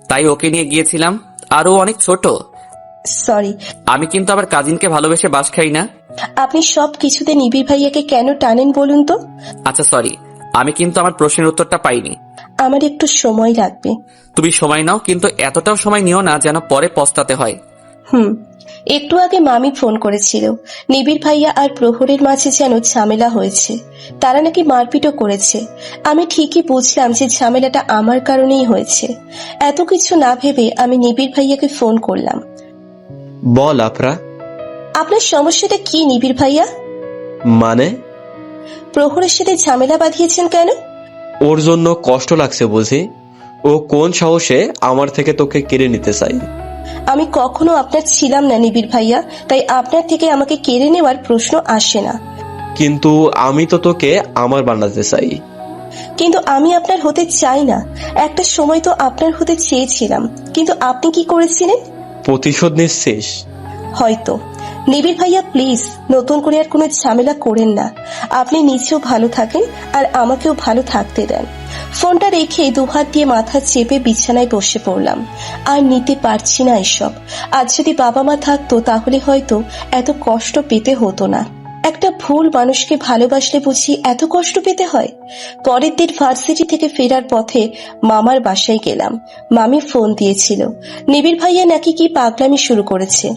তাই ওকে নিয়ে গিয়েছিলাম। আর ও অনেক ছোট। সরি, আমি কিন্তু আবার কাজিনকে ভালোবেসে বাস খাই না। আপনি সব কিছুতে নিবিড় ভাইয়াকে কেন টানেন বলুন তো? আচ্ছা সরি, আমি কিন্তু আমার প্রশ্নের উত্তরটা পাইনি। আমার একটু সময় লাগবে। তুমি সময় নাও, কিন্তু এতটাও সময় নিও না যেন পরে পস্তাতে হয়। একটু আগে মামি ফোন করেছিল, নিবিড় ভাইয়া আর প্রহরের মাঝে যেন ঝামেলা হয়েছে, তারা নাকি মারপিটও করেছে। আমি ঠিকই বুঝলাম যে ঝামেলাটা আমার কারণেই হয়েছে। এত কিছু না ভেবে আমি নিবিড় ভাইয়াকে ফোন করলাম। বল আফরা। আপনার সমস্যাটা কি নিবিড় ভাইয়া? মানে? প্রহরের সাথে ঝামেলা বাঁধিয়েছেন কেন? ওর জন্য কষ্ট লাগছে বুঝি। ও কোন সাহসে আমার থেকে তোকে কেড়ে নিতে চাই? আমি কখনো আপনার ছিলাম না নিবিড় ভাইয়া, তাই আপনার থেকে আমাকে কেড়ে নেওয়ার প্রশ্ন আসে না। কিন্তু আমি তো তোকে আমার বানাতে চাই। কিন্তু আমি আপনার হতে চাই না। একটা সময় তো আপনার হতে চেয়েছিলাম, কিন্তু আপনি কি করেছিলেন? প্রতিশোধ নিচ্ছিস? হয়তো। নিবিড় ভাইয়া প্লিজ নতুন করে আর কোনো ঝামেলা করেন না। আপনি নিজেও ভালো থাকেন আর আমাকেও ভালো থাকতে দেন। ফোনটা রেখে দুহাত দিয়ে মাথা চেপে বিছানায় বসে পড়লাম। আর নিতে পারছি না এসব। আজ যদি বাবা মা থাকতো তাহলে হয়তো এত কষ্ট পেতে হতো না। একটা ভুল মানুষকে ভালোবাসলে বুঝি এত কষ্ট পেতে হয়? পরের দিন ভার্সিটি থেকে ফেরার পথে মামার বাসায় গেলাম। মামি ফোন দিয়েছিল, নিবিড় ভাইয়া নাকি কি পাগলামি শুরু করেছে।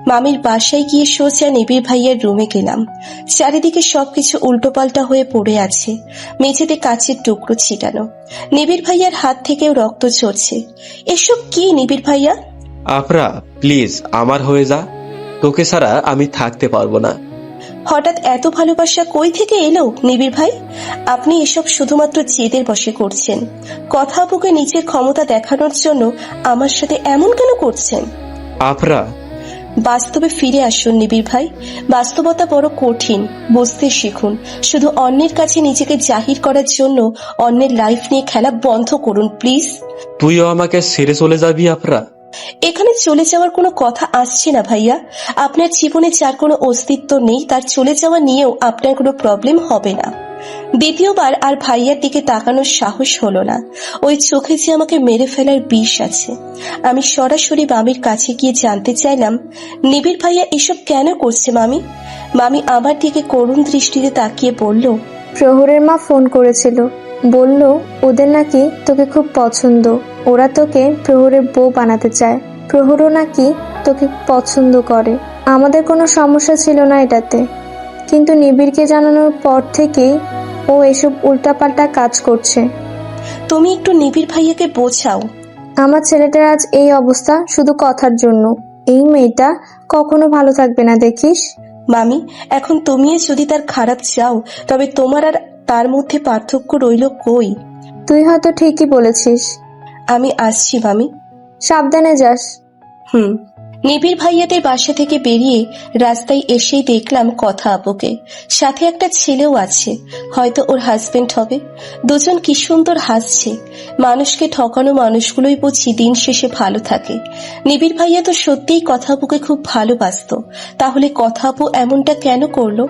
মামির বাসায় গিয়ে সোজা নিবিড় ভাইয়ার রুমে গেলাম। চারিদিকে সবকিছু উল্টোপাল্টা হয়ে পড়ে আছে, মেঝেতে কাচের টুকরো ছিটানো। নিবিড় ভাইয়ার হাত থেকেও রক্ত ঝরছে। এসব কি নিবিড় ভাইয়া? আফরা প্লিজ আমার হয়ে যা, তোকে ছাড়া আমি থাকতে পারবো না। হঠাৎ এত ভালোবাসা কই থেকে এলো নিবিড় ভাই? আপনি এসব শুধুমাত্র জেদের বশে করছেন। কথা বুকে নিজের ক্ষমতা দেখানোর জন্য আমার সাথে এমন কেন করছেন? আফরা, বাস্তবে ফিরে আসুন নিবিড় ভাই। বাস্তবতা বড় কঠিন, বুঝতে শিখুন। শুধু অন্যের কাছে নিজেকে জাহির করার জন্য অন্যের লাইফ নিয়ে খেলা বন্ধ করুন প্লিজ। তুইও আমাকে ছেড়ে চলে যাবি আফরা? এখানে চলে যাওয়ার কোনো কথা আসছে না ভাইয়া। আপনার জীবনে যার কোনো অস্তিত্ব নেই তার চলে যাওয়া নিয়েও আপনার কোনো প্রবলেম হবে না। দ্বিতীয়বার আর ভাইয়ার দিকে তাকানোর সাহস হলো না। ওই চোখে যে আমাকে মেরে ফেলার বিষ আছে। আমি সরাসরি মামির কাছে গিয়ে জানতে চাইলাম, নিবিড় ভাইয়া এসব কেন করছে মামি? মামি আমার দিকে করুণ দৃষ্টিতে তাকিয়ে বলল, প্রহরের মা ফোন করেছিল, বলল ওদের নাকি তোকে খুব পছন্দ, ওরা তোকে প্রহরের বউ বানাতে চায়। প্রহরও নাকি তোকে পছন্দ করে। আমাদের কোনো সমস্যা ছিল না এটাতে, কিন্তু নিবিড়কে জানানোর পর থেকেই ও এসব উল্টাপাল্টা কাজ করছে। তুমি একটু নিবিড় ভাইয়াকে বোঝাও। আমার ছেলেটার আজ এই অবস্থা শুধু কথার জন্য। এই মেয়েটা কখনো ভালো থাকবে না দেখিস। মামি, এখন তুমিও যদি তার খারাপ চাও তবে তোমার আর তার মধ্যে পার্থক্য রইল কই? তুই হয়তো ঠিকই বলেছিস। আমি আসছি মামি। সাবধানে যাস। নিবিড় ভাইয়াদের বাসা থেকে বেরিয়ে রাস্তায় এসেই দেখলাম কথা আপুকে, সাথে একটা ছেলেও আছে, হয়তো ওর হাজবেন্ড হবে। দুজন কি সুন্দর হাসছে। মানুষকে ঠকানো মানুষগুলোই বুঝি দিন শেষে ভালো থাকে। নিবিড় ভাইয়া তো সত্যিই কথা আপুকে খুব ভালোবাসতো, তাহলে কথা আপু এমনটা কেন করলো?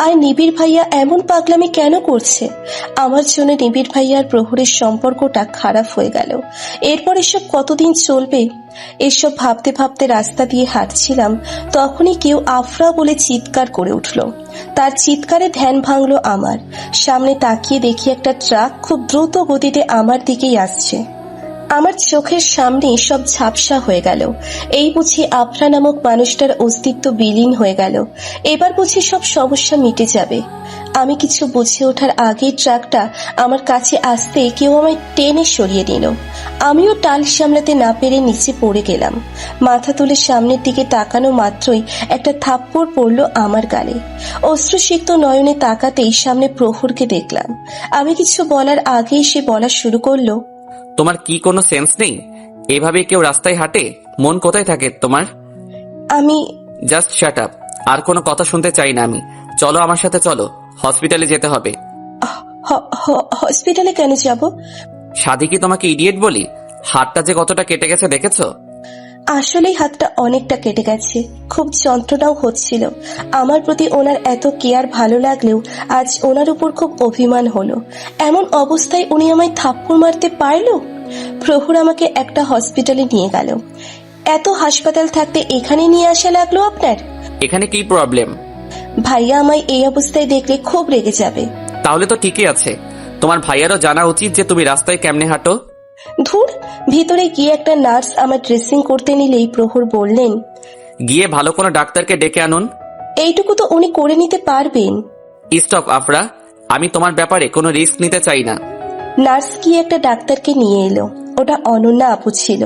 আর নিবিড় ভাইয়া এমন পাগলামি কেন করছে? আমার জন্য নিবিড় ভাইয়া আর প্রহরের সম্পর্কটা খারাপ হয়ে গেল। এরপর এসব কতদিন চলবে? এসব ভাবতে ভাবতে রাস্তা দিয়ে হাঁটছিলাম, তখনই কেউ আফরা বলে চিৎকার করে উঠল। তার চিৎকারে ধ্যান ভাঙলো আমার। সামনে তাকিয়ে দেখি একটা ট্রাক খুব দ্রুত গতিতে আমার দিকেই আসছে। আমার চোখের সামনে সব ঝাপসা হয়ে গেল। এই বুঝি আফরা নামক মানুষটার অস্তিত্ব বিলীন হয়ে গেল। এবার বুঝি সব সমস্যা মিটে যাবে। আমি কিছু বুঝে ওঠার আগেই ট্রাকটা আমার কাছে আসতে কেউ আমায় টেনে সরিয়ে নিল। আমিও টাল সামলাতে না পেরে নিচে পড়ে গেলাম। মাথা তুলে সামনের দিকে তাকানো মাত্রই একটা থাপ্পড় পড়ল আমার গালে। অশ্রুসিক্ত নয়নে তাকাতেই সামনে প্রহরকে দেখলাম। আমি কিছু বলার আগেই সে বলা শুরু করলো, তোমার কি কোনো সেন্স নেই? এভাবে কেউ রাস্তায় হাঁটে? মন কোথায় থাকে তোমার? আমি জাস্ট শাট আপ। আর কোনো কথা শুনতে চাই না আমি। চলো আমার সাথে, চলো, হসপিটালে যেতে হবে। হসপিটালে কেন যাব? সাদি কি তোমাকে ইডিয়েট বলি? হাতটা যে কতটা কেটে গেছে দেখেছো? আসলেই হাতটা অনেকটা কেটে গেছে, খুব যন্ত্রণাও হচ্ছিল। আমার প্রতি ওনার এত কেয়ার ভালো লাগলেও আজ ওনার উপর খুব অভিমান হলো। এমন অবস্থায় উনি আমায় থাপ্পড় মারতে পারলো? প্রহর আমাকে একটা হসপিটালে নিয়ে গেল। এত হাসপাতাল থাকতে এখানে নিয়ে আসা লাগলো আপনার? এখানে কি প্রবলেম? ভাইয়া আমায় এই অবস্থায় দেখলে খুব রেগে যাবে। তাহলে তো ঠিকই আছে, তোমার ভাইয়ারও জানা উচিত যে তুমি রাস্তায় কেমনে হাঁটো। ধুর, ভিতরে গিয়ে একটা নার্স আমার ড্রেসিং করতে নিলেই প্রহর বললেন, গিয়ে ভালো কোনো ডাক্তারকে ডেকে আনুন। এইটুকু তো উনি করে নিতে পারবেন। স্টপ আফরা, আমি তোমার ব্যাপারে কোনো রিস্ক নিতে চাই না। নার্স গিয়ে একটা ডাক্তারকে নিয়ে এলো। ওটা অনন্যা আপু ছিল।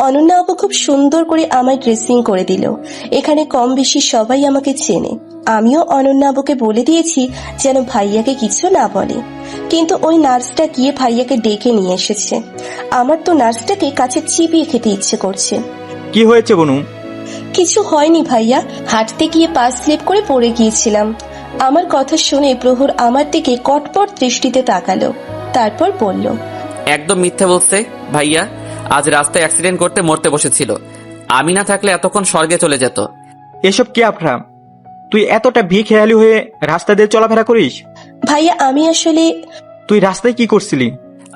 অনন্যা আপু খুব সুন্দর করে আমায় ড্রেসিং করে দিল। এখানে কম বেশি সবাই আমাকে চেনে। আমিও অনন্যা আপুকে বলে দিয়েছি যেন ভাইয়াকে কিছু না বলে, কিন্তু ওই নার্সটা গিয়ে ভাইয়াকে ডেকে নিয়ে এসেছে। আমার তো নার্সটাকে কাছে চিবিয়ে খেতে ইচ্ছে করছে। কি হয়েছে বনু? কিছু হয়নি ভাইয়া, হাঁটতে গিয়ে পা স্লিপ করে পড়ে গিয়েছিলাম। আমার কথা শুনে প্রহর আমার দিকে কটপট দৃষ্টিতে তাকালো, তারপর বলল, একদম মিথ্যে বলছে ভাইয়া। আজ রাস্তায় অ্যাক্সিডেন্ট করতে মরতে বসেছিল, আমি না থাকলে এতক্ষণ স্বর্গে চলে যেত। এসব কি আফরা? তুই এতটা ভিখেয়ালি হয়ে রাস্তা দিয়ে চলাফেরা করিস? ভাইয়া আমি আসলে... তুই রাস্তায় কি করছিলি?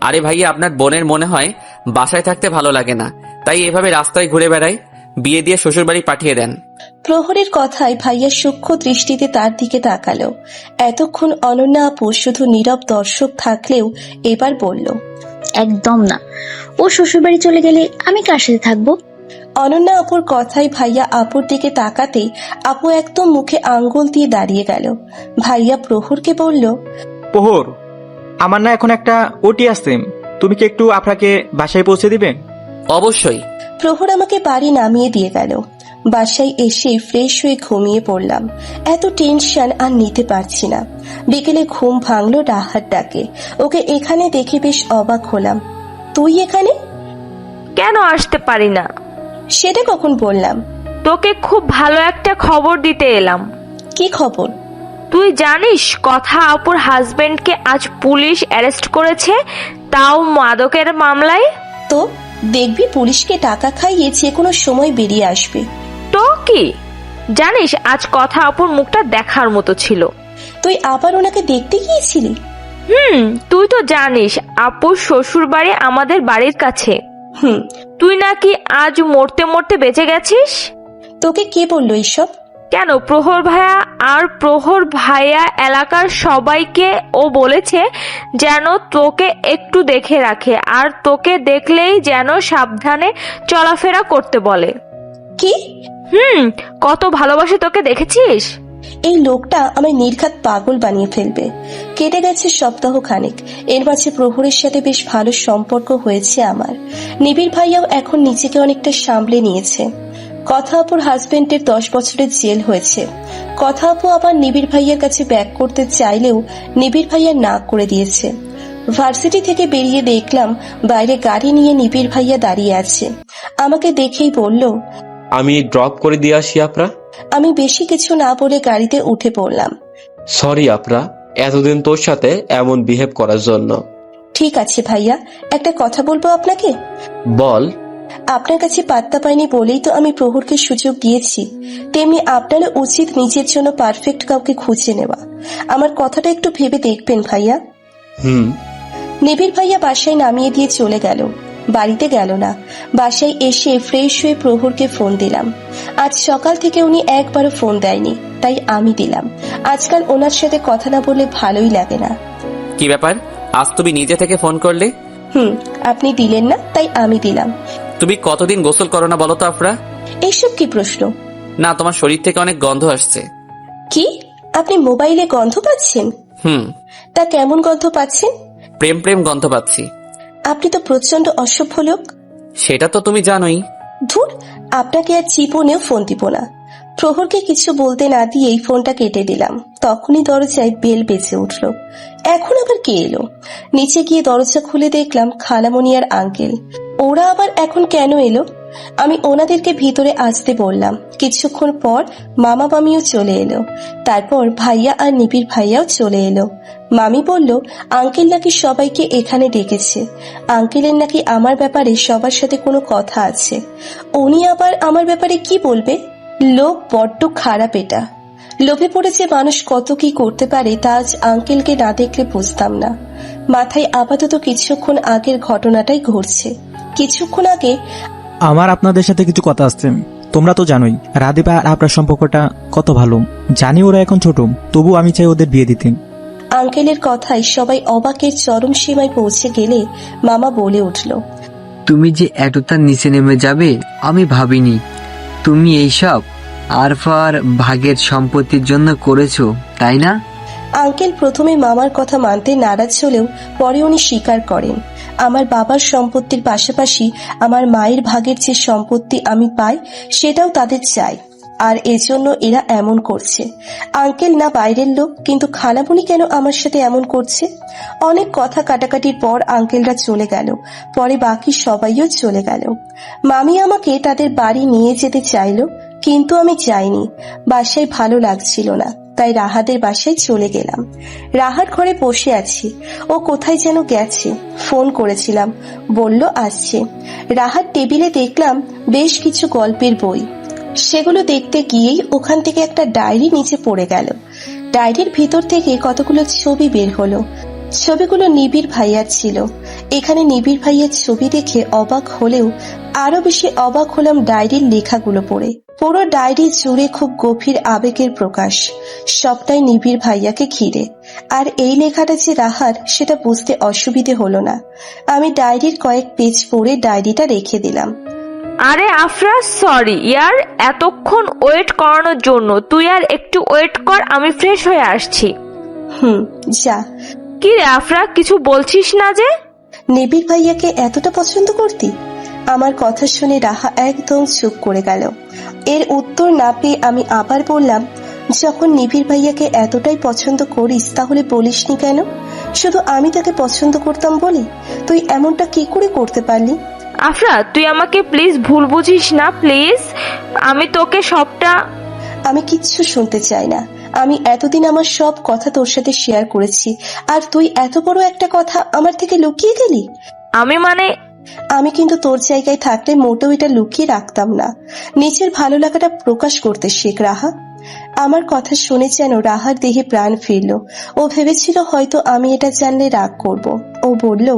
আরে ভাইয়া, আপনার বোনের মনে হয় বাসায় থাকতে ভালো লাগে না, তাই এভাবে রাস্তায় ঘুরে বেড়ায়। বিয়ে দিয়ে শ্বশুর বাড়ি পাঠিয়ে দেন। প্রহরের কথায় ভাইয়া সূক্ষ্ম দৃষ্টিতে তার দিকে তাকালো। এতক্ষণ অনন্যা আপু শুধু নীরব দর্শক থাকলেও এবার বলল, একদম না, ও শ্বশুরবাড়ি চলে গেলে আমি কার সাথে থাকবো? অনন্যা আপুর কথায় ভাইয়া আপুর দিকে তাকাতেই আপু একদম মুখে আঙ্গুল দিয়ে দাঁড়িয়ে গেল। ভাইয়া প্রহরকে বলল, প্রহর, আমার না এখন একটা ওটি আছে, তুমি কি একটু আফরাকে বাসায় পৌঁছে দিবে? অবশ্যই। প্রহর আমাকে বাড়ি নামিয়ে দিয়ে গেল। বাসায় এসে ফ্রেশ হয়ে ঘুমিয়ে পড়লাম। এত টেনশন আর নিতে পারছি না। বিকেলে ঘুম ভাঙলো রাহার ডাকে। ওকে এখানে দেখে বেশ অবাক হলাম। তুই এখানে? কেন আসতে পারি না? সেটা কখন বললাম? তোকে খুব ভালো একটা খবর দিতে এলাম। কি খবর? তুই জানিস কথা আপুর হাজবেন্ডকে আজ পুলিশ অ্যারেস্ট করেছে, তাও মাদকের মামলায়। তো দেখবি পুলিশকে টাকা খাইয়ে যে কোনো সময় বেরিয়ে আসবে। তো কি জানিস, আজ কথা আপুর মুখটা দেখার মতো ছিল। তুই আবার ওনাকে দেখতে গিয়েছিলি? তুই তো জানিস আপুর শ্বশুর বাড়ি আমাদের বাড়ির কাছে। তুই নাকি আজ মরতে মরতে বেঁচে গেছিস। তোকে কে বললো এইসব? কেন, প্রহর ভাইয়া আর প্রহর ভাইয়া এলাকার সবাইকে ও বলেছে যেন তোকে একটু দেখে রাখে, আর তোকে দেখলেই যেন সাবধানে চলাফেরা করতে বলে। কি? কত ভালোবাসে তোকে, দেখেছিস? এই লোকটা আমায় নির্ঘাত পাগল বানিয়ে ফেলবে। কেটে গেছে সপ্তাহ খানেক, এর মাঝে প্রহরের সাথে বেশ ভালো সম্পর্ক হয়েছে আমার। নিবিড় ভাইয়াও এখন নিজেকে অনেকটা সামলে নিয়েছে। কথা আপুর হাজবেন্ডের 10 বছরের জেল হয়েছে। কথা আপু আবার নিবিড় ভাইয়ার কাছে ব্যাক করতে চাইলেও নিবিড় ভাইয়া না করে দিয়েছে। ভার্সিটি থেকে বেরিয়ে দেখলাম বাইরে গাড়ি নিয়ে নিবিড় ভাইয়া দাঁড়িয়ে আছে। আমাকে দেখেই বলল, আমি ড্রপ করে দিয়ে আসি আপরা। আমি বেশি কিছু না বলে গাড়িতে উঠে পড়লাম। সরি আপরা, এতদিন তোর সাথে এমন বিহেভ করার জন্য। ঠিক আছে ভাইয়া, একটা কথা বলবো আপনাকে। বল। আপনার কাছে পাত্তা পাইনি বলেই তো আমি প্রহরকে সুযোগ দিয়েছি। তেমনি আপনারও উচিত নিজের জন্য পারফেক্ট কাউকে খুঁজে নেওয়া। আমার কথাটা একটু ভেবে দেখবেন ভাইয়া। নিবিড় ভাইয়া বাসায় নামিয়ে দিয়ে চলে গেল। বাড়িতে গেল না, বাসায় এসে ফ্রেশ হয়ে প্রহরকে ফোন দিলাম। আজ সকাল থেকে উনি একবারও ফোন দেয়নি, তাই আমি দিলাম। আজকাল ওনার সাথে কথা না বললে ভালোই লাগে না। কি ব্যাপার, আজ তুমি নিজে থেকে ফোন করলে? আপনি দিলেন না, তাই আমি দিলাম। তুমি কতদিন গোসল করো না বলো তো আফরা? এইসব কি প্রশ্ন? না, তোমার শরীর থেকে অনেক গন্ধ আসছে। কি? আপনি মোবাইলে গন্ধ পাচ্ছেন? তা কেমন গন্ধ পাচ্ছেন? প্রেম প্রেম গন্ধ পাচ্ছি। আপনি তো প্রচন্ড অসভ্য লোক। সেটা তো তুমি জানোই। ধুর, আপনাকে আর জীবনেও ফোন দিব না। প্রহরকে কিছু বলতে না দিয়েই ফোনটা কেটে দিলাম। তখনই দরজায় বেল বেজে উঠল। এখন আবার কে এলো? নিচে গিয়ে দরজা খুলে দেখলাম খালামণি আর আঙ্কেল। ওরা আবার এখন কেন এলো? আমি ওনাদেরকে ভিতরে আসতে বললাম। কিছুক্ষণ পর মামা মামিও চলে এলো। তারপর ভাইয়া আর নিবিড় ভাইয়াও চলে এলো। মামি বলল আঙ্কেল নাকি সবাইকে এখানে ডেকেছে। আঙ্কেলের নাকি আমার ব্যাপারে সবার সাথে কোনো কথা আছে। উনি আবার আমার ব্যাপারে কি বলবে? লোক বড্ড খারাপ এটা। লোভে পড়েছে মানুষ কত কি করতে পারে তা আজ আঙ্কেলকে না দেখলে বুঝতাম না। মাথায় আপাতত কিছুক্ষণ আগের ঘটনাটাই ঘুরছে। কিছুক্ষণ আগে আমার আপনাদের সাথে কিছু কথা আসছে। তোমরা তো জানোই রাধিবা আর আপনার সম্পর্কটা কত ভালো। জানি ওরা এখন ছোট, তবু আমি চাই ওদের বিয়ে দিতে। আঙ্কেলের কথায় সবাই অবাকের চরম সীমায় পৌঁছে গেলে মামা বলে উঠল, তুমি যে এতটা নিচে নেমে যাবে আমি ভাবিনি। তুমি এইসব আরফার ভাগের সম্পত্তির জন্য করেছো, তাই না? আঙ্কেল প্রথমে মামার কথা মানতে নারাজ হলেও পরে উনি স্বীকার করেন, আমার বাবার সম্পত্তির পাশাপাশি আমার মায়ের ভাগের যে সম্পত্তি আমি পাই সেটাও তাদের চাই, আর এজন্য এরা এমন করছে। আঙ্কেল না বাইরের লোক, কিন্তু খালামণি কেন আমার সাথে এমন করছে? অনেক কথা কাটাকাটির পর আঙ্কেলরা চলে গেল। পরে বাকি সবাইও চলে গেল। মামি আমাকে তাদের বাড়ি নিয়ে যেতে চাইলো, কিন্তু আমি যাইনি। বাসায় ভালো লাগছিল না, তাই রাহাদের বাসায় চলে গেলাম। রাহার ঘরে বসে আছি, ও কোথায় যেন গেছে। ফোন করেছিলাম, বলল আসছে। রাহার টেবিলে দেখলাম বেশ কিছু গল্পের বই। সেগুলো দেখতে গিয়েই ওখান থেকে একটা ডায়েরি নিচে পড়ে গেল। ডায়েরির ভিতর থেকে কতগুলো ছবি বের হলো। ছবিগুলো নিবিড় ভাইয়ার ছিল। এখানে নিবিড় ভাইয়ার ছবি দেখে অবাক হলেও আরো বেশি অবাক হলাম ডায়েরির লেখাগুলো পড়ে। পুরো ডায়েরি জুড়ে খুব গভীর আবেগের প্রকাশ, সবটাই নিবিড় ভাইয়াকে ঘিরে। আর এই লেখাটা যে রাহার সেটা বুঝতে অসুবিধে হলো না। আমি ডায়েরির কয়েক পেজ পড়ে ডায়েরিটা রেখে দিলাম। আরে আফরা, সরি ইয়ার, এতক্ষণ ওয়েট করানোর জন্য। তুই আর একটু ওয়েট কর, আমি ফ্রেশ হয়ে আসছি। যা। কি রে আফরা, কিছু বলছিস না যে? নিবিড় ভাইয়াকে এতটা পছন্দ করতি? আমার কথা শুনে রাহা একদম চুপ করে গেল। এর উত্তর না পেয়ে আমি আবার বললাম, যখন নিবিড় ভাইয়াকে এতটাই পছন্দ করিস তাহলে বলিসনি কেন? শুধু আমি তাকে পছন্দ করতাম বলি? তুই এমনটা কি করে করতে পারলি? আফরা, তুই আমাকে প্লিজ ভুল বুঝিস না, প্লিজ। আমি তোকে সবটা। আমি কিচ্ছু শুনতে চাই না। আমি এতদিন আমার সব কথা তোর সাথে শেয়ার করেছি, আর তুই এত বড় একটা কথা আমার থেকে লুকিয়ে গেলি। আমি কিন্তু তোর জায়গায় থাকলে মোটেও এটা লুকিয়ে রাখতাম না। নিজের ভালো লাগাটা প্রকাশ করতে শেখ রাহা। আমার কথা শুনে যেন রাহার দেহে প্রাণ ফিরল। ও ভেবেছিল হয়তো আমি এটা জানলে রাগ করব। ও বলল,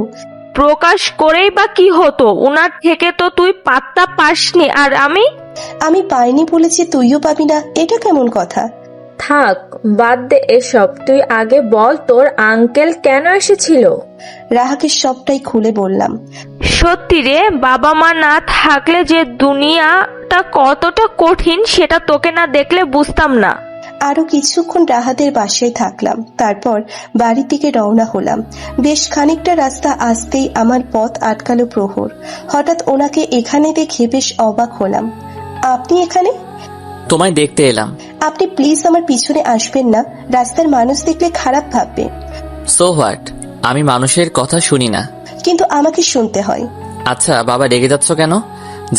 প্রকাশ করেই বা কি হতো? ওনার থেকে তো তুই পাত্তা পাসনি, আর আমি পাইনি বলেছি তুইও পাবি না, এটা কেমন কথা? থাক, বাদ দে এসব। তুই আগে বল তোর আঙ্কেল কেন এসেছিল? রাহাকে সবটাই খুলে বললাম। সত্যি রে, বাবা মা না থাকলে যে দুনিয়াটা কতটা কঠিন সেটা তোকে না দেখলে বুঝতাম না। আরো কিছুক্ষণ রাহাদের বাসায় থাকলাম, তারপর বাড়ির দিকে রওনা হলাম। বেশ খানিকটা রাস্তা আসতেই আমার পথ আটকালো প্রহর। হঠাৎ ওনাকে এখানে দেখে বেশ অবাক হলাম। আপনি এখানে? তোমায় দেখতে এলাম। আপনি প্লিজ আমার পিছনে আসবেন না, রাস্তার মানুষ দেখলে খারাপ ভাববে। সো হোয়াট, আমি মানুষের কথা শুনি না। কিন্তু আমাকে শুনতে হয়। আচ্ছা বাবা, রেগে যাচ্ছ কেন?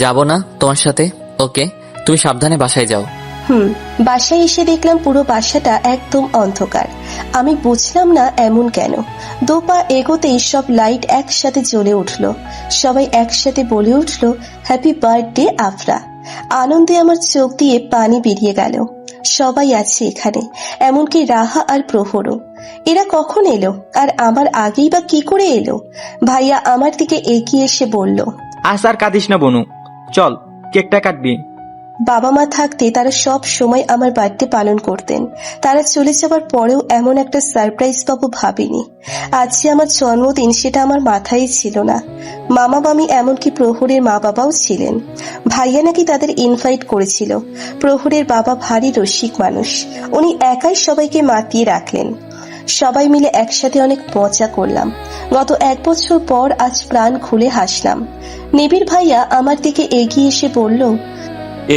যাব না তোমার সাথে। ওকে, তুমি সাবধানে বাসায় যাও। বাসায় এসে দেখলাম পুরো বাসাটা একদম অন্ধকার। আমি বুঝলাম না এমন কেন। দোপা এগোতেই সব লাইট একসাথে জ্বলে উঠল। সবাই একসাথে বলে উঠল, হ্যাপি বার্থডে আফরা। আনন্দে আমার চোখ দিয়ে পানি বেরিয়ে গেল। সবাই আছে এখানে, এমনকি রাহা আর প্রহরও। এরা কখন এলো, আর আমার আগেই বা কি করে এলো? ভাইয়া আমার দিকে এগিয়ে এসে বলল, আজ আর কাঁদিস না বনু, চল কেকটা কাটবি। বাবা মা থাকতে তারা সব সময় আমার বার্থডে পালন করতেন। তারা চলে যাবার পরেও এমন একটা সারপ্রাইজ পাবো ভাবিনি। আজ যে আমার জন্মদিন সেটা আমার মাথায় ছিল না। মামা মামি এমনকি প্রহরের মা বাবাও ছিলেন। ভাইয়া নাকি তাদের ইনভাইট করেছিল। প্রহরের বাবা ভারী রসিক মানুষ, উনি একাই সবাইকে মাতিয়ে রাখলেন। সবাই মিলে একসাথে অনেক মজা করলাম। গত 1 বছর পর আজ প্রাণ খুলে হাসলাম। নিবিড় ভাইয়া আমার দিকে এগিয়ে এসে বলল,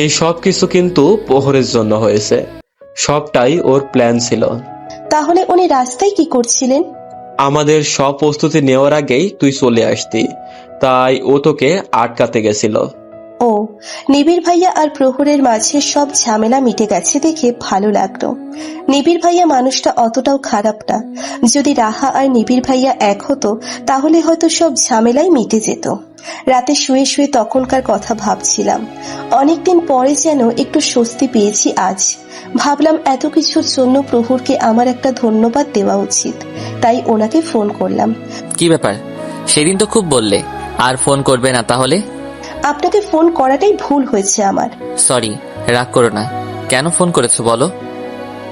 এই সব কিছু কিন্তু প্রহরের জন্য হয়েছে, সবটাই ওর প্ল্যান ছিল। তাহলে উনি রাস্তায় কি করছিলেন? আমাদের সব প্রস্তুতি নেওয়ার আগেই তুই চলে আসতি, তাই ও তোকে আটকাতে গেছিল। ও নিবিড় ভাইয়া আর প্রহরের মাঝে সব ঝামেলা মিটে গেছে দেখে ভালো লাগলো। নিবিড় ভাইয়া মানুষটা অতটাও খারাপ না। যদি রাহা আর নিবিড় ভাইয়া এক হতো তাহলে হয়তো সব ঝামেলাই মিটে যেত। রাতে শুয়ে শুয়ে তখনকার কথা ভাবছিলাম। অনেকদিন পরে যেন একটু স্বস্তি পেয়েছি আজ। ভাবলাম এত কিছুর জন্য প্রহরকে আমার একটা ধন্যবাদ দেওয়া উচিত, তাই ওনাকে ফোন করলাম। কি ব্যাপার, সেদিন তো খুব বললে আর ফোন করবে না, তাহলে? আপনাকে ফোন করাটাই ভুল হয়েছে আমার। সরি, রাগ করো না। কেন ফোন করেছো বলো?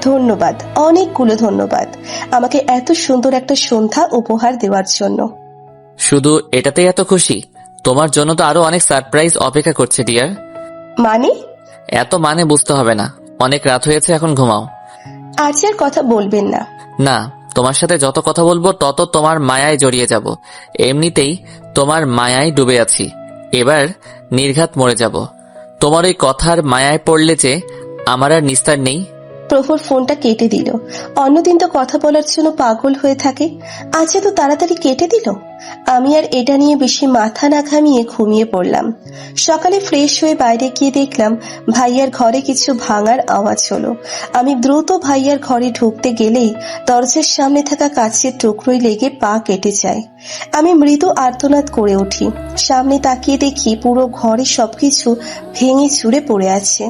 ধন্যবাদ, অনেকগুলো ধন্যবাদ আমাকে এত সুন্দর একটা সন্ধ্যা উপহার দেওয়ার জন্য। শুধু এটাতেই এত খুশি? তোমার জন্য তো আরো অনেক সারপ্রাইজ অপেক্ষা করছে ডিয়ার। মানে? এত মানে বুঝতে হবে না, অনেক রাত হয়েছে, এখন ঘুমাও। আজ আর কথা বলবেন না? না, তোমার সাথে যত কথা বলবো তত তোমার মায়ায় জড়িয়ে যাব। এমনিতেই তোমার মায়ায় ডুবে আছি, এবার নির্ঘাত মরে যাব। তোমার ওই কথার মায়ায় পড়লে যে আমার আর নিস্তার নেই। প্রহর ফোনটা কেটে দিল। অন্যদিন তো কথা বলার জন্য পাগল হয়ে থাকে, আজ তো তাড়াতাড়ি কেটে দিল। আমি আর এটা নিয়ে বেশি মাথা না ঘামিয়ে ঘুমিয়ে পড়লাম। সকালে ফ্রেশ হয়ে বাইরে গিয়ে দেখলাম ভাইয়ার ঘরে কিছু ভাঙার আওয়াজ হলো। আমি দ্রুত ভাইয়ার ঘরে ঢুকতে গেলেই দরজার সামনে থাকা কাচের টুকরোয় লেগে পা কেটে যায়। আমি মৃদু আর্তনাদ করে উঠি। সামনে তাকিয়ে দেখি পুরো ঘরে সবকিছু ভেঙে চুরে পড়ে আছে।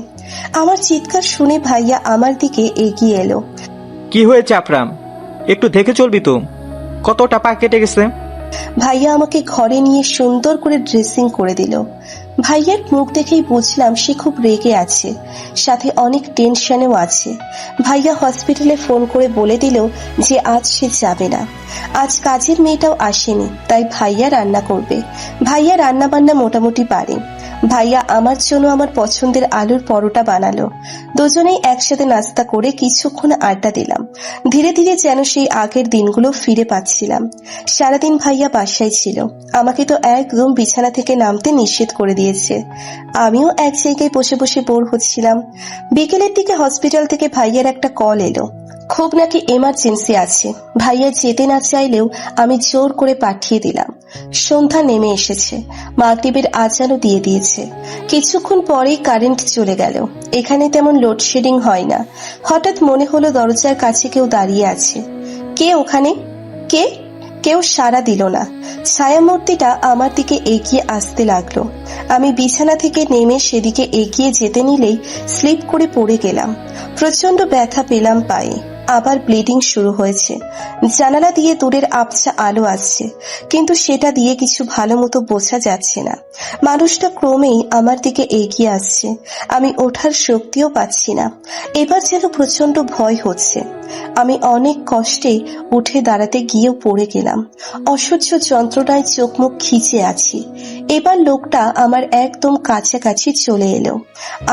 আমার চিৎকার শুনে ভাইয়া আমার দিকে এগিয়ে এলো। কি হয়েছে আফরাম, একটু দেখে চলবি তো, কতটা পা কেটে গেছে? ভাইয়া আমাকে ঘরে নিয়ে সুন্দর করে ড্রেসিং করে দিল। ভাইয়ার মুখ দেখেই বুঝলাম সে খুব রেগে আছে, সাথে অনেক টেনশনেও আছে। ভাইয়া হসপিটালে ফোন করে বলে দিল যে আজ সে যাবে না। আজ কাজের মেয়েটাও আসেনি, তাই ভাইয়া রান্না করবে। ভাইয়া রান্না বান্না মোটামুটি পারে। ভাইয়া আমার জন্য আমার পছন্দের আলুর পরোটা বানালো। দুজনেই একসাথে নাস্তা করে কিছুক্ষণ আড্ডা দিলাম। ধীরে ধীরে যেন সেই আগের দিনগুলো ফিরে পাচ্ছিলাম। সারাদিন ভাইয়া বাসায় ছিল, আমাকে তো একদম বিছানা থেকে নামতে নিষেধ করে দিয়েছে। আমিও এক জায়গায় বসে বসে বোর হচ্ছিলাম। বিকেলের দিকে হসপিটাল থেকে ভাইয়ার একটা কল এলো, খুব নাকি এমার্জেন্সি আছে। ভাইয়া যেতে না চাইলেও আমি জোর করে পাঠিয়ে দিলাম। সন্ধ্যা নেমে এসেছে, মাগরিবের আজানও দিয়ে দিয়েছে। কিছুক্ষণ পরেই কারেন্ট চলে গেল। এখানে তেমন লোডশেডিং হয় না। হঠাৎ মনে হলো দরজার কাছে কেউ দাঁড়িয়ে আছে। কে ওখানে? কে? কেউ সাড়া দিল না। ছায়ামূর্তিটা আমার দিকে এগিয়ে আসতে লাগলো। আমি বিছানা থেকে নেমে সেদিকে এগিয়ে যেতে নিলেই স্লিপ করে পড়ে গেলাম। প্রচন্ড ব্যথা পেলাম পায়ে। আবার ব্লিডিং শুরু হয়েছে। জানালা দিয়ে দূরের আবছা আলো আসছে, কিন্তু সেটা দিয়ে কিছু ভালো মতো বোঝা যাচ্ছে না। মানুষটা ক্রমেই আমার দিকে এগিয়ে আসছে। আমি ওঠার শক্তিও পাচ্ছি না। এবার যেন প্রচন্ড ভয় হচ্ছে। আমি অনেক কষ্টে উঠে দাঁড়াতে গিয়েও পড়ে গেলাম। অসহ্য যন্ত্রণায় চোখ মুখ খিচে আছি। এবার লোকটা আমার একদম কাছাকাছি চলে এলো।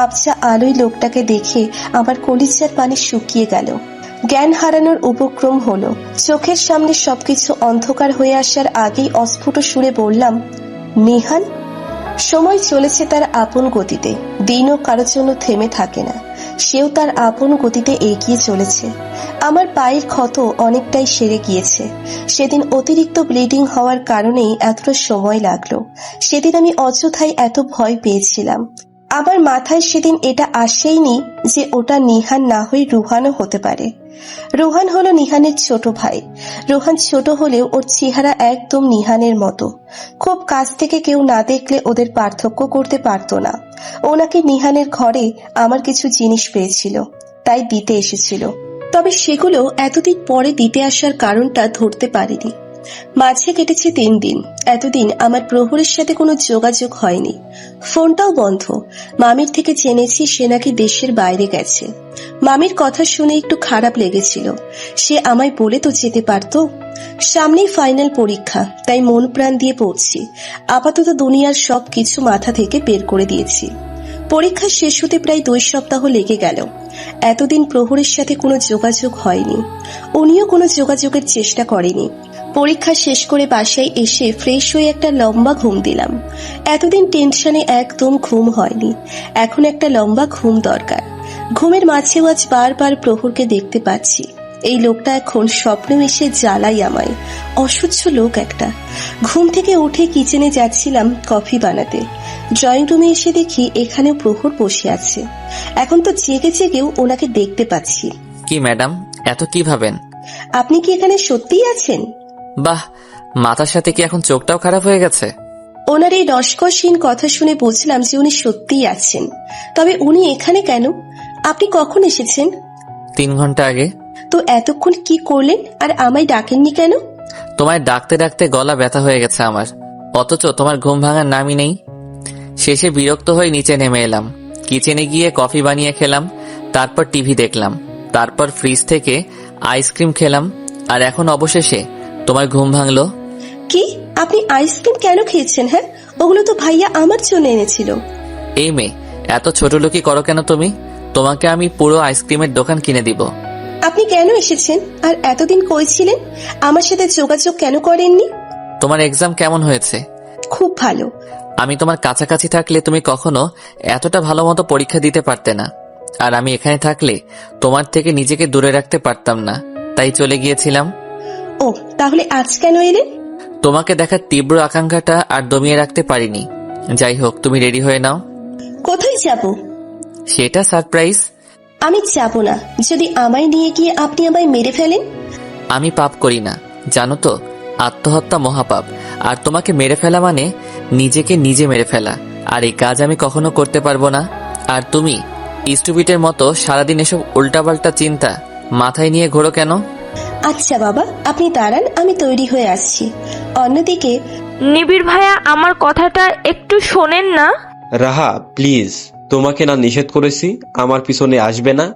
আবছা আলোয় লোকটাকে দেখে আমার কলিজার পানি শুকিয়ে গেল। জ্ঞান হারানোর উপক্রম হলো। চোখের সামনে সবকিছু অন্ধকার হয়ে আসার আগেই অস্ফুট সুরে বললাম, নিহান। সময় চলেছে তার আপন গতিতে। দিনও কারোর জন্য থেমে থাকে না। সেও তার আপন গতিতে এগিয়ে চলেছে। আমার পায়ের ক্ষত অনেকটাই সেরে গিয়েছে। সেদিন অতিরিক্ত ব্লিডিং হওয়ার কারণেই এতটা সময় লাগলো। সেদিন আমি অযথাই এত ভয় পেয়েছিলাম। আমার মাথায় সেদিন এটা আসেইনি যে ওটা নিহান না হয়ে রুহানও হতে পারে। রুহান হলো নিহানের ছোট ভাই। রুহান ছোট হলেও ওর চেহারা একদম নিহানের মতো। খুব কাছ থেকে কেউ না দেখলে ওদের পার্থক্য করতে পারতো না। ও নাকি নিহানের ঘরে আমার কিছু জিনিস পেয়েছিল, তাই দিতে এসেছিল। তবে সেগুলো এতদিন পরে দিতে আসার কারণটা ধরতে পারিনি। মাঝে কেটেছে 3 দিন। এতদিন আমার প্রহরের সাথে কোনো যোগাযোগ হয়নি। ফোনটাও বন্ধ। মামির থেকে জেনেছি সে নাকি দেশের বাইরে গেছে। মামির কথা শুনে একটু খারাপ লেগেছিল। সে আমায় বলে তো যেতে পারতো। সামনেই ফাইনাল পরীক্ষা, তাই মন প্রাণ দিয়ে পড়ছি। আপাতত দুনিয়ার সব কিছু মাথা থেকে বের করে দিয়েছি। পরীক্ষা শেষ হতে প্রায় 2 সপ্তাহ লেগে গেল। এতদিন প্রহরের সাথে কোনো যোগাযোগ হয়নি। উনিও কোনো যোগাযোগের চেষ্টা করেনি। পরীক্ষা শেষ করে বাসায় এসে ফ্রেশ হয়ে একটা লম্বা ঘুম দিলাম। এতদিন টেনশনে একদম ঘুম হয়নি। এখন একটা লম্বা ঘুম দরকার। ঘুমের মাঝেও আজ বারবার প্রহরকে দেখতে পাচ্ছি। এই লোকটা এখন স্বপ্নেও এসে জ্বালাই আমায়। অসহ্য লোক একটা। ঘুম থেকে উঠে কিচেনে যাচ্ছিলাম কফি বানাতে। ড্রয়িং রুমে এসে দেখি এখানেও প্রহর বসে আছে। এখন তো জেগে জেগেও ওনাকে দেখতে পাচ্ছি। কি ম্যাডাম, এত কি ভাবেন? আপনি কি এখানে সত্যিই আছেন? বাহ, মাথার সাথে কি এখন চোখটাও খারাপ হয়ে গেছে? ওনার এই রসকসহীন কথা শুনে বুঝলাম যে উনি সত্যিই আছেন। তবে উনি এখানে কেন? আপনি কখন এসেছেন? 3 ঘন্টা আগে। তো এতক্ষণ কি করলেন আর আমায় ডাকেননি কেন? তোমায় ডাকতে ডাকতে গলা ব্যথা হয়ে গেছে আমার, অথচ তোমার ঘুম ভাঙার নামই নেই। শেষে বিরক্ত হয়ে নিচে নেমে এলাম। কিচেনে গিয়ে কফি বানিয়ে খেলাম, তারপর টিভি দেখলাম, তারপর ফ্রিজ থেকে আইসক্রিম খেলাম, আর এখন অবশেষে তোমার ঘুম ভাঙলো। কি? আপনি আইসক্রিম কেন খেয়েছেন? হ্যাঁ, ওগুলো তো ভাইয়া আমার জন্য এনেছিল। এই মেয়ে, এত ছোট লোকই করো কেন তুমি? তোমাকে আমি পুরো আইসক্রিমের দোকান কিনে দিব। আপনি কেন এসেছেন আর এতদিন কই ছিলেন? আমার সাথে যোগাযোগ কেন করেননি? তোমার এক্সাম কেমন হয়েছে? খুব ভালো। আমি তোমার কাছাকাছি থাকলে তুমি কখনো এতটা ভালো মতো পরীক্ষা দিতে পারতে না, আর আমি এখানে থাকলে তোমার থেকে নিজেকে দূরে রাখতে পারতাম না, তাই চলে গিয়েছিলাম। ও, তাহলে আজ কেন এলেন? তোমাকে দেখার তীব্র আকাঙ্ক্ষাটা আর দমিয়ে রাখতে পারিনি। যাই হোক, তুমি রেডি হয়ে নাও। কোথায় যাব? সেটা সারপ্রাইজ। আমি যাব না। যদি আমায় নিয়ে গিয়ে আপনি আমায় মেরে ফেলেন? আমি পাপ করি না, জানো তো। আত্মহত্যা মহাপাপ, আর তোমাকে মেরে ফেলা মানে নিজেকে নিজে মেরে ফেলা, আর এই কাজ আমি কখনো করতে পারবো না। আর তুমি স্টুপিটের মতো সারাদিন এসব উল্টাপাল্টা চিন্তা মাথায় নিয়ে ঘোরো কেন? আচ্ছা বাবা, আপনি দাঁড়ান, আমি তৈরি হয়ে আসছি। অন্যদিকে নিবিড় ভাইয়া, আমার কথাটা একটু শোনেন না। রাহা প্লিজ, তোমাকে না নিষেধ করেছি আমার পিছনে আসবে না?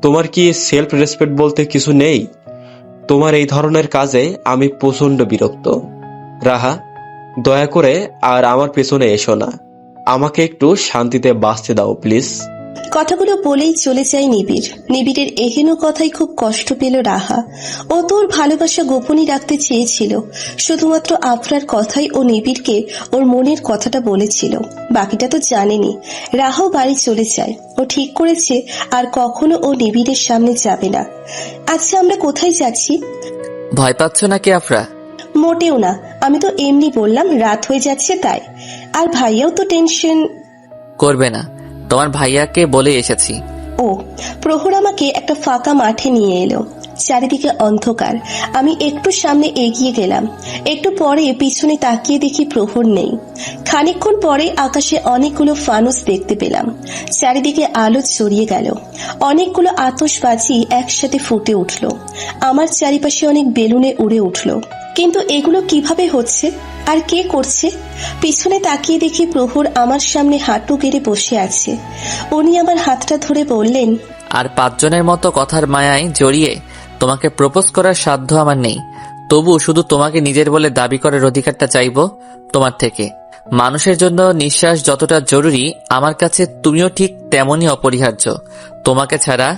তোমার কি সেলফ রেসপেক্ট বলতে কিছু নেই? তোমার এই ধরনের কাজে আমি প্রচন্ড বিরক্ত। রাহা, দয়া করে আর আমার পেছনে এসো না। আমাকে একটু শান্তিতে বাঁচতে দাও প্লিজ। কথাগুলো বলেই চলে যায় নিবিড়। নিবিড়ের এহেন কথাই খুব কষ্ট পেল রাহা। ও তোর ভালোবাসা গোপনই রাখতে চেয়েছিল। শুধুমাত্র আফরার কথাই ও নিবিড়কে ওর মনের কথাটা বলেছিল, বাকিটা তো জানেনি। রাহাও বাড়ি চলে যায়। ও ঠিক করেছে আর কখনো ও নিবিড়ের সামনে যাবে না। আচ্ছা, আমরা কোথায় যাচ্ছি? ভয় পাচ্ছ নাকি আফরা? মোটেও না, আমি তো এমনি বললাম, রাত হয়ে যাচ্ছে তাই। আর ভাইয়াও তো টেনশন করবে না, তোমার ভাইয়াকে বলে এসেছি। ও, প্রহর আমাকে একটা ফাঁকা মাঠে নিয়ে এলো। চারিদিকে অন্ধকার। আমি একটু সামনে এগিয়ে গেলাম। একটু পরে পিছনে তাকিয়ে দেখি প্রহর নেই। খানিকক্ষণ পরে আকাশে অনেকগুলো ফানুস দেখতে পেলাম। চারিদিকে আলো ছড়িয়ে গেল। অনেকগুলো আতশবাজি একসাথে ফুটে উঠল। আমার চারিপাশে অনেক বেলুনে উড়ে উঠল। কিন্তু এগুলো কিভাবে হচ্ছে আর কে করছে? পিছনে তাকিয়ে দেখি প্রহর আমার সামনে হাঁটু গেড়ে বসে আছে। উনি আমার হাতটা ধরে বললেন, আর 5 জনের মতো কথার মায়ায় জড়িয়ে তোমাকে প্রপোজ করার সাধ্য আমার নেই। তবু শুধু তোমাকে নিজের বলে দাবি করার অধিকারটা চাইবো তোমার থেকে। মানুষের জন্য নিঃশ্বাস যতটা জরুরি, আমার কাছে তুমিও ঠিক তেমনই অপরিহার্য। তোমাকে ছাড়া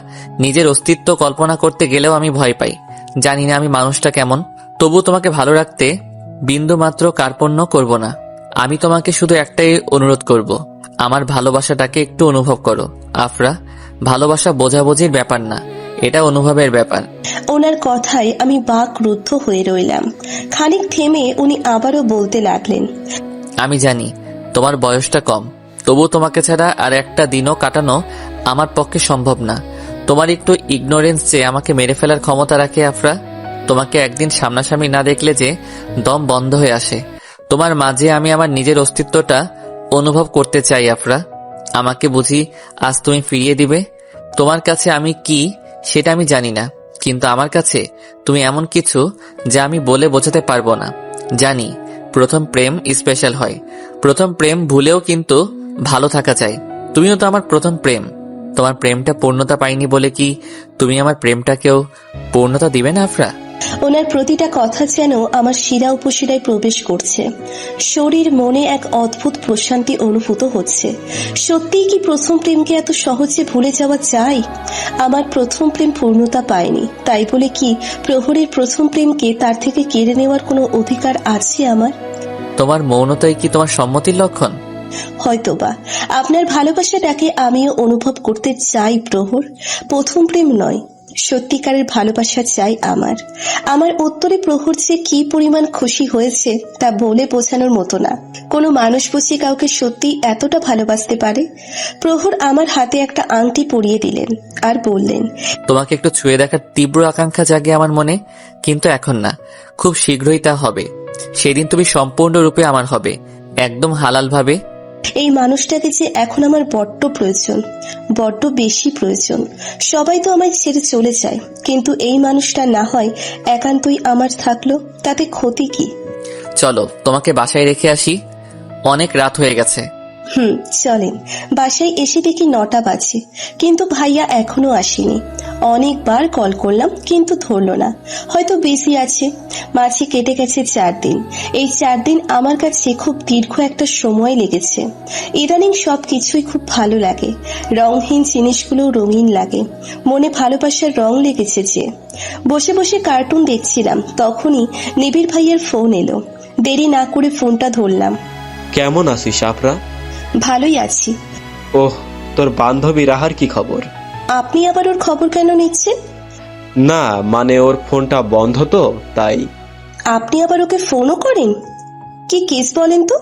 নিজের অস্তিত্ব কল্পনা করতে গেলেও আমি ভয় পাই। জানি না আমি মানুষটা কেমন, তবু তোমাকে ভালো রাখতে বিন্দু মাত্র কার্পণ্য করব না। আমি তোমাকে শুধু একটাই অনুরোধ করব, আমার ভালোবাসাটাকে একটু অনুভব করো আফরা। ভালোবাসা বোঝাবুঝির ব্যাপার না, এটা অনুভবের ব্যাপার। ওনার কথায় আমি বাকরুদ্ধ হয়ে রইলাম। খানিক থেমে উনি আবারও বলতে লাগলেন, আমি জানি তোমার বয়সটা কম, তবু তোমাকে ছাড়া আর একটা দিনও কাটানো আমার পক্ষে সম্ভব না। তোমার একটু ইগনোরেন্স যে আমাকে মেরে ফেলার ক্ষমতা রাখে আফরা। তোমাকে একদিন সামনাসামনি না দেখলে যে দম বন্ধ হয়ে আসে। তোমার মাঝে আমি আমার নিজের অস্তিত্বটা অনুভব করতে চাই আফরা। আমাকে বুঝি আজ তুমি ফিরিয়ে দিবে? তোমার কাছে আমি কি সেটা আমি জানি না, কিন্তু আমার কাছে তুমি এমন কিছু যা আমি বলে বোঝাতে পারবো না। জানি প্রথম প্রেম স্পেশাল হয়, প্রথম প্রেম ভুলেও কিন্তু ভালো থাকা চাই। তুমিও তো আমার প্রথম প্রেম। তোমার প্রেমটা পূর্ণতা পাইনি বলে কি তুমি আমার প্রেমটাকেও পূর্ণতা দিবে না আফরা? ওনার প্রতিটা কথা যেন আমার শিরা উপশিরায় প্রবেশ করছে। শরীর মনে এক অদ্ভুত প্রশান্তি অনুভূত হচ্ছে। সত্যিই কি প্রথম প্রেমকে এত সহজে ভুলে যাওয়া যায়? আমার প্রথম প্রেম পূর্ণতা পায়নি, তাই বলে কি প্রহরের প্রথম প্রেমকে তার থেকে কেড়ে নেওয়ার কোনো অধিকার আছে আমার? তোমার মৌনতাই কি তোমার সম্মতির লক্ষণ? হয়তোবা। আপনার ভালোবাসাটাকে আমিও অনুভব করতে চাই প্রহর। প্রথম প্রেম নয়, সত্যিকারের ভালোবাসা চাই আমার। আমার উত্তরে প্রহর যে কি পরিমাণ খুশি হয়েছে তা বলে বোঝানোর মতো না। কোনো মানুষ বুঝি কাউকে সত্যি এতটা ভালোবাসতে পারে? প্রহর আমার হাতে একটা আংটি পরিয়ে দিলেন আর বললেন, তোমাকে একটু ছুঁয়ে দেখার তীব্র আকাঙ্ক্ষা জাগে আমার মনে, কিন্তু এখন না, খুব শীঘ্রই তা হবে। সেদিন তুমি সম্পূর্ণরূপে আমার হবে, একদম হালাল ভাবে। এই মানুষটাকে যে এখন আমার বড্ড প্রয়োজন, বড্ড বেশি প্রয়োজন। সবাই তো আমায় ছেড়ে চলে যায়, কিন্তু এই মানুষটা না হয় একান্তই আমার থাকলো, তাতে ক্ষতি কি? চলো তোমাকে বাসায় রেখে আসি, অনেক রাত হয়ে গেছে। চলেন। বাসায় এসে দেখি 9টা বাজে, কিন্তু ভাইয়া এখনো আসেনি। অনেকবার কল করলাম কিন্তু ধরলো না, হয়তো বিজি আছে। মাঝে কেটে গেছে 4 দিন। এই 4 দিন আমার কাছে খুব দীর্ঘ একটা সময় লেগেছে। ইদানিং সবকিছুই খুব ভালো লাগে, রংহীন জিনিসগুলো রঙিন লাগে, মনে ভালোবাসার রং লেগেছে যে। বসে বসে কার্টুন দেখছিলাম, তখনই নিবিড় ভাইয়ের ফোন এলো। দেরি না করে ফোনটা ধরলাম। কেমন আছিস আফরা? ভালোই আছি। ওহ, তোর বান্ধবী রাহার কি খবর? আপনি আবার ওর খবর কেন নিচ্ছেন? না মানে ওর ফোনটা বন্ধ তো, তাই। আপনি আবার ওকে ফোনও করেন? কি কেস বলেন তো?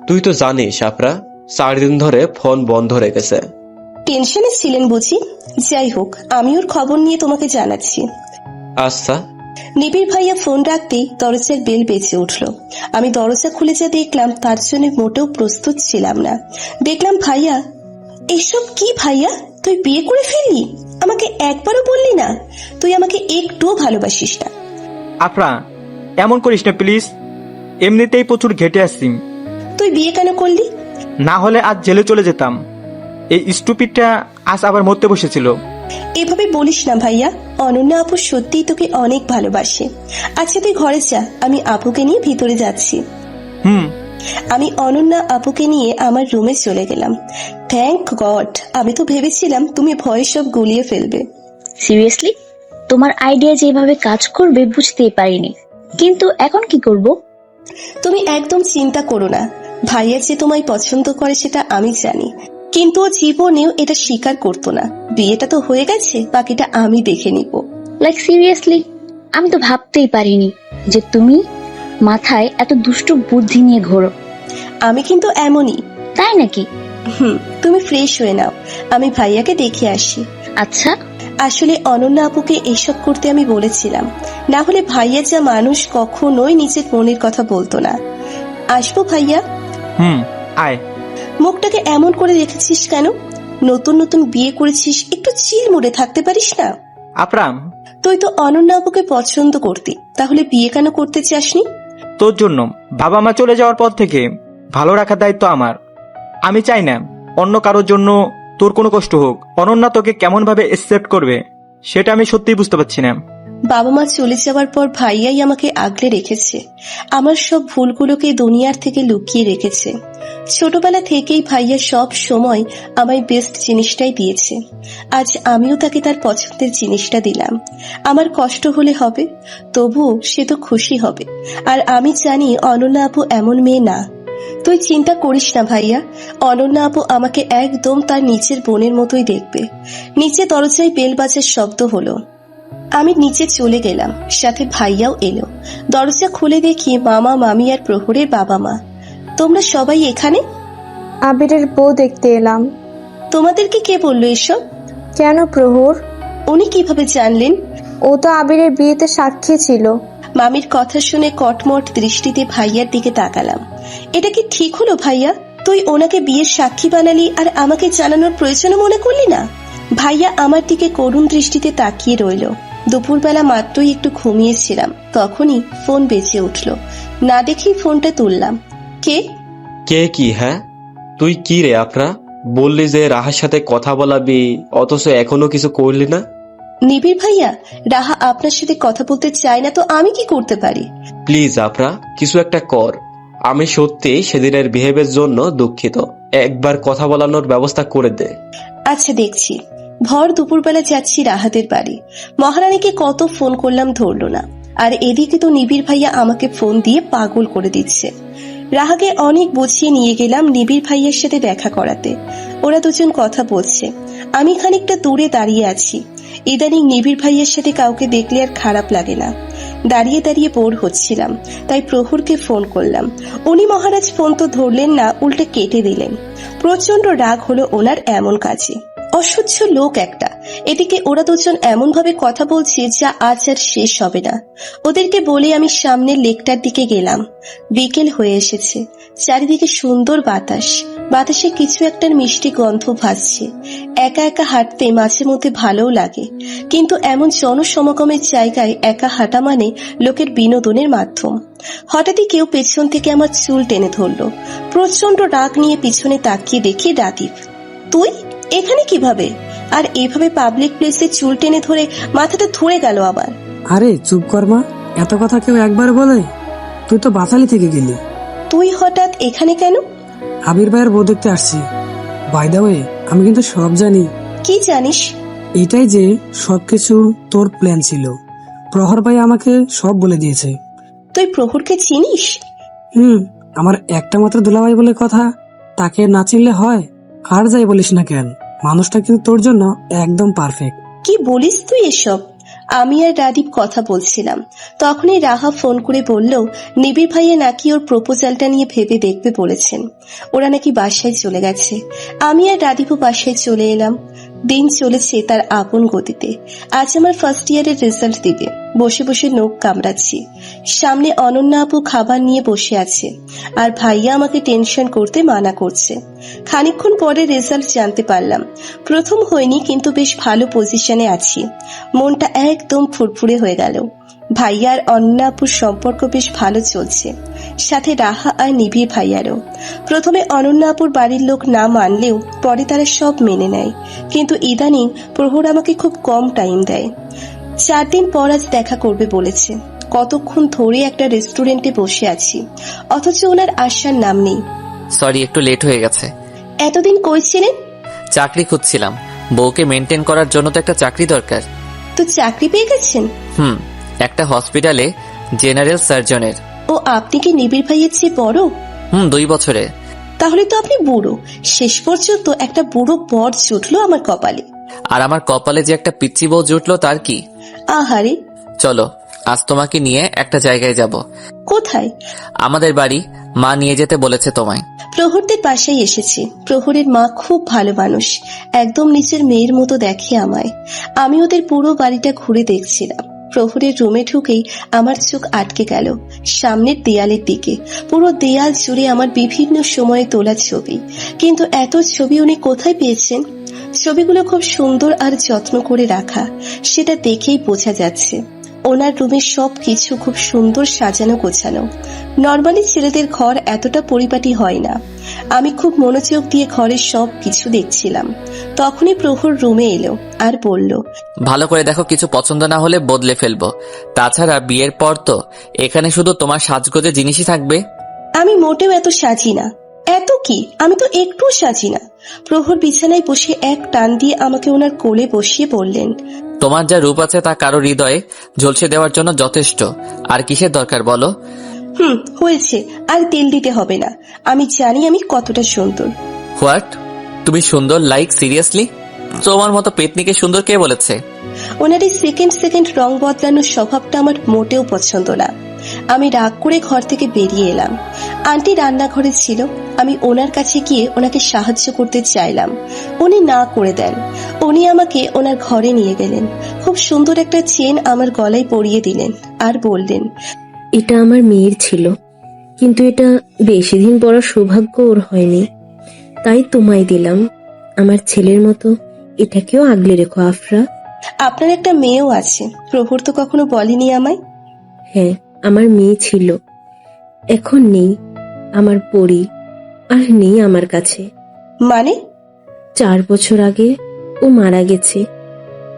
তুই তো জানিস আফরা, 4 দিন ধরে ফোন বন্ধ রেখেছে। টেনশনে ছিলেন বুঝি? যাই হোক, আমি ওর খবর নিয়ে তোমাকে জানাচ্ছি। আচ্ছা। নিবিড় ভাইয়া ফোন রাখতেই দরজার বেল বেজে উঠল। আমি দরজা খুলে যা দেখলাম তার জন্য মোটেও প্রস্তুত ছিলাম না। দেখলাম ভাইয়া। এসব কি ভাইয়া, তুই বিয়ে করে ফেললি? আমাকে একবারও বললি না? তুই আমাকে একটুও ভালোবাসিস না। আফরা, এমন করিস না প্লিজ, এমনিতেই প্রচুর ঘেটে আসছি। তুই বিয়ে কেন করলি? না হলে আজ জেলে চলে যেতাম। এই স্টুপিডটা আজ আবার মরতে বসেছিল। এভাবে বলিস না ভাইয়া, অনন্যা আপু সত্যিই তোকে অনেক ভালোবাসে। আচ্ছা তুই ঘরে যা, আমি আপুকে নিয়ে ভিতরে যাচ্ছি। আমি অনন্যা আপুকে নিয়ে আমার রুমে চলে গেলাম। থ্যাংক গড, আমি তো ভেবেছিলাম তুমি ভয়ে সব গুলিয়ে ফেলবে। সিরিয়াসলি তোমার আইডিয়া যেভাবে কাজ করবে বুঝতেই পারিনি, কিন্তু এখন কি করব? তুমি একদম চিন্তা করো না, ভাইয়া যে তোমায় পছন্দ করে সেটা আমি জানি, কিন্তু ও জীবনেও এটা স্বীকার করতো না। বিয়েটা তো হয়ে গেছে, বাকিটা আমি দেখে নিব। লাইক সিরিয়াসলি আমি তো ভাবতেই পারিনি যে তুমি মাথায় এত দুষ্ট বুদ্ধি নিয়ে ঘোরো। আমি কিন্তু এমনই। তাই নাকি? তুমি ফ্রেশ হয়ে নাও, আমি ভাইয়াকে দেখে আসি। আচ্ছা। আসলে অনন্যা আপুকে এইসব করতে আমি বলেছিলাম, না হলে ভাইয়া যা মানুষ কখনোই নিজের মনের কথা বলতো না। আসবো ভাইয়া? আয়। মুখটাকে এমন করে রেখেছিস কেন? নতুন নতুন বিয়ে করেছিস, একটু চিল মোড়ে থাকতে পারিস না? আফরাম, তুই তো অনন্যা আপুকে পছন্দ করতি, তাহলে বিয়ে কেন করতে চাসনি? তোর জন্য। বাবা মা চলে যাওয়ার পর থেকে ভালো রাখার দায়িত্ব আমার। আমি চাই না অন্য কারোর জন্য তোর কোনো কষ্ট হোক। অনন্যা তোকে কেমন ভাবে একসেপ্ট করবে সেটা আমি সত্যিই বুঝতে পারছি না। বাবা মা চলে যাওয়ার পর ভাইয়াই আমাকে আগলে রেখেছে, আমার সব ভুলগুলোকে দুনিয়ার থেকে লুকিয়ে রেখেছে। ছোটবেলা থেকেই ভাইয়া সব সময় আমায় বেস্ট জিনিসটাই দিয়েছে। আজ আমিও তাকে তার পছন্দের জিনিসটা দিলাম। আমার কষ্ট হলে হবে, তবুও সে তো খুশি হবে। আর আমি জানি অনন্যা আপু এমন মেয়ে না। তুই চিন্তা করিস না ভাইয়া, অনন্যা আপু আমাকে একদম তার নিচের বোনের মতোই দেখবে। নিচে দরজায় বেল বাজার শব্দ হলো। আমি নিচে চলে গেলাম, সাথে ভাইয়াও এলো। দরজা খুলে দেখি মামা, মামি আর প্রহরের বাবা মা। তোমরা সবাই এখানে? আবিরের বউ দেখতে এলাম। তোমাদেরকে কে বললো এসব? কেন প্রহর? উনি কিভাবে জানলেন? ও তো আবিরের বিয়েতে সাক্ষী ছিল। মামির কথা শুনে কটমট দৃষ্টিতে ভাইয়ার দিকে তাকালাম। এটা কি ঠিক হলো ভাইয়া? তুই ওনাকে বিয়ের সাক্ষী বানালি আর আমাকে জানানোর প্রয়োজনও মনে করলি না? ভাইয়া আমার দিকে করুণ দৃষ্টিতে তাকিয়ে রইল। দুপুরবেলা মাত্রই একটু ঘুমিয়েছিলাম, তখনই ফোন বেজে উঠল। না দেখেই ফোনটা তুললাম। কে? কে কি? হ্যাঁ তুই কি রে আফরা? বললি যে রাহার সাথে কথা বলাবি, অথচ এখনো কিছু করলি না। নিবিড় ভাইয়া, রাহা আপনার সাথে কথা বলতে চায় না তো আমি কি করতে পারি? প্লিজ আফরা, কিছু একটা কর। আমি সত্যি সেদিনের বিহেভের জন্য দুঃখিত, একবার কথা বলানোর ব্যবস্থা করে দে। আচ্ছা দেখছি। ভর দুপুরবেলা যাচ্ছি রাহাদের বাড়ি। মহারানীকে কত ফোন করলাম, ধরলো না। আর এদিকে তো নিবিড় ভাইয়া আমাকে ফোন দিয়ে পাগল করে দিচ্ছে। রাহাকে অনেক বুঝিয়ে নিয়ে গেলাম নিবিড় ভাইয়ার সাথে দেখা করাতে। ওরা দুজন কথা বলছে, আমি খানিকটা দূরে দাঁড়িয়ে আছি। ইদানিং নিবিড় ভাইয়ের সাথে কাউকে দেখলে আর খারাপ লাগে না। দাঁড়িয়ে দাঁড়িয়ে বোর হচ্ছিলাম, তাই প্রহরকে ফোন করলাম। উনি মহারাজ ফোন তো ধরলেন না, উল্টে কেটে দিলেন। প্রচন্ড রাগ হলো ওনার এমন কাজে। অসহ্য লোক একটা। এদিকে ওরা দুজন এমন ভাবে কথা বলছে যা আজ আর শেষ হবে না। ওদেরকে বলে আমি সামনের লেকটার দিকে গেলাম। বিকেল হয়ে এসেছে, চারিদিকে সুন্দর বাতাস, বাতাসে কিছু একটার মিষ্টি গন্ধ ভাসছে। একা একা হাঁটতে মাঝে মধ্যে ভালোও লাগে, কিন্তু এমন জনসমাগমের জায়গায় একা হাঁটা মানে লোকের বিনোদনের মাধ্যম। হঠাৎই কেউ পেছন থেকে আমার চুল টেনে ধরলো। প্রচন্ড রাগ নিয়ে পিছনে তাকিয়ে দেখি রাদীপ। তুই এখানে কিভাবে? আর এভাবে পাবলিক প্লেসে চুল টেনে ধরে মাথাটা ধরে গেল আবার। আরে চুপ কর মা, এত কথা কেউ একবার বলে? তুই তো বাতালি থেকে গেলি। তুই হঠাৎ এখানে কেন? আবির ভাইয়ের বউ দেখতে আসছি। বাই দ্য ওয়ে, আমি কিন্তু সব জানি। কি জানিস? এটাই যে সবকিছু তোর প্ল্যান ছিল। প্রহর ভাই আমাকে সব বলে দিয়েছে। তুই প্রহরকে চিনিস? আমার একটা মাত্র দুলাভাই বলে কথা, তাকে না চিনলে হয়? আর যাই বলিস না কেন, মানুষটা কিন্তু তোর জন্য একদম পারফেক্ট। কি বলিস তুই এসব? আমি আর রাদীপ কথা বলছিলাম, তখনই রাহা ফোন করে বলল নিবিড় ভাইয়া নাকি ওর প্রপোজালটা নিয়ে ভেবে দেখবে বলেছেন। ওরা নাকি বাসায় চলে গেছে। আমি আর রাদীপও বাসায় চলে এলাম। দিন চলেছে তার আপন গতিতে। আজ আমার ফার্স্ট ইয়ারের রেজাল্ট দিবে। বসে বসে নখ কামড়াচ্ছি। সামনে অনন্যা আপু খাবার নিয়ে বসে আছে, আর ভাইয়া আমাকে টেনশন করতে মানা করছে। খানিকক্ষণ পরে রেজাল্ট জানতে পারলাম। প্রথম হয়নি, কিন্তু বেশ ভালো পজিশনে আছি। মনটা একদম ফুরফুরে হয়ে গেল। ভাইয়া আর অনন্যা আপুর সম্পর্ক বেশ ভালো চলছে, সাথে রাহা আর নিবিড় ভাইয়ারও। প্রথমে অনন্যা আপুর বাড়ির লোক না মানলেও পরে তারা সব মেনে নেয়, কিন্তু ইদানিং প্রহর আমাকে খুব কম টাইম দেয়। 4 দিন পর আজ দেখা করবে বলেছে। কতক্ষণ ধরে একটা রেস্টুরেন্টে বসে আছি, অথচ ওনার আসার নাম নেই। সরি, একটু লেট হয়ে গেছে। এতদিন কই ছিলেন? চাকরি খুঁজছিলাম। বউকে মেনটেন করার জন্য তো একটা চাকরি দরকার। তো চাকরি পেয়ে গেছেন? একটা হসপিটালে জেনারেল সার্জনের। ও আপনি কি নিবিড় ভাইয়ের চেয়ে বড়? 2 বছরে। তাহলে তো আপনি বুড়ো। শেষ পর্যন্ত একটা বুড়ো বর জুটলো আমার কপালে। আর আমার কপালে যে একটা পিচ্চি বউ জুটলো তার কি। আহারে। চলো, আজ তোমাকে নিয়ে একটা জায়গায় যাব। কোথায়? আমাদের বাড়ি। মা নিয়ে যেতে বলেছে তোমায়। প্রহরদের বাসায় এসেছি। প্রহরের মা খুব ভালো মানুষ, একদম নিজের মেয়ের মতো দেখে আমায়। আমি ওদের পুরো বাড়িটা ঘুরে দেখছিলাম। প্রহরের রুমে ঢুকেই আমার চোখ আটকে গেল সামনের দেয়ালের দিকে। পুরো দেয়াল জুড়ে আমার বিভিন্ন সময়ে তোলা ছবি, কিন্তু এত ছবি উনি কোথায় পেয়েছেন? ছবিগুলো খুব সুন্দর আর যত্ন করে রাখা, সেটা দেখেই বোঝা যাচ্ছে। ওনার রুমের সব কিছু খুব সুন্দর সাজানো গোছানো। নর্মালি ছেলেদের ঘর এতটা পরিপাটি হয় না। আমি খুব মনোযোগ দিয়ে ঘরের সব কিছু দেখছিলাম। তখনই প্রহর রুমে এলো আর বলল, ভালো করে দেখো, কিছু পছন্দ না হলে বদলে ফেলবো। তাছাড়া বিয়ের পর তো এখানে শুধু তোমার সাজগোজে জিনিসই থাকবে। আমি মোটেও এত সাজি না। এত কি, আমি তো একটু সাজি না। প্রহর বিছানায় বসে এক টান দিয়ে আমাকে ওনার কোলে বসিয়ে বললেন, তোমার যা রূপ আছে তা কারো হৃদয়ে ঝলসে দেওয়ার জন্য যথেষ্ট। আর কিসের দরকার বলো? হয়েছে, আর তেল দিতে হবে না। আমি জানি আমি কতটা সুন্দর। হোয়াট? তুমি সুন্দর? Like seriously? তোমার মতো পেতনিকে সুন্দর কে বলেছে? ওনার এই সেকেন্ড রং বদলানোর স্বভাবটা আমার মোটেও পছন্দ না। আমি রাগ করে ঘর থেকে বেরিয়ে এলাম। আন্টি রান্নাঘরে ছিল। আমি ওনার কাছে গিয়ে ওনাকে সাহায্য করতে চাইলাম, উনি না করে দেন। উনি আমাকে ওনার ঘরে নিয়ে গেলেন। খুব সুন্দর একটা চেন আমার গলায় পরিয়ে দিলেন আর বললেন, এটা আমার মেয়ের ছিল, কিন্তু এটা বেশি দিন পড়ার সৌভাগ্য ওর হয়নি, তাই তোমায় দিলাম। আমার ছেলের মতো এটাকেও আগলে রেখো আফরা। আপনার একটা মেয়েও আছে, প্রহর তো কখনো বলেনি আমায়। হ্যাঁ, আমার মেয়ে ছিল, এখন নেই। আমার পরি আর নেই আমার কাছে। মানে? 4 বছর আগে ও মারা গেছে।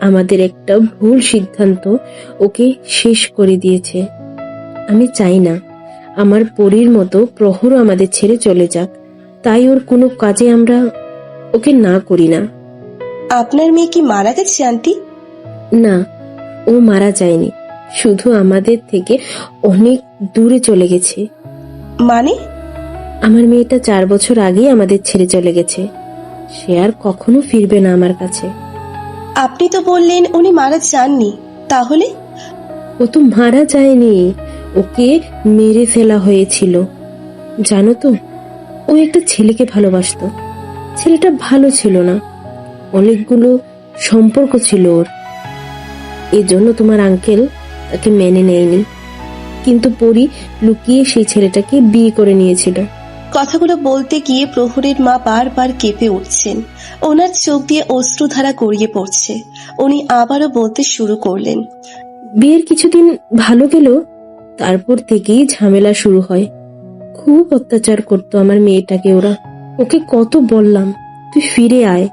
আমাদের একটা ভুল সিদ্ধান্ত ওকে শেষ করে দিয়েছে। আমি চাই না আমার পরীর মতো প্রহরও আমাদের ছেড়ে চলে যাক, তাই ওর কোনো কাজে আমরা ওকে না করি না। আপনার মেয়ে কি মারা গেছে আন্টি? না, ও মারা যায়নি, শুধু আমাদের থেকে অনেক দূরে চলে গেছে। মানে? আমার মেয়েটা 4 বছর আগেই আমাদের ছেড়ে চলে গেছে। সে আর কখনো ফিরবে না আমার কাছে। আপনি তো বললেন উনি মারা যাননি, তাহলে? ও তো মারা যায়নি, ওকে মেরে ফেলা হয়েছিল। জানো তো, ও একটা ছেলেকে ভালোবাসতো। ছেলেটা ভালো ছিল না, অনেকগুলো সম্পর্ক ছিল ওর। এজন্য তোমার আঙ্কেল তাকে মেনে নেয়নি, কিন্তু পরি লুকিয়ে সেই ছেলেটাকে বিয়ে করে নিয়েছিল। কথাগুলো বলতে গিয়ে প্রহরের মা বারবার কেঁপে উঠছেন। ওনার চোখ দিয়ে অশ্রুধারা গড়িয়ে পড়ছে। উনি আবারও বলতে শুরু করলেন। বিয়ের কিছুদিন ভালো গেল, তারপর থেকেই ঝামেলা শুরু হয়। খুব অত্যাচার করতো আমার মেয়েটাকে ওরা। ওকে কত বললাম তুই ফিরে আয়,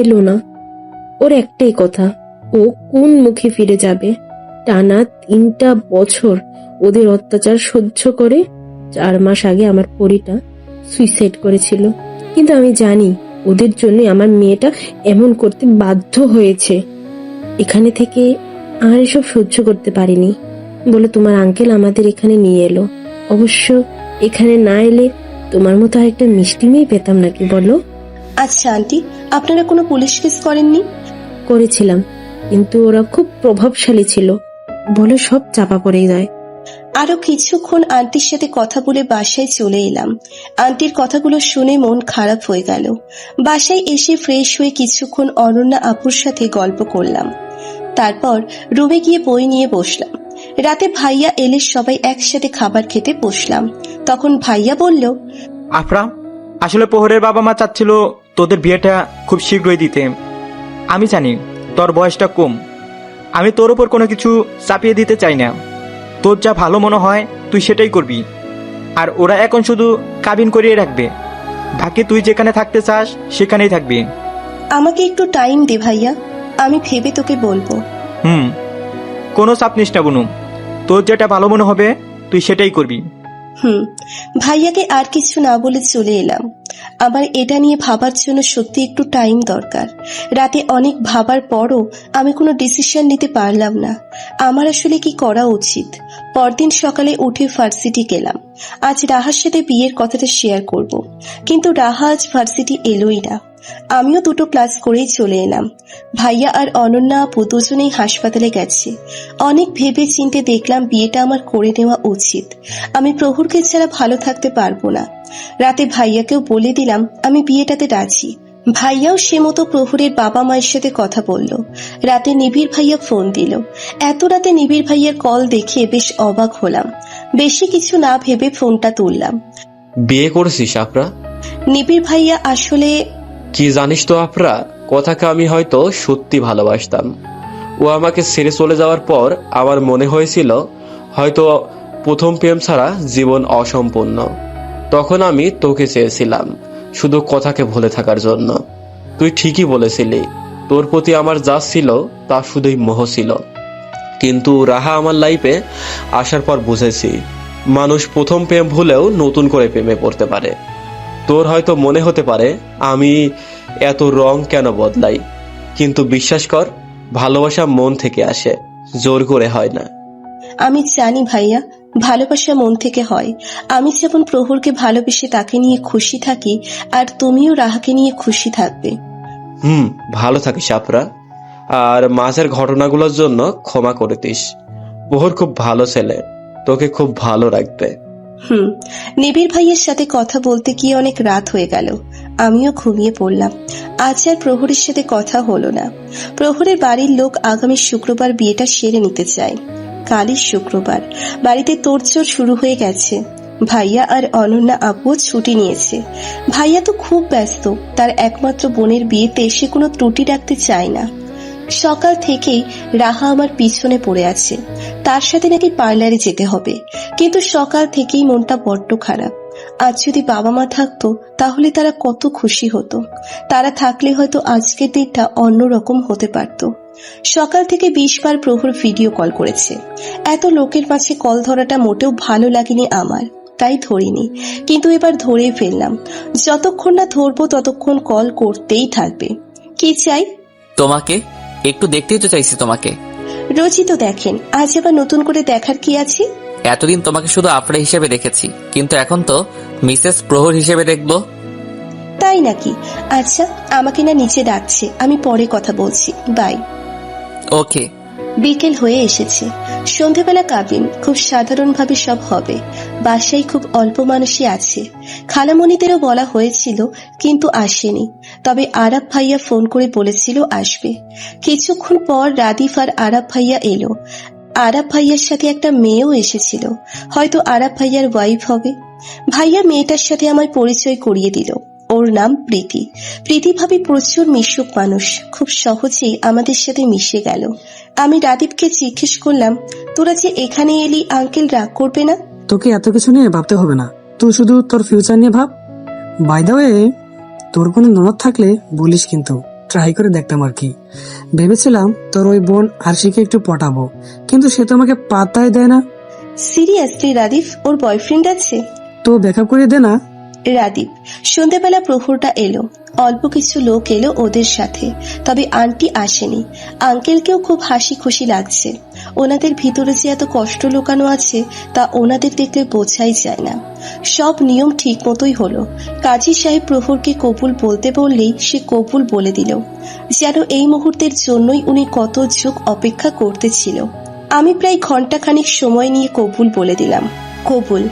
এলো না। ওর একটাই কথা, ও কোন মুখে ফিরে যাবে। টানা 3টা বছর ওদের অত্যাচার সহ্য করে 4 মাস আগে আমার পরীটা সুইসাইড করেছিল। কিন্তু আমি জানি ওদের জন্য আমার মেয়েটা এমন করতে বাধ্য হয়েছে। এখানে থেকে আর এসব সহ্য করতে পারিনি বলে তোমার আঙ্কেল আমাদের এখানে নিয়ে এলো। অবশ্য এখানে না এলে তোমার মতো আরেকটা মিষ্টি মেয়ে পেতাম নাকি বলো? আচ্ছা আন্টি, আপনারা কোনো পুলিশ কেস করেননি? করেছিলাম, কিন্তু ওরা খুব প্রভাবশালী ছিল বলে সব চাপা পড়ে যায়। আরো কিছুক্ষণ আন্টির সাথে কথা বলে বাসায় চলে এলাম। আন্টির কথাগুলো শুনে মন খারাপ হয়ে গেল। বাসায় এসে ফ্রেশ হয়ে কিছুক্ষণ অনন্যা আপুর সাথে গল্প করলাম। তারপর রুমে গিয়ে বই নিয়ে বসলাম। রাতে ভাইয়া এলে সবাই একসাথে খাবার খেতে বসলাম। তখন ভাইয়া বলল, আফরা, আসলে প্রহরের বাবা মা চাচ্ছিল তোদের বিয়েটা খুব শীঘ্রই দিতে। আমি জানি তোর বয়সটা কম, আমি তোর উপর কোনো কিছু চাপিয়ে দিতে চাই না। তোর যা ভালো মনে হয় তুই সেটাই করবি। আর ওরা এখন শুধু কাবিন করিয়ে রাখবে, বাকি তুই যেখানে থাকতে চাস সেখানেই থাকবি। আমাকে একটু টাইম দে ভাইয়া, আমি ভেবে তোকে বলবো। কোনো চাপ নিস না বুনু, তোর যেটা ভালো মনে হবে তুই সেটাই করবি। ভাইয়াকে আর কিছু না বলে চলে এলাম। আমার এটা নিয়ে ভাবার জন্য সত্যি একটু টাইম দরকার। রাতে অনেক ভাবার পরও আমি কোনো ডিসিশন নিতে পারলাম না আমার আসলে কি করা উচিত। পরদিন সকালে উঠে ভার্সিটি গেলাম। আজ রাহার সাথে বিয়ের কথাটা শেয়ার করব, কিন্তু রাহা আজ ভার্সিটি এলোই না। আমিও 2টো ক্লাস করেই চলে এলাম। ভাইয়া আর অনন্যা আপু দুজনেই হাসপাতালে গেছে। অনেক ভেবে চিন্তে দেখলাম বিয়েটা আমার করে নেওয়া উচিত। আমি প্রহরকে ছাড়া ভালো থাকতে পারবো না। রাতে ভাইয়াকেও বলে দিলাম আমি বিয়েটাতে রাজি। ভাইয়াও সে মতো প্রহরের বাবা মায়ের সাথে কথা বলল। রাতে নিবিড় ভাইয়া ফোন দিল। এত রাতে নিবিড় ভাইয়ার কল দেখে বেশ অবাক হলাম। বেশি কিছু না ভেবে ফোনটা তুললাম। বিয়ে করেছিস আফরা? নিবিড় ভাইয়া আসলে কি জানিস তো আফরা, কথাকে আমি হয়তো সত্যি ভালোবাসতাম। ও আমাকে ছেড়ে চলে যাওয়ার পর আমার মনে হয়েছিল হয়তো প্রথম প্রেম ছাড়া জীবন অসম্পূর্ণ। তখন আমি তোকে চেয়েছিলাম শুধু কথাকে ভুলে থাকার জন্য। তুই ঠিকই বলেছিলি, তোর প্রতি আমার যা ছিল তা শুধুই মোহ ছিল। কিন্তু রাহা আমার লাইফে আসার পর বুঝেছি মানুষ প্রথম প্রেম ভুলেও নতুন করে প্রেমে পড়তে পারে। তোর হয়তো মনে হতে পারে আমি এত রং কেন বদলাই, কিন্তু বিশ্বাস কর ভালোবাসা মন থেকে আসে, জোর করে হয় না। আমি জানি ভাইয়া, ভালোবাসা মন থেকে হয়। আমি যেমন প্রহরকে ভালোবেসে তাকে নিয়ে খুশি থাকি, আর তুমিও রাহাকে নিয়ে খুশি থাকবে। ভালো থাকিস আফরা, আর মাঝের ঘটনাগুলোর জন্য ক্ষমা করে দিস। প্রহর খুব ভালো ছেলে, তোকে খুব ভালো রাখবে। নিবিড় ভাইয়ের সাথে কথা বলতে গিয়ে অনেক রাত হয়ে গেল। আমিও ঘুমিয়ে পড়লাম। আজ আর প্রহরের সাথে কথা হলো না। প্রহরের বাড়ির লোক আগামী শুক্রবার বিয়েটা সেরে নিতে চায়। কালই শুক্রবার, বাড়িতে তোড়জোড় শুরু হয়ে গেছে। ভাইয়া আর অনন্যা আপুও ছুটি নিয়েছে। ভাইয়া তো খুব ব্যস্ত, তার একমাত্র বোনের বিয়েতে সে কোনো ত্রুটি রাখতে চায় না। সকাল থেকেই রাহা আমার পিছনে পড়ে আছে, তার সাথে নাকি পার্লারে যেতে হবে। কিন্তু সকাল থেকেই মনটা বড্ড খারাপ। আজ যদি বাবা মা থাকতো তাহলে তারা কত খুশি হতো। তারা থাকলে হয়তো আজকের দিনটা অন্যরকম হতে পারত। সকাল থেকে 20 বার প্রহর ভিডিও কল করেছে। এত লোকের মাঝে কল ধরাটা মোটেও ভালো লাগেনি আমার, তাই ধরিনি। কিন্তু এবার ধরেই ফেললাম। যতক্ষণ না ধরবো ততক্ষণ কল করতেই থাকবে। কি চাই? তোমাকে একটু দেখতেই তো চাইছি তোমাকে। রোজই তো দেখেন, আজ আবার নতুন করে দেখার কি আছে? এতদিন তোমাকে শুধু আফরা হিসেবে দেখেছি, কিন্তু এখন তো মিসেস প্রহর হিসেবে দেখবো। তাই নাকি? আচ্ছা, আমাকে না নিচে ডাকছে, আমি পরে কথা বলছি, বাই। ওকে। বিকেল হয়ে এসেছে। সন্ধেবেলা কাবিন, খুব সাধারণভাবে সব হবে। বাসায় খুব অল্প মানুষই আছে। খালামণিদেরও বলা হয়েছিল, কিন্তু আসেনি। তবে আরাব ভাইয়া ফোন করে বলেছিল আসবে। কিছুক্ষণ পর রাদিফ আর আরাব ভাইয়া এলো। আরাব ভাইয়ার সাথে একটা মেয়েও এসেছিল, হয়তো আরাব ভাইয়ার ওয়াইফ হবে। ভাইয়া মেয়েটার সাথে আমায় পরিচয় করিয়ে দিল। ওর নাম প্রীতি। প্রীতি ভাবি প্রচুর মিশুক মানুষ, খুব সহজেই আমাদের সাথে মিশে গেল। আমি রাদীপকে জিজ্ঞেস করলাম, তোরা যে এখানে এলি, আঙ্কেল রাগ করবে না? তোকে এত কিছু নিয়ে ভাবতে হবে না, তুই শুধু তোর ফিউচার নিয়ে ভাব। বাই দ্য ওয়ে, তোর কোনো ননদ থাকলে বলিস, কিন্তু ট্রাই করে দেখতাম আর কি। ভেবেছিলাম তোর ওই বোন আরশিকে একটু পটাবো, কিন্তু সে তো আমাকে পাত্তাই দেয় না। সিরিয়াসলি রাদীপ, ওর বয়ফ্রেন্ড আছে? তো ব্যাকআপ করে দে না। রাদীপ, সন্ধ্যাবেলা প্রহরটা এলো। অল্প কিছু লোক এলো ওদের সাথে, তবে আন্টি আসেনি। আঙ্কেলকেও খুব হাসি খুশি লাগছে। ওনাদের ভিতরে যে এত কষ্ট লুকানো আছে তা ওনাদের দেখলে বোঝাই যায় না। সব নিয়ম ঠিক মতোই হলো। কাজী সাহেব প্রহরকে কবুল বলতে বললেই সে কবুল বলে দিল, যেন এই মুহূর্তের জন্যই উনি কত যুগ অপেক্ষা করতেছিল। আমি প্রায় ঘন্টাখানিক সময় নিয়ে কবুল বলে দিলাম। কবুল,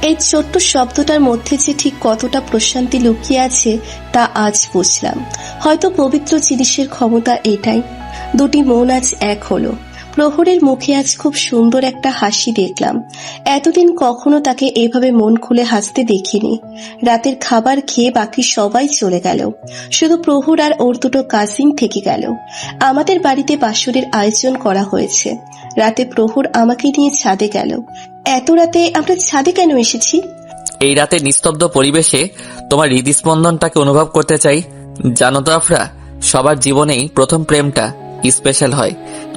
এই ছোট্ট শব্দটার মধ্যে যে ঠিক কতটা প্রশান্তি লুকিয়ে আছে তা আজ বুঝলাম। হয়তো পবিত্র জিনিসের ক্ষমতা এটাই। দুটি মন আজ এক হলো। প্রহরের মুখে আজ খুব সুন্দর একটা হাসি দেখলাম। এতদিন কখনো তাকে এভাবে মন খুলে হাসতে দেখিনি। রাতের খাবার খেয়ে বাকি সবাই চলে গেল, শুধু প্রহর আর ওর দুটো কাজিন থেকে গেল। আমাদের বাড়িতে বাসরের আয়োজন করা হয়েছে। রাতে প্রহর আমাকে নিয়ে ছাদে গেল। এত রাতে আমরা ছাদে কেন এসেছি? এই রাতে নিস্তব্ধ পরিবেশে তোমার হৃদস্পন্দনটাকে অনুভব করতে চাই। জানো তো আফরা, সবার জীবনেই প্রথম প্রেমটা স্পেশাল হয়।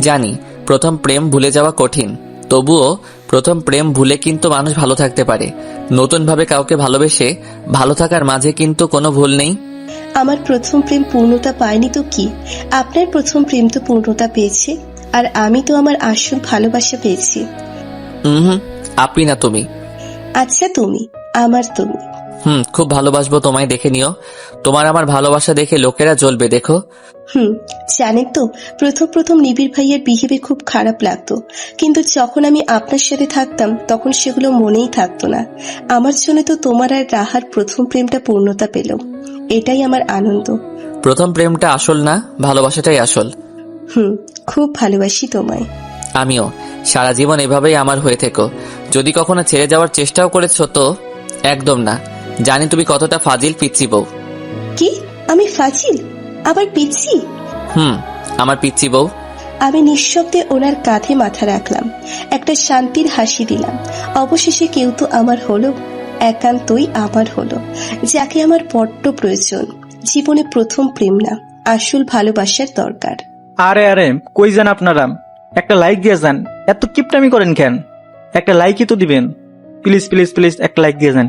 জানি প্রথম প্রেম ভুলে যাওয়া কঠিন, তবুও প্রথম প্রেম ভুলে কিন্তু মানুষ ভালো থাকতে পারে। নতুন ভাবে কাউকে ভালোবেসে ভালো থাকার মাঝে কিন্তু কোনো ভুল নেই। আমার প্রথম প্রেম পূর্ণতা পায়নি তো কি? আপনার প্রথম প্রেম তো পূর্ণতা পেয়েছে, আর আমি তো আমার আসল ভালোবাসা পেয়েছি। আপনি না তুমি। আচ্ছা তুমি, আমার তুমি। খুব ভালোবাসবো তোমায়, দেখে নিও। তোমার আমার ভালোবাসা দেখে লোকেরা জ্বলবে, দেখো। জানেন তো, প্রথম নিবিড় ভাইয়ের বিহেভে খুব খারাপ লাগতো, কিন্তু যখন আমি আপনার সাথে থাকতাম তখন সেগুলো মনেই থাকতো না। আমার জন্য তো তোমার আর রাহার প্রথম প্রেমটা পূর্ণতা পেল, এটাই আমার আনন্দ। প্রথম প্রেমটা আসল না, ভালোবাসাটাই আসল। খুব ভালোবাসি তোমায়। আমিও। সারা জীবন এভাবেই আমার হয়ে থেকো। যদি কখনো ছেড়ে যাওয়ার চেষ্টাও করেছো তো একদম না। জানি তুমি কতটা ফাজিল পিচ্ছি বউ। কি? আমি ফাজিল? আবার পিচ্ছি? আমার পিচ্ছি বউ। আমি নিঃশব্দে ওনার কাঁধে মাথা রাখলাম, একটা শান্তির হাসি দিলাম। অবশেষে কেউ তো আমার হলো, একান্তই আমার হলো, যাকে আমার বড্ড প্রয়োজন। জীবনে প্রথম প্রেম না, আসল ভালোবাসার দরকার। আরে কই যান আপনারা? একটা লাইক দিয়ে যান, এত কিপটামি করেন কেন? একটা লাইকই তো দিবেন, প্লিজ প্লিজ প্লিজ একটা লাইক দিয়ে যান।